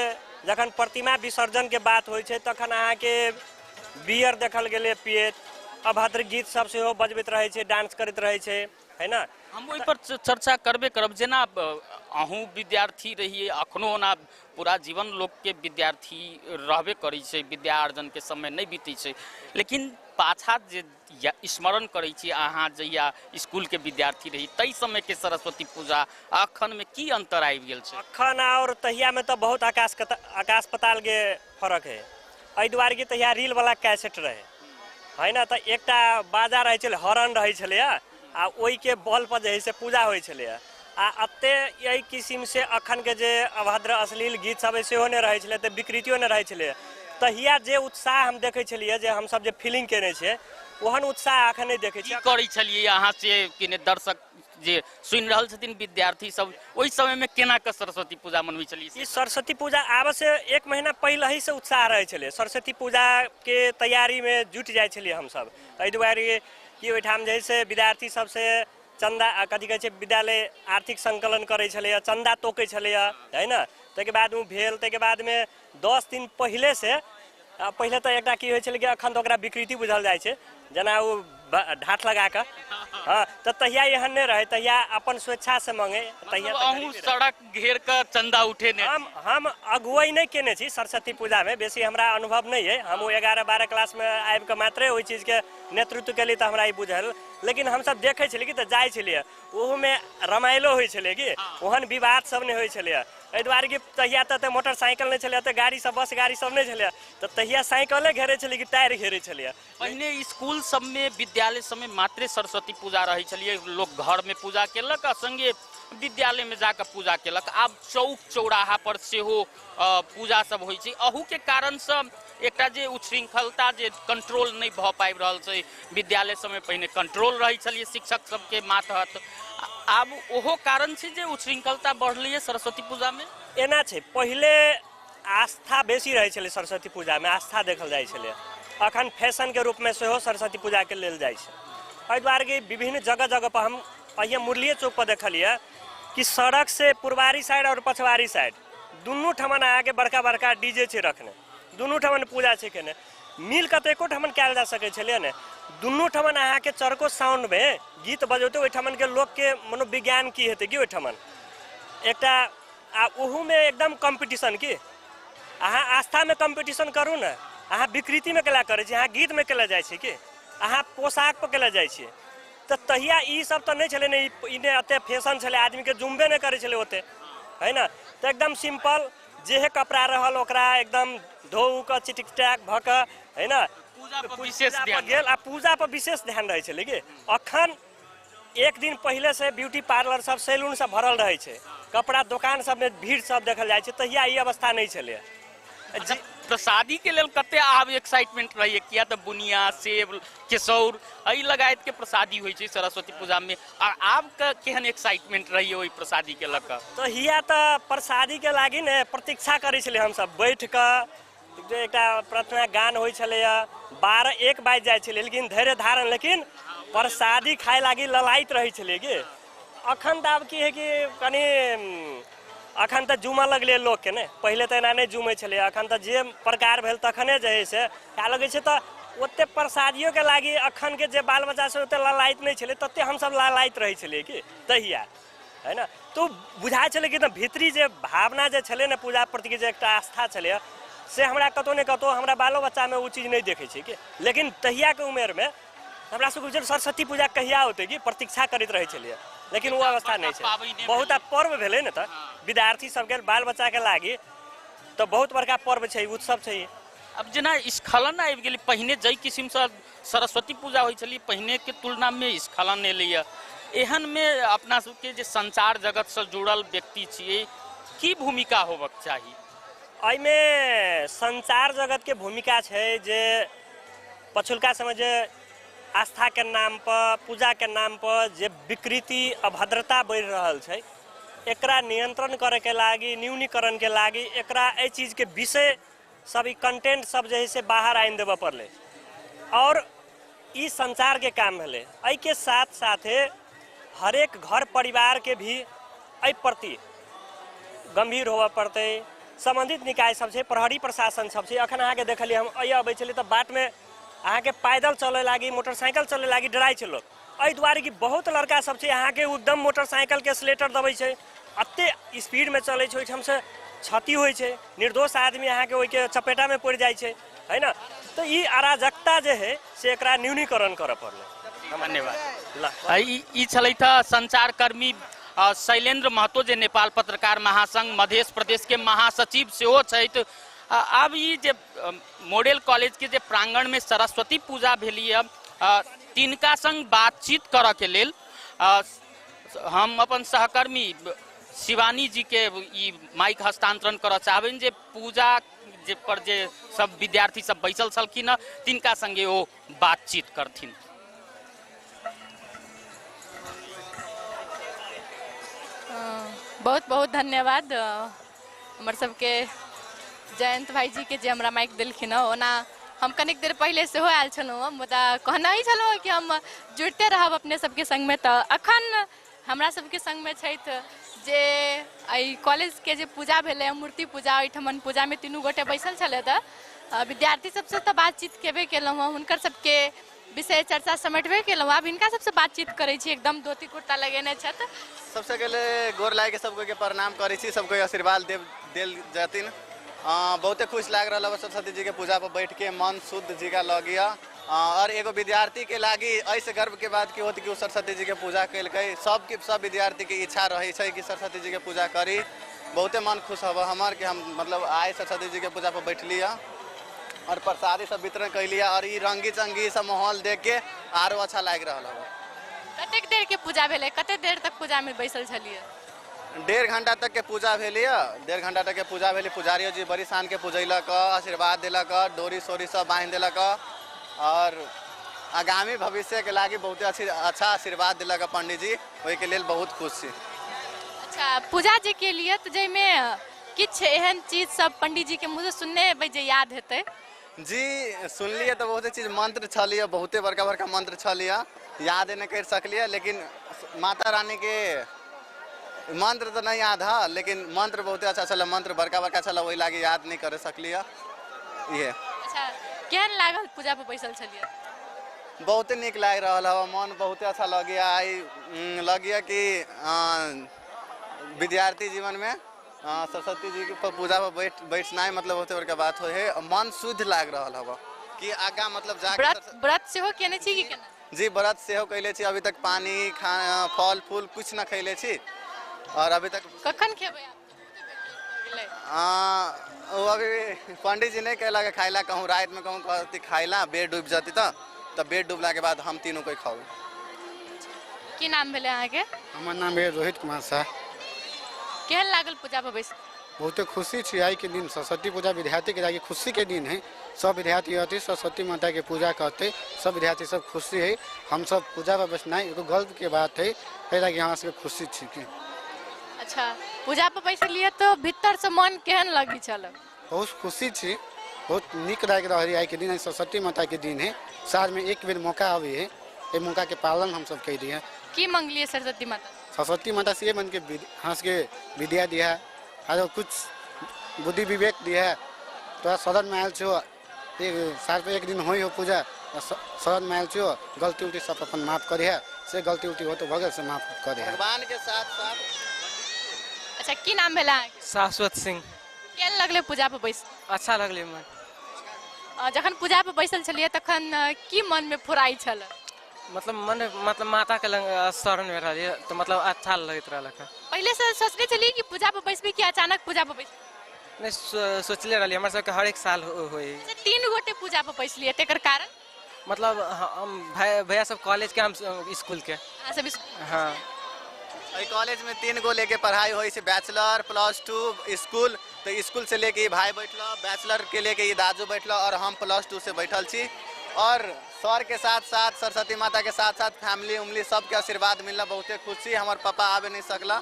जखन प्रतिमा विसर्जन के बात होइ छै तखन अहाँ के बियर देखल गेलै पियत, अभद्र गीत सब सेहो बजबैत रहे छै, डांस करैत रहे छै, है ना। हम ओहि पर चर्चा करबे करब। जेना अहूँ विद्यार्थी रहिए, अखनो ना पूरा जीवन लोग के विद्यार्थी रहबे करै छै, विद्या अर्जन के समय नहीं बीतै छै, लेकिन पाछा जे स्मरण करै छी अहाँ जहिया स्कूल के विद्यार्थी रही तई समय के सरस्वती पूजा अखन में की अंतर आबि गेल छै? अखन और तहिया में तो बहुत आकाश पताल के फर्क है। एहि दुआरे कि तहिया रील वाला कैसेट रहे, है ना। तो एकटा बाजा रहे छलै, हरण रहे छलै आ ओहि के बल पर जे है से पूजा होइ छलै आ अते यही किस्म से अखन के जे अभद्र अश्लील गीत सब सेहो नहीं रहे छलै, तो विकृतियो नहीं रहे छलै। तहिया जे उत्साह हम देखे छलिए, जे हम सब जे फीलिंग केने छियै ओहन उत्साह अखन नहीं देखे छियै। करै छलिए अहाँ से किने दर्शक जे सुनि रहल छथिन विद्यार्थी सब, ओहि समय में केना के सरस्वती पूजा मनबै छलिए? ई सरस्वती पूजा आब से 1 महीना पहले ही से उत्साह रहे छलै। सरस्वती पूजा के तैयारी में जुट जाइ छलिए हम सब। एहि दुआरे कि ओहिठाम जे से विद्यार्थी सब से चंदा कथी कहै छै विद्यालय आर्थिक संकलन करै छलै, चंदा तोकै छलै, है ना। ताहिके बाद में भेल, ताहिके बाद में 10 दिन पहले से पहले तो एकटा की होइ छलै कि अखन तो ओकरा विकृति बुझल जाइ छै, जेना ओ ढाठ लगा के, हाँ। तो तहिया एहन नहीं रहे, तहिया अपन स्वेच्छा से मांगे। तहिया अहूँ सड़क घेर के चंदा उठे ने? हम अगुवाई नहीं केने छी सरस्वती पूजा में, बेसी हमरा अनुभव नहीं है। हम 11-12 क्लास में आबि के मात्रे ओहि चीज के नेतृत्व केली तो हमरा ई बुझल। लेकिन हम सब देखे छलिए कि तो जाइ छलिए, ओहू में रमायलो होइ छलै कि ओहन विवाद सब नहीं होइ छलै। एहि दुआरे कि तहिया तो मोटरसाइकिल नहीं छलै, तो गाड़ी सब बस गाड़ी सब नहीं छलै, तो तहिया साइकिले घेरे छलै कि टायर घेरे छलै। पहिने स्कूल सब में विद्यालय सब में मात्रे सरस्वती पूजा रहे छलिए, लोग घर में पूजा केलक आ संगे विद्यालय में जाकर पूजा केलक। आब चौक चौराहा पर सेहो पूजा सब होइ छै। अहू के कारण से एकटा जे उच्छृंखलता जे कंट्रोल नहीं भ पाबि रहल छै, विद्यालय सब में पहिने कंट्रोल रहे छलिए शिक्षक सबके मातहत, आब ओहो कारण छै जे उच्छृंखलता बढ़लै सरस्वती पूजा में? एना छै, पहिले आस्था बेसी रहे छलै सरस्वती पूजा में, आस्था देखल जाइ छलै। अखन फैशन के रूप में सेहो सरस्वती पूजा के लेल जाइ छै। एहि दुआरे कि विभिन्न जगह जगह पर हम पहिने मुरलिये चौक पर देखलिए कि सड़क से पूर्वारी साइड और पछवारी साइड दुनू ठमन आके बड़का बड़का डीजे छै रखने, दुनू ठमन पूजा छै केने, मिल के तो एको ठमन कयल जा सकै छलै ने। दुनू ठमन अहाँ के चरको साउंड में गीत बजौते ओहि ठमन के लोग के मनोविज्ञान की हेतै कि ओहि ठमन एकटा ओहू में एकदम कंपटीशन की अहाँ आस्था में कंपटीशन करू ने, अहाँ विकृति में केला करै छी, अहाँ गीत में केला जाइ छी कि अहाँ पोशाक पर केला जाइ छी। तो तहिया ई सब तो नहीं छलै ने, इने एते फैशन छलै, आदमी के जुम्बे नहीं करे छलै ओते, है ना। तो एकदम सिंपल जे कपड़ा रहल ओकरा एकदम धो क चिटिकटाक भ क हैन पूजा पर विशेष ध्यान गेल आ पूजा पर विशेष ध्यान रहै छै। लेकिन अखन एक दिन पहले से ब्यूटी पार्लर सब सैलून सब भरल रहै छै, कपड़ा दुकान सब में भीड़ सब देखल जाइ छै, तहिया ई अवस्था नहीं छलै। प्रसादी के लेल कते आब एक्साइटमेंट रही किया तो बुनिया सेब केसौर एहि लगायत के प्रसादी होइ छै सरस्वती पूजा में, और आब के केहन एक्साइटमेंट रही ओहि प्रसादी के लक? तो हिया तो प्रसादी के लागी ने प्रतीक्षा करै छलै हम सब बैठ क, जे एकटा प्रार्थना गान होइ छलै 12-1 बाजि जाइ छलै, लेकिन धैर्य धारण, लेकिन प्रसादी खाए लागी ललाइत रहै छलै गे। अखन तऽ आब की है कि कनी अखन तऽ जुमा लगले लोग के ने, पहले तऽ एना नहीं जुमै छलै, अखन तऽ जे प्रकार भेल तखने जे है से क्या लगै छै। तऽ ओते प्रसादियों के लागी अखन के जे बाल बच्चा सब ओते ललाइत नहीं छलै, तते हम सब ललाइत रहै छलियै कि तहिया है ना। तो बुझाइ छलै कि भीतरी जे भावना जे छलै ने पूजा प्रति जे एकटा आस्था छलै से हमरा कतौ ने कतौ हमरा बालो बच्चा में वो चीज नहीं देखे छै कि। लेकिन तहिया के उम्र में हमरा सबके सरस्वती पूजा कहिया होते कि प्रतीक्षा करैत रहै छलियै, लेकिन वो अवस्था नहीं छै। बहुत पर्व भेलै ने, तऽ विद्यार्थी सबके बाल बच्चा के लागी तो बहुत बड़का पर्व छै, उत्सव छै। अब जेना स्खलन आबि गेलै, पहिने जै किसिम से सरस्वती पूजा होइ छलै पहिने के तुलना में स्खलन एलैया, एहन में अपना सबके जे संचार जगत से जुड़ल व्यक्ति छियै की भूमिका होबक चाही? एहिमे संचार जगत के भूमिका छै जे पछुलका समय जे आस्था के नाम पर पूजा के नाम पर जे विकृति अभद्रता बढ़ि रहल छै, एकरा नियंत्रण करे के लागी, न्यूनीकरण के लागी एकरा एहि चीज के विषय सब ई कंटेंट सब जे है से बाहर आइन देबऽ पड़ले, और ई संचार के काम भेलै। एहि के साथ साथे हरेक घर परिवार के भी एहि प्रति गंभीर होबऽ पड़तै। संबंधित निकाय सब छै, प्रहरी प्रशासन सब छै। अखन अहाँके देखलियै हम अबै छलै तऽ बाट में अहाँके पैदल चले लागी, मोटरसाइकिल चले लागी डराइ छै लोग, एहि दुआरे कि बहुत लड़का सब छै अहाँके एकदम मोटरसाइकिल के स्लेटर दबै छै, अते स्पीड में चलै छै, ओहिठाम से क्षति होइ छै, निर्दोष आदमी अहाँके ओहि के चपेटा में पड़ि जाइ छै, है ना। तो ई अराजकता जे है से एकरा न्यूनीकरण करऽ पड़लै। धन्यवाद। ई छलै था संचार कर्मी शैलेंद्र महतो जे नेपाल पत्रकार महासंघ मध्य प्रदेश के महासचिव सेहो छथि। अब ई जे मॉडल कॉलेज के जे प्रांगण में सरस्वती पूजा भेलिए, तिनका संग बातचीत करऽ के लेल हम अपन सहकर्मी शिवानी जी के ई माइक हस्तांतरण करऽ चाहबनि, जे पूजा जे पर जे सब विद्यार्थी सब बैसल छलखिन तिनका संगे ओ बातचीत करथिन। बहुत बहुत धन्यवाद हमर सबके जयंत भाई जी के जे हमरा माइक देलखिन। ओना हम कनिक देर पहले से आयल छलहुँ, मुदा कहना ही छलहुँ कि हम जुड़ते रहब अपने सबके संग में। तो अखन हमरा सबके संग में छथि जे एहि कॉलेज के जे पूजा भेलै मूर्ति पूजा, ओहिठमन पूजा में तीनू गोटे बैसल छलै, तऽ विद्यार्थी सबसे तऽ बातचीत केबे केलहुँ हँ, हुनकर सबके विषय चर्चा समेटबे केलहुँ। आब हिनका सबसे बातचीत करै छी, एकदम धोती कुर्ता लगेने छथि। सबसे पहले गोर लाग के सबको के प्रणाम करै छी, सबको आशीर्वाद देल जातिन। बहुते खुश लाग रहा है सरस्वती जी के पूजा पर बैठ के, मन शुद्ध जी का लगिया। और एगो विद्यार्थी के लागी ऐसे गर्व के बात की होती कि सरस्वती जी के पूजा कैलकै। सब विद्यार्थी के इच्छा रही है कि सरस्वती जी के पूजा करी। बहुते मन खुश हब हमार कि हम मतलब आए सरस्वती जी के पूजा पर बैठली और प्रसादी सब वितरण कैली, और ये रंगी चंगी सब माहौल देख के आरो अच्छा लाग रहा है। कतेक देर के पूजा भेलै, कते देर तक पूजा में बैसल छलिए? 1.5 घंटा तक के पूजा भेली, 1.5 घंटा तक के पूजा भेली। पुजारियो जी बड़ी शान के पूजैलक, आशीर्वाद दिलक, डोरी सोरी सब बांध दिलक, और आगामी भविष्य के लागी बहुत अच्छा आशीर्वाद दिलक पंडित जी, ओहि के लेल बहुत खुश छी। अच्छा, पूजा जे के लिए तो जैमे किछ एहन चीज सब पंडित जी के मुँह से सुनने हेबै जे याद हेतै? जी सुनलिए तो बहुत चीज मंत्र छलिए, बहुते बड़का बड़का मंत्र छलिए, याद नहीं कर सकलिए। लेकिन माता रानी के मंत्र तो नहीं याद है, लेकिन मंत्र बहुत अच्छा चला, मंत्र बड़का बड़का चला, वही लागे याद नहीं कर सकलिए। ये अच्छा, केहन लागल पूजा पर बैसल छलिए? बहुत निक लाग रहा है, मन बहुत अच्छा लगिया कि विद्यार्थी जीवन में सरस्वती जी के पूजा पर बैठना है मतलब बहुत बड़का बात है। मन शुद्ध लाग रहा है कि आगा मतलब जाके व्रत सेहो केने छी कि केना? जी व्रत सेहो कैले छी, अभी तक पानी फल फूल कुछ ना खैले छी, और अभी तक कखन खेबै? गेलै वो अभी पंडित जी नहीं कहला के खाइला कहूँ रात में कहूँ कहती खाइला बेड डूब जाती तो बेड डूबला के बाद हम तीनों कोई खाओ। की नाम भेले अहाँ के? हमार नाम है रोहित कुमार शाह। केहन लागल पूजा पर बैस? बहुत खुशी थी आई के दिन सरस्वती पूजा विद्यार्थी के जाके खुशी के दिन है। सब विद्यार्थी आते सरस्वती माता के पूजा करते, सब विद्यार्थी सब खुशी है। हम सब पूजा पर बैठना एगो गर्व के बात है, पैदा यहाँ से खुशी थी के। अच्छा पूजा पर बैस लिए तो भीतर से मन केहन लगी चल? बहुत खुशी थी, बहुत निक लाग रही आई के दिन है। सरस्वती माता के दिन है, साल में एक बेर मौका आवे है, ये मौका के पालन हम सब कर दिए। की मंगलिए सरस्वती माता? सरस्वती माता से ये मन के हंस के विद्या दिया और कुछ बुद्धि विवेक दिया। तो सदन में आयल छो एक साल पे एक दिन हो पूजा, सदन में आयल छो गलती उल्टी सब अपन माफ करे से गलती उल्टी हो तो भगत से माफ करे भगवान के साथ साथ। अच्छा की नाम भेला? शाश्वत सिंह। केहन लगले पूजा पर बैस? अच्छा लगले मन। जखन पूजा पर बैसल छलिए तखन की मन में फुराई छल? मतलब माता के शरण में रहिए तो मतलब अच्छा लगत रहल। पहले से सोचले चलिए कि पूजा पर बैसबी कि अचानक पूजा पर बैस? नहीं सोचले रही हमारे सबके हर एक साल होई। 3 गोटे पूजा पर बैसलिए तेकर कारण? मतलब हम भैया सब कॉलेज के हम स्कूल के सब हाँ कॉलेज में 3 गो लेके पढ़ाई हुई से बैचलर +2 स्कूल। तो स्कूल से लेके ये भाई बैठल, बैचलर के लेके ये दादू बैठल और हम +2 से बैठल छी। और सर के साथ साथ सरस्वती माता के साथ साथ फैमिली उमली सबके आशीर्वाद मिलना बहुते खुशी। हमारे पापा आवे नहीं सकला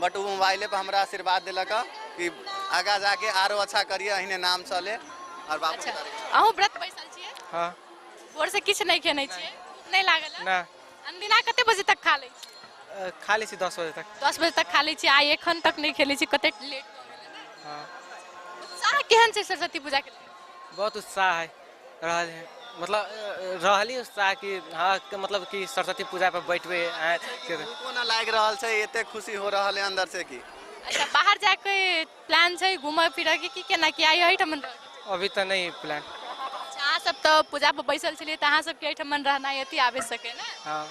बट वो मोबाइले पर हमारा आशीर्वाद दिलक कि आगा जाके आरो अच्छा करिए, अहिने नाम चले। और बाबू अच्छा अहूँ व्रत बैसल छिए? हाँ। भोर से किछ नहीं खेने छिए? नहीं लागल? ना। अंदिना कते बजे तक खा लै? खा ली 10 बजे तक। 10 बजे तक खा लै छी। आई एखन तक नहीं खेले छी, कते लेट हाँ। उत्साह केहन छै सरस्वती पूजा के? बहुत उत्साह है रहल है, मतलब रहली उत्साह कि हाँ मतलब कि सरस्वती पूजा पर बैठबे कोना लाग रहल छै, एते खुशी हो रहल है अंदर से कि। अच्छा बाहर जाके प्लान छै घूमे फिरे के कि केना कि आई एठमन? अभी तो नहीं प्लान। अहाँ सब तो पूजा पर बैसल छलिए त अहाँ सब के एठमन रहना यति आवश्यक है ना? हाँ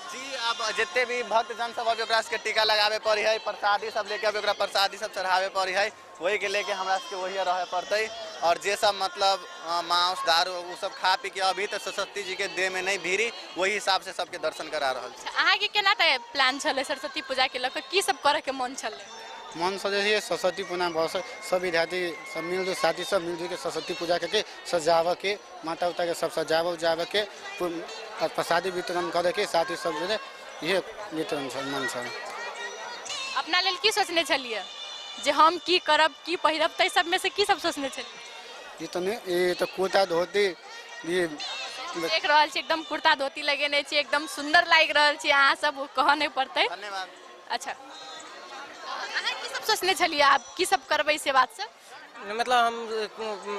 जी। अब जितने भी भक्त जन सब अभी ओकरा के टीका लगावे पड़ी है, प्रसादी सब लेके अभी ओकरा प्रसादी सब चढ़ावे पड़ी है, वही के लेके हमरा सबके वही रहे पड़ते। और जे सब मतलब मांस दारू वो सब खा पी के अभी तो सरस्वती जी के देह में नहीं भीरी, वही हिसाब से सबके दर्शन करा रहल छै। अहाँ के केना प्लान छले सरस्वती पूजा के लक की सब करे के मन छले? मन से सरस्वती पूजा बहुत सब विद्यार्थी सब मिलजुल साथी सब मिलजुल के सरस्वती पूजा करके सजाव के माता उता के सब सजाव उजाव के प्रसादी वितरण करे के साथी सब ये वितरण मन छल। अपना लेल की सोचने छलिए जे हम की करब की पहिरब तै सब में से की सब सोचने छलिए? ये तो कुर्ता धोती ये देख रहल छी एकदम कुर्ता धोती लगेने छी, एकदम सुंदर लाग रहल छी। अहाँ सब कह नहीं पड़ते। धन्यवाद। अच्छा अहाँ की सब सोचने छलिए, आप की सब करबै से बात से? मतलब हम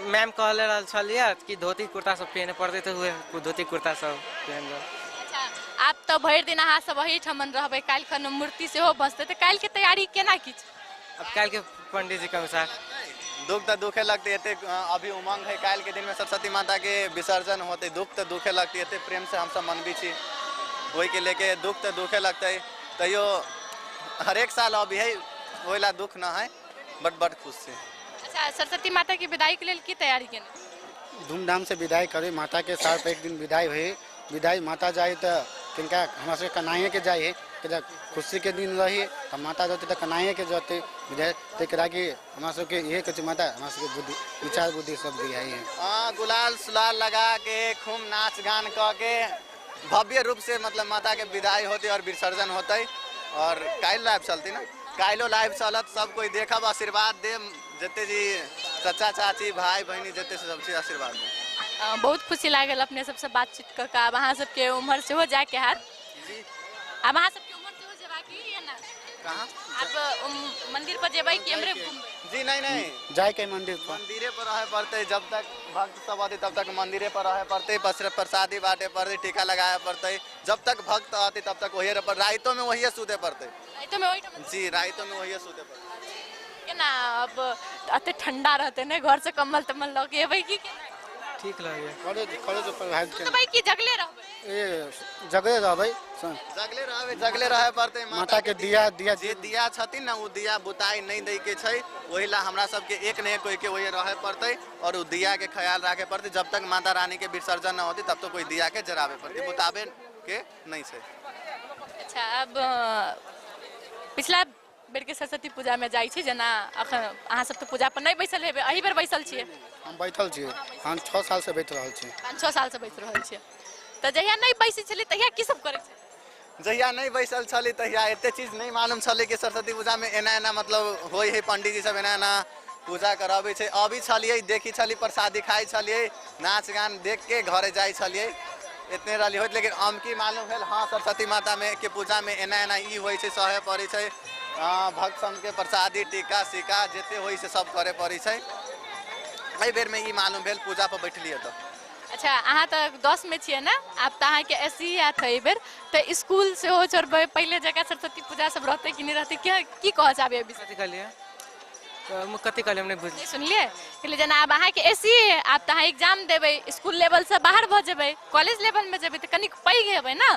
मैम कहले रहल छलिए कि धोती कुर्ता सब पहने पड़ते तो हुए धोती कुर्ता सब पहन लो। अच्छा आप तो भरि दिन अहाँ सब वही ठमन रहबै, काल्हि खन मूर्ति सेहो बसतै तो काल्हि के तैयारी केना की? अब काल्हि के पंडित जी के अनुसार दुख तो दुखे लगते है, अभी उमंग है काल के दिन में सरस्वती माता के विसर्जन होते, दुख तो दुखे लगती है, प्रेम से हम सब मनबी छी, वही के लेके दुख तो दुखे लगता है। तैयो हर एक साल अभी है वही ला दुख ना है बट खुश से। अच्छा सरस्वती माता की विदाई के लिए की तैयारी केने? धूमधाम से विदाई करे माता के साल पर एक दिन विदाई हुई, विदाई माता जाए तो किनका हमरा से कनाइए के जाए खुशी के दिन रही तो माता जाते तो कनाइए के जाते विदाई तकरा कि हमरा सबके ये कहते माता हमरा सबके बुद्धि विचार बुद्धि सब दिया है। हाँ गुलाल सुलाल लगा के खूब नाच गान क के भव्य रूप से मतलब माता के विदाई होते और विसर्जन होते। और काल लाइव चलती ना, कालो लाइव चलत, सब कोई देखब आशीर्वाद दे, जते जी चाचा चाची भाई बहनी जते से सब चीज आशीर्वाद दे। बहुत खुशी लागल अपने सबसे बातचीत कर के। अब अहाँ सबके उम्र से हो जाके हाथ अब अहाँ सबके उम्र से हो जेबा की या ना? कहाँ अब मंदिर पर जेबै कि हमरे घूमबै? जी नहीं जाए के मंदिर पर रहे पड़ते, जब तक भक्त सब आते तब तक मंदिरे पर रहे पड़ते, प्रसादी बांटे पड़ते, टीका लगाए पड़ते, जब तक भक्त आते तब तक वही रहे, राइतों में वही सूते पड़ते। राइतों में वही जी राइतों में वही सूते पड़ते। केना अब अते ठंडा रहते ने, घर से कम्बल तम्बल लगे एबै की केना? ठीक लगे कॉलेज पर तो भाई की जगले रहबै? ये जगह रहबै जगले रहे पड़ते माता के दिया जे दिया छथिन ना, वो दिया बुताई नहीं दै के छै। वही ला हमरा सबके एक ने कोई के वही रहे पड़ते और वो दिया के ख्याल रखे पड़ते। जब तक माता रानी के विसर्जन न होती तब तो कोई दिया के जरावे पड़ती, बुतावे के नहीं छै। अच्छा, अब पिछला बेर के सरस्वती पूजा में जाइ छी, जना अखन अहाँ सब तो पूजा पर नहीं बैसल हेबै, एही बेर बैसल छियै? हम बैठल छियै, हम 6 साल से बैठ रहल छी। 5-6 साल से बैठ रहल छियै। तो जहिया नहीं बैसी छली तहिया की सब करै छै? जहिया नहीं बैसल छली तहिया एते चीज नहीं मालूम छले कि सरस्वती पूजा में एना एना मतलब होई है, पंडित जी सब एना एना पूजा कराबै छै। अभी छलिए देखी छली, प्रसादी खाई छलिए, नाच गान देख के घरे जाई छलिए, इतने रही होत। लेकिन अमकी मालूम भेल हाँ सरस्वती माता में के पूजा में एना एना ई होइ छै, सहे पड़ै छै। भक्त सब के प्रसादी टीका सिक्का जते होइ छै सब करे पड़ै छै। एहि बेर में ई मालूम भेल पूजा पर बैठलिए तो। अच्छा, अहाँ तो 10 में छियै ना, आब तो अहाँ के एससी आत है बेर, तो स्कूल से हो छोड़बै पहले जगह सरस्वती पूजा सब रहते कि नहीं रहते, क्या की कह चाहबे? अभी कथी कहलिए कथी कहलिए हम नहीं बुझलिए। सुनलिए कि जना अब अहाँ के एससी आब तो अहाँ एग्जाम देबै, स्कूल लेवल से बाहर भ जेबै, कॉलेज लेवल में जेबै तो कनिक पैघ हेबै ना,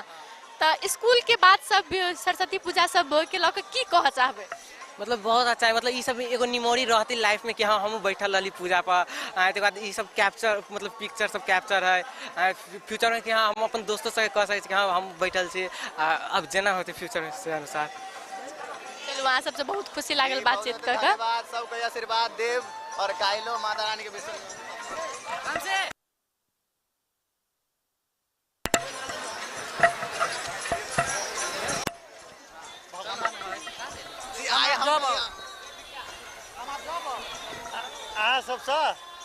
तो स्कूल के बाद सब सरस्वती पूजा सब के लऽ के की कह चाहबै? मतलब बहुत अच्छा है, मतलब ये सब एगो निमोरी रहती लाइफ में कि हाँ हम बैठल रही पूजा पर। तक बाद ये सब कैप्चर मतलब पिक्चर सब कैप्चर है फ्यूचर में कि हाँ हम अपन दोस्तों से कह सकते कि हाँ हम बैठल छी। अब जेना होते फ्यूचर से अनुसार। चलो, वहाँ सबसे बहुत खुशी लागल बातचीत कर के। सबके आशीर्वाद देव और काइलो माता रानी के विषय अहाँ सबसँ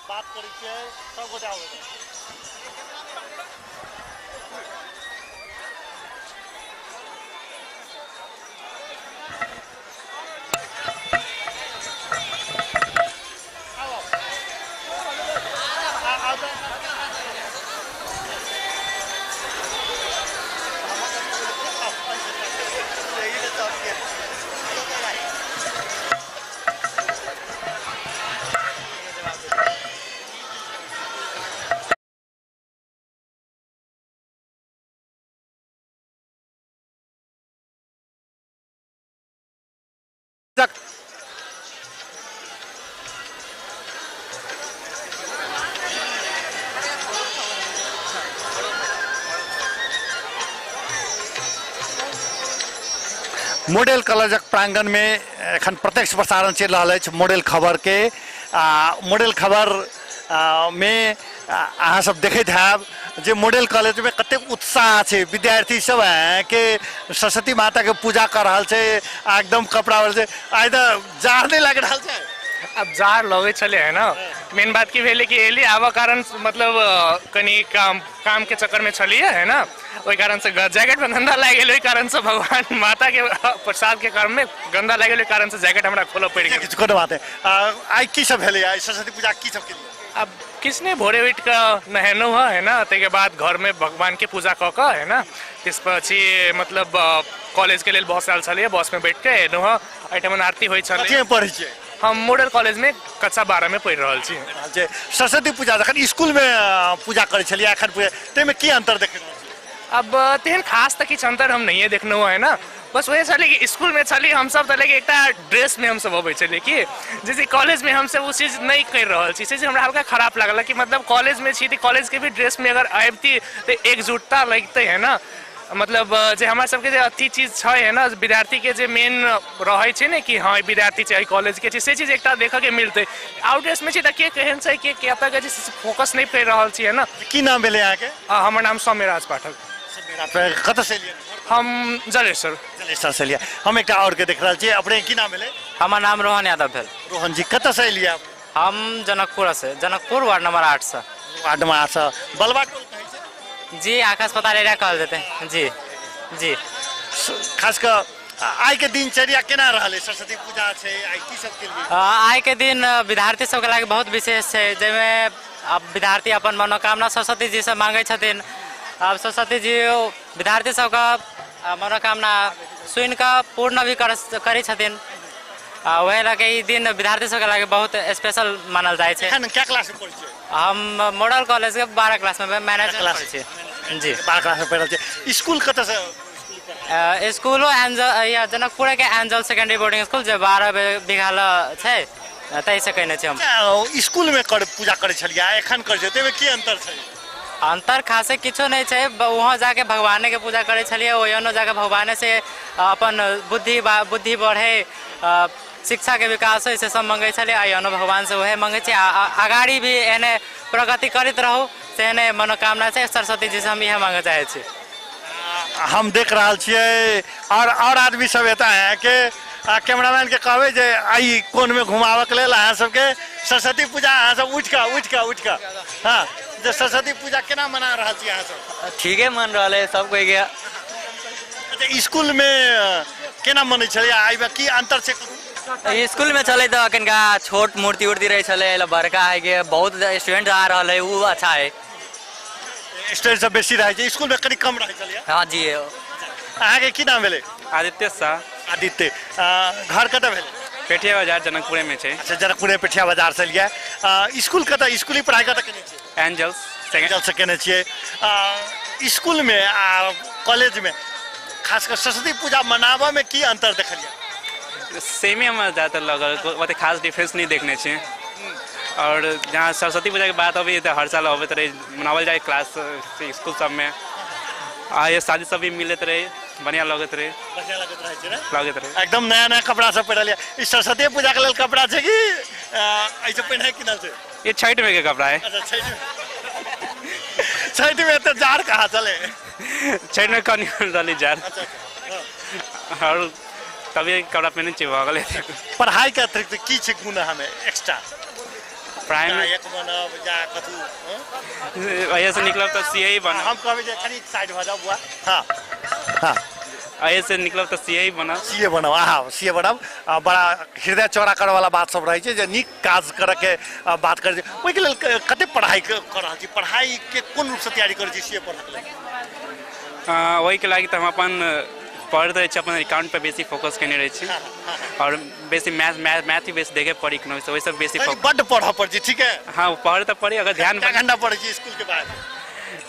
बात करै छियै, सब गोटा आबै छै। मॉडल कॉलेजक प्रांगण में एखन प्रत्यक्ष प्रसारण चल रहा है मॉडल खबर के। मॉडल खबर में अहाँ सब देखैत हैब जे मॉडल कॉलेज में कते उत्साह है, विद्यार्थी सब हैं कि सरस्वती माता के पूजा कर रहा है, एकदम कपड़ा से आइ तो जाड़ नहीं लग रहा है। अब जाड़ लगे चले है ना, मेन बात की भेले कि एली आवा कारण मतलब कनी काम के चक्कर में चलिए है ना, वही कारण से जैकेट में गंदा लग गया, कारण से भगवान माता के प्रसाद के कारण में गंदा लग गया, कारण से जैकेट हमारा खोलो पड़ गया। कोनो बात है। आई की सब भेले, आई सरस्वती पूजा की सब के लिए अब किसने भोरे उठ का नहनो है ना, ते बाद घर में भगवान के पूजा क के है ना, त्यसपछि मतलब कॉलेज के लिए बहुत साल चलिए बस में बैठ के एनो आइटम आरती होई चले। पढ़े छियै हम मॉडल कॉलेज में कक्षा 12 में पढ़ रहल छी। सरस्वती पूजा जखन स्कूल में पूजा करे छलिए, एखन पूजा तेमे की अंतर देख रहल छी? अब तेहन खास तक किछु अंतर हम नहीं देखने है ना, बस वही चले कि स्कूल में चली हम सब तले एक ड्रेस में हम सब अबै चले कि जैसे कॉलेज में हम सब वो चीज नहीं कर रहा छी, से हमरा हल्का खराब लगल कि मतलब कॉलेज में छी, कॉलेज के भी ड्रेस में अगर आबती तो एकजुटता लगते है ना, मतलब जे हमारा सबके जे अथी चीज है ना, विद्यार्थी के जे मेन रहे छै ने कि हाँ विद्यार्थी छै कॉलेज के से चीज एकटा देखे के मिलते। आउट ड्रेस में छी त के केहन छै कि एतऽ के फोकस नहीं कर रहल छी है ना। की नाम भेले अहाँ के? हमर नाम सौम्यराज पाठक। कतऽ से एलियै? हम जलेश्वर से एलियै। हम एकटा और के देख रहल छी, अपने की नाम भेले? हमार नाम रोहन यादव भेल। रोहन जी कतऽ से एलियै आप? हम जनकपुर से, जनकपुर वार्ड नंबर 8 से। वार्ड नंबर 8 से बलवा टोल जी, आकाश अस्पताल एरिया कहल जेते। जी जी, खास कर आई के दिनचर्या केना रहले? सरस्वती पूजा छै, आई की सब के लिए? आई के दिन विद्यार्थी सब के लागे बहुत विशेष है, जेमे अब विद्यार्थी अपन मनोकामना सरस्वती जी से मांगे छथिन। अब सरस्वती जी विद्यार्थी सब का मनोकामना सुन के पूर्ण भी करै छथिन। वही लगे ई दिन विद्यार्थी सब के लागे बहुत स्पेशल मानल जाय छै। क्या क्लास में पढ़ै छियै? हम मॉडल कॉलेज के 12 क्लास में मैनेजर पढ़ै छी। जी बारह क्लास में पढ़ रहे थे। स्कूल कत से स्कूल एंजल या जनकपुर के एंजल सेकेंडरी बोर्डिंग स्कूल जो 12 बीघा है तई से कहने हम स्कूल में पूजा करे छलिया एखन कर जेते में की अंतर छै? अंतर खासे किछो नहीं है। वहाँ जाके भगवान के पूजा करे छलिए ओनो जाके भगवान से अपन बुद्धि बढ़े शिक्षा के विकास हो से सब मंगे छलिए आनो भगवान से वह मंगे छे आगाड़ी भी एने प्रगति करते रहो से एने मनोकामना से सरस्वती जी से हम यह मांगे चाहे छी। हम देख रहा छिए और आदमी सब एता है कि कैमरामैन के कहबे जे आई कोन में घुमावे के लेल अहाँ सबके सरस्वती पूजा अहाँ सब उठ के हाँ जे सरस्वती पूजा केना मना रहा छी अहाँ सब? ठीक है मन रहा है सब कोई गया। अच्छा स्कूल में केना मनै छलिए आइबा की अंतर छै? स्कूल में चले तो कनिका छोट मूर्ति उर्ति रहे छले बड़का है के बहुत स्टूडेंट आ रहा है वो अच्छा है। स्टूडेंट सब बेसी रहे छै स्कूल में कनी कम रहे छलिए? हाँ जी। अहाँ के की नाम भेले? आदित्य शाह। आदित्य घर कतऽ भेले? पेठिया बाजार जनकपुर में छै। अच्छा जनकपुर पेठिया बाजार से लिया स्कूल कतऽ स्कूली पढ़ाई कतऽ केने छियै? एंजल्स से केने छियै। स्कूल में कॉलेज में खासकर सरस्वती पूजा मनाबा में की अंतर देखलिए? सेमे में ज़्यादातर लगल ओते खास डिफरेंस नहीं देखने छे। और जहाँ सरस्वती पूजा के बात अभी तो हर साल अबैत रहे मनावल जाए क्लास स्कूल सब में ये शादी सब भी मिलत रहे बढ़िया लगत रहे एकदम नया कपड़ा सब पहन लिया। इस सरस्वती पूजा के लिए कपड़ा छै कि ऐसे पहने कि ना छै? ये छठ में के कपड़ा है। अच्छा छठ में तो जार कहाँ चले? छठ में कौन डाली जार और तभी कपड़ा पहने चाहिए। पढ़ाई के अतिरिक्त की छै गुण हमें एक्स्ट्रा? पढ़ाई में एक बनब जा कथु ऐसे से निकलब तो सीए ही बना। हम कहबे जे कनी साइड भ जाओ बुआ। हां हां ऐसे से निकलब तो सीए ही बना। सीए बनब हां सीए बनब बड़ा हृदय चौड़ा करे वाला बात सब रहे छै जे नीक काज करे के बात करे छै। ओइ के लेल कते पढ़ाई कर रहल छी? पढ़ाई के कोन रूप से तैयारी करे छी सीए पढ़े के लेल? वही के लागि त हम अपन पढ़ रहे अपन अकाउंट पे बेसी फोकस करने रहे छी और बेसी मैथ ही बेसी देखे पढ़ी इकोनॉमिक्स वही सब बेसी बड पढ़ा पड़ जी। ठीक है हाँ पढ़ तो पढ़ी अगर ध्यान घंटा पढ़े जी स्कूल के बाद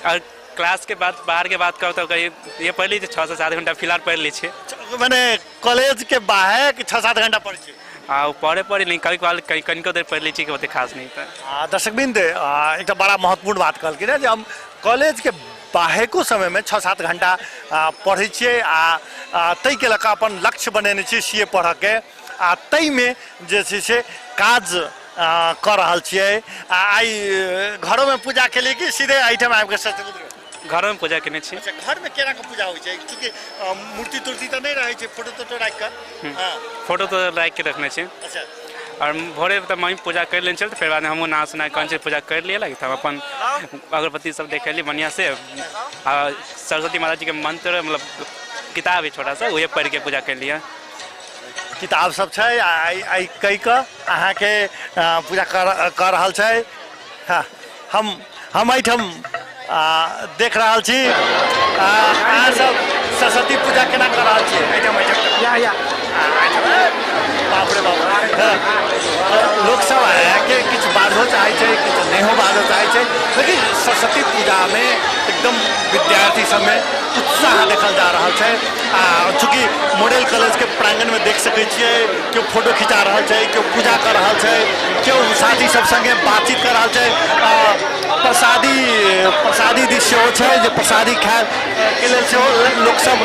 और क्लास के बाद बाहर के बात करो तो ये पढ़ लीजिए 6 से 7 घंटा फिलहाल पढ़ लीजिए। मैंने कॉलेज के बाहर कि 6-7 घंटा पढ़े छी? हाँ पढ़े नहीं कभी कनिको देर पढ़ लीजिए कि बहुत खास नहीं था। दर्शकबिंद एक बड़ा महत्वपूर्ण बात कहल कि हम कॉलेज के बाहेको समय में 6-7 घंटा पढ़े छिए तई के लका अपन लक्ष्य बनेने छिए सीए पढ़ के तई में जे छै से काज कर रहल छिए। आई घरों में पूजा के लिए कि सीधे आइटम आबि के घर में पूजा केने छी? अच्छा घर में केना के पूजा होय छै? क्योंकि मूर्ति तुर्ति त नहीं रहे छै फोटो तो राख के हां फोटो तो राख के रखने छी। अच्छा और भोरे तो मम्मी पूजा कर लेने चलते फिर बाद में हम नहा सुना कौन चीज पूजा कर लिए लगी था अपन अगरबत्ती सब देख ली बढ़िया से सरस्वती माता जी के मंत्र मतलब किताब है छोटा सा वही पढ़ के पूजा कर लिया। किताब सब छै आई कई के अहाँ के पूजा कर रहल छै। हाँ हम एठम देख रहल छी अहाँ सब सरस्वती पूजा केना कर रहल छी? एठम या बाप रे बाप लोग सब के किछ बाजो चाहे छै किछ नहीं हो बाजो चाहे छै लेकिन सरस्वती पूजा में एकदम विद्यार्थी सब में उत्साह देखल जा रहा है। चूँकि मॉडल कॉलेज के प्रांगण में देख सके छिए क्यों फोटो खिंचा रहा है क्यों पूजा कर रहा है क्यों साथी सब संगे बातचीत कर रहा है। प्रसादी दिश है जो प्रसादी खाए के लिए से लोग सब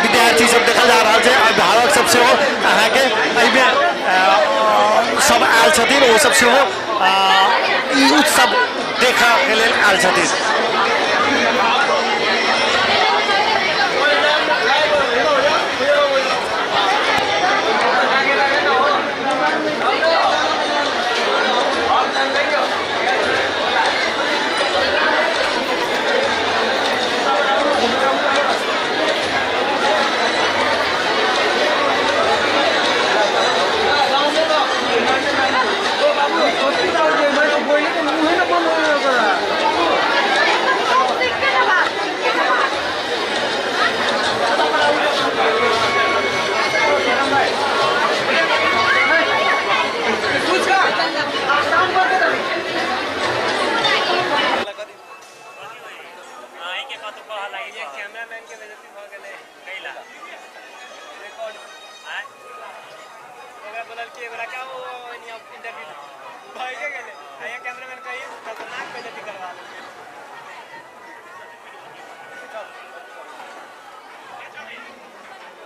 विद्यार्थी सब देखल जा रहा है अभिभावक सब से अहाँ के सब आयल छथिन वो सब से उत्सव देखा के लिए आयल छथिन। का तो कह लागी ये कैमरामैन के बेइज्जती भ गेले कैला रिकॉर्ड आय ओकरा बोलल कि एबरा का वो इंटरव्यू भइ गेले आया कैमरामैन कहिए खतरनाक बेइज्जती करवा देलके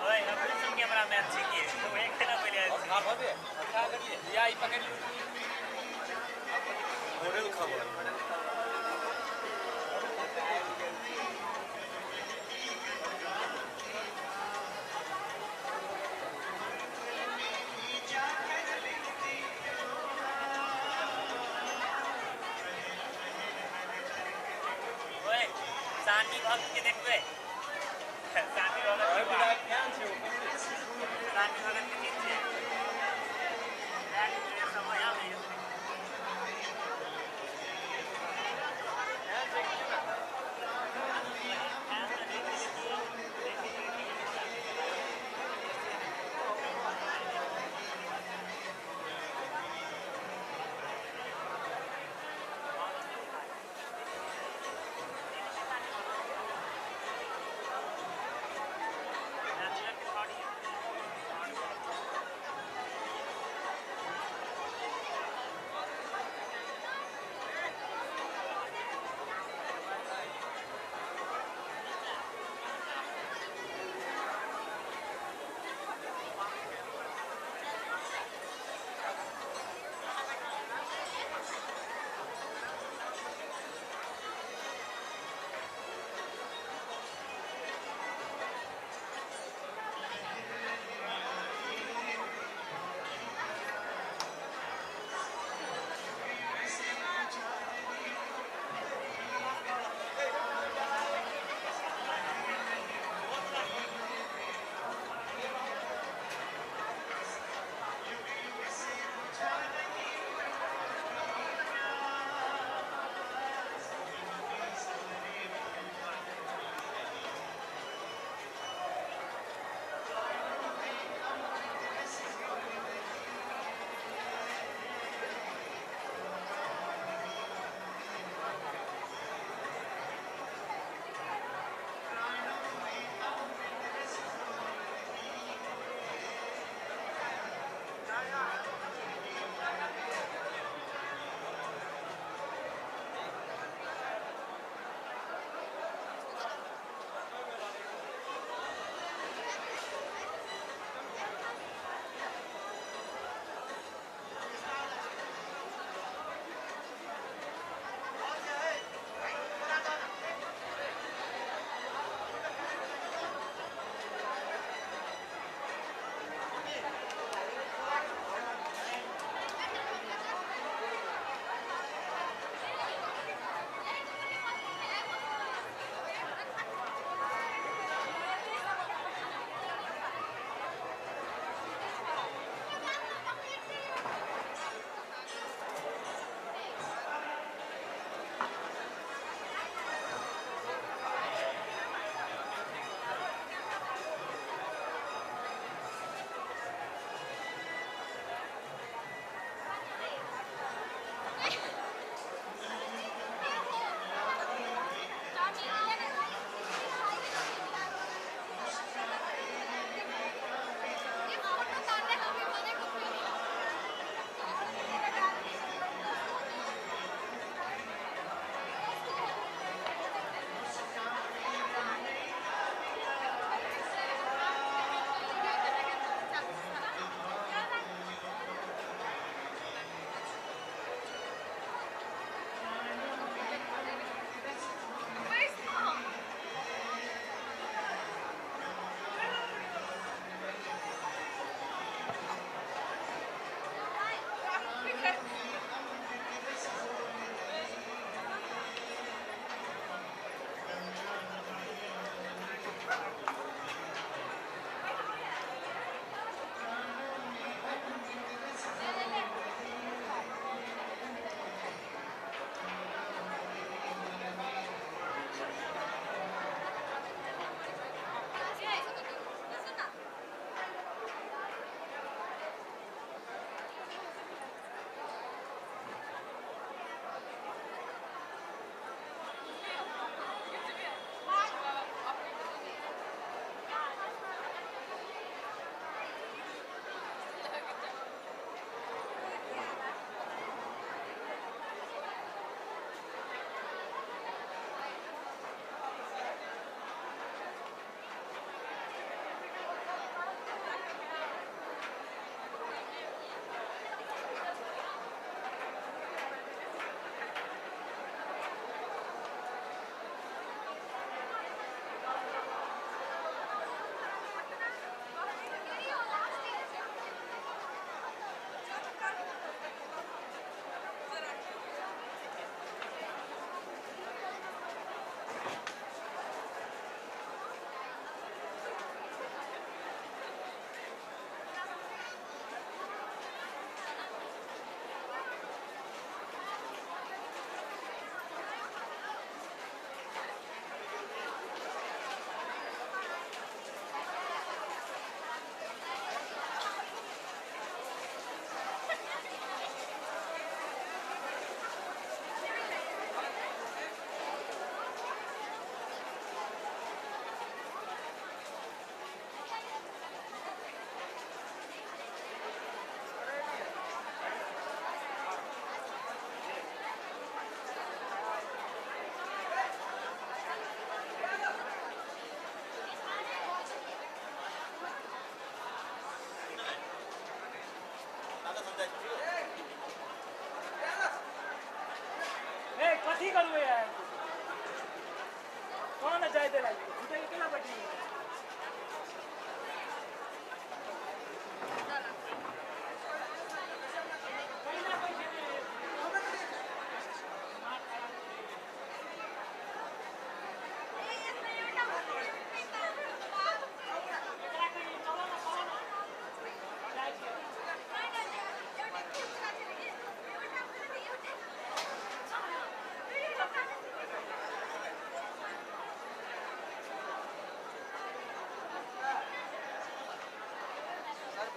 ओए अपने सब कैमरामैन छी की तो एक खेला पहले हां भबे अच्छा करिए या ई पकड़ लो मॉडल खबर शांति भक्त के देखबे शांति भक्त के ध्यान छै शांति भक्त के चीज छै समय आवे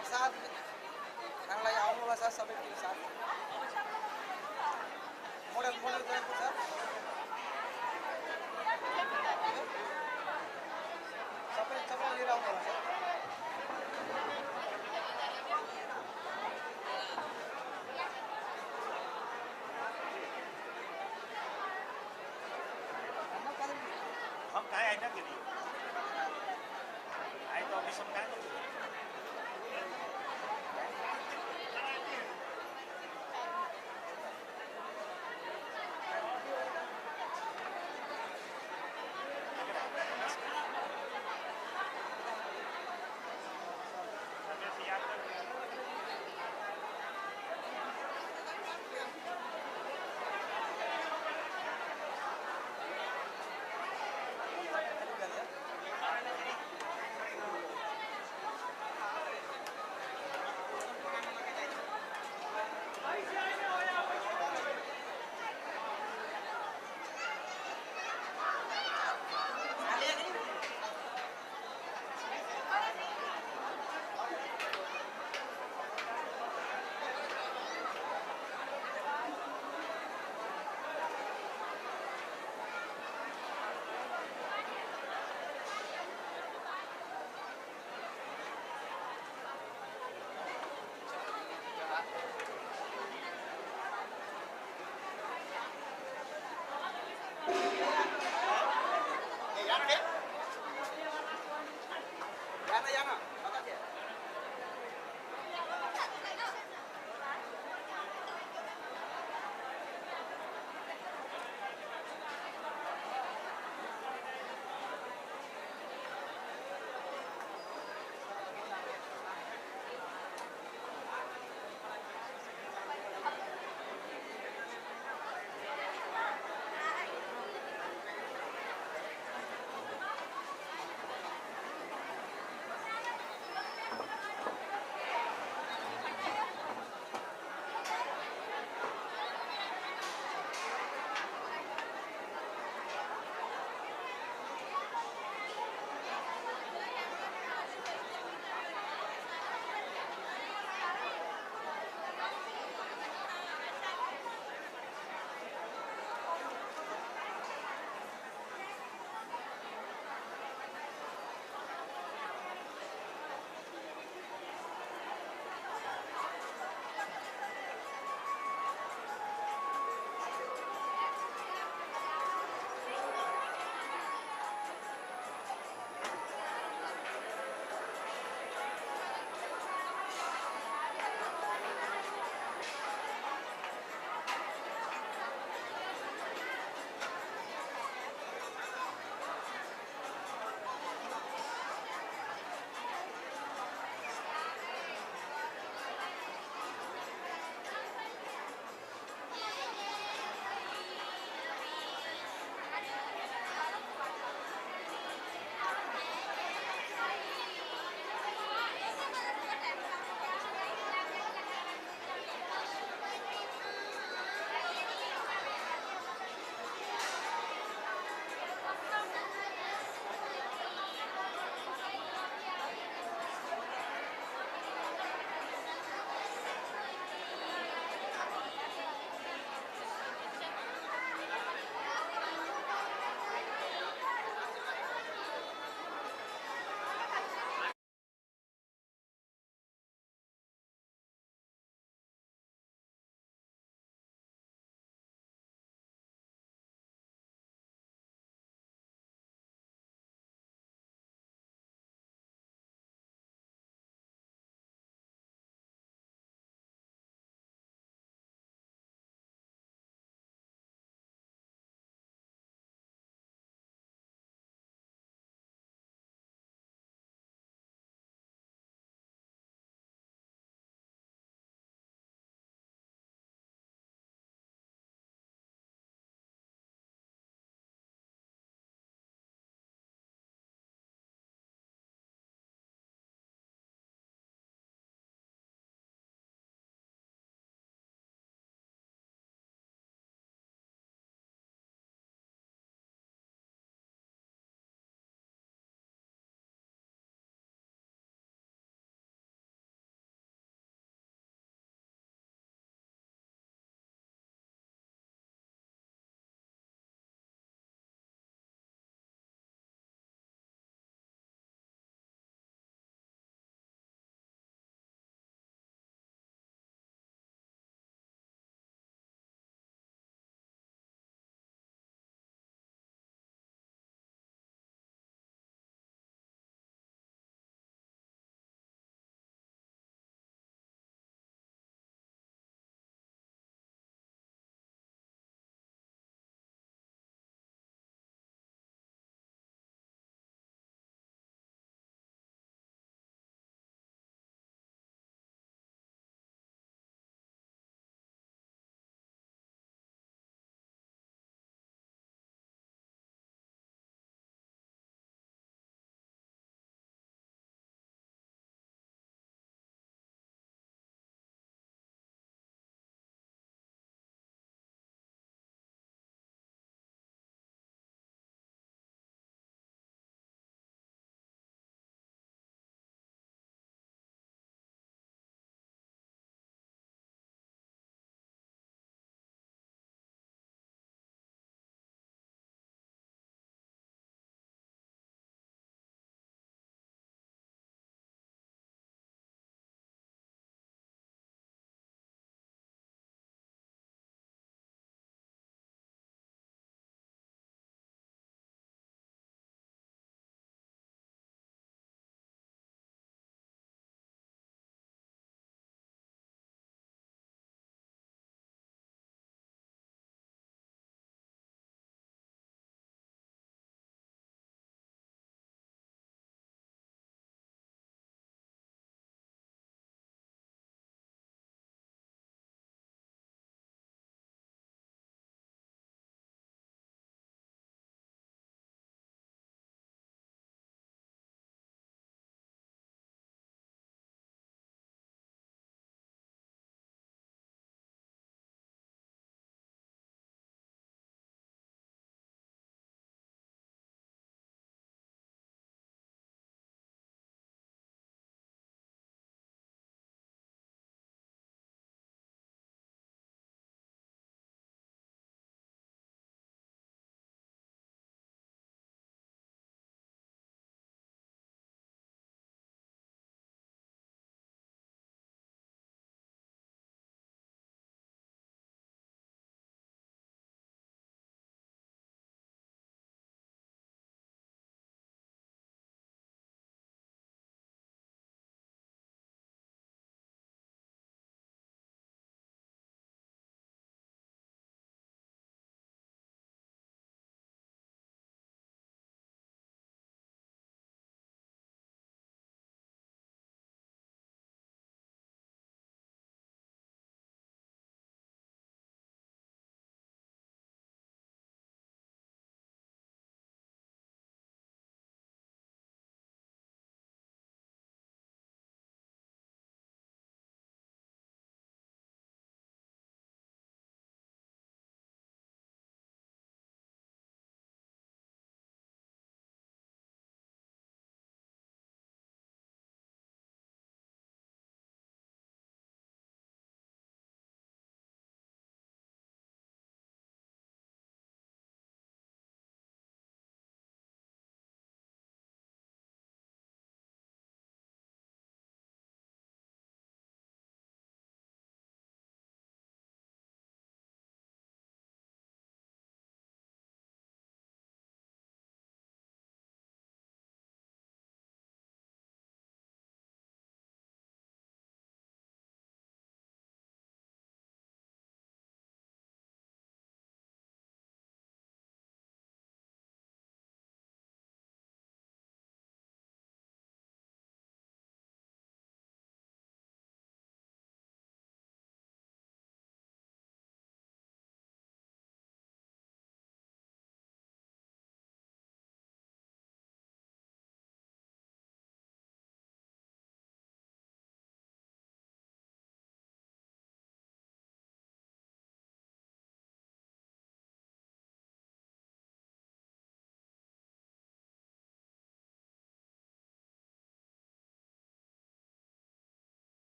प्रसाद खानलाई आउनुभएको छ सबै टिम साथ मोडल गएको छ सबै लिएर आउनुभएको छ हम कहाँ आए ना के लिए आए तो ऑफिस हम कहाँ जाना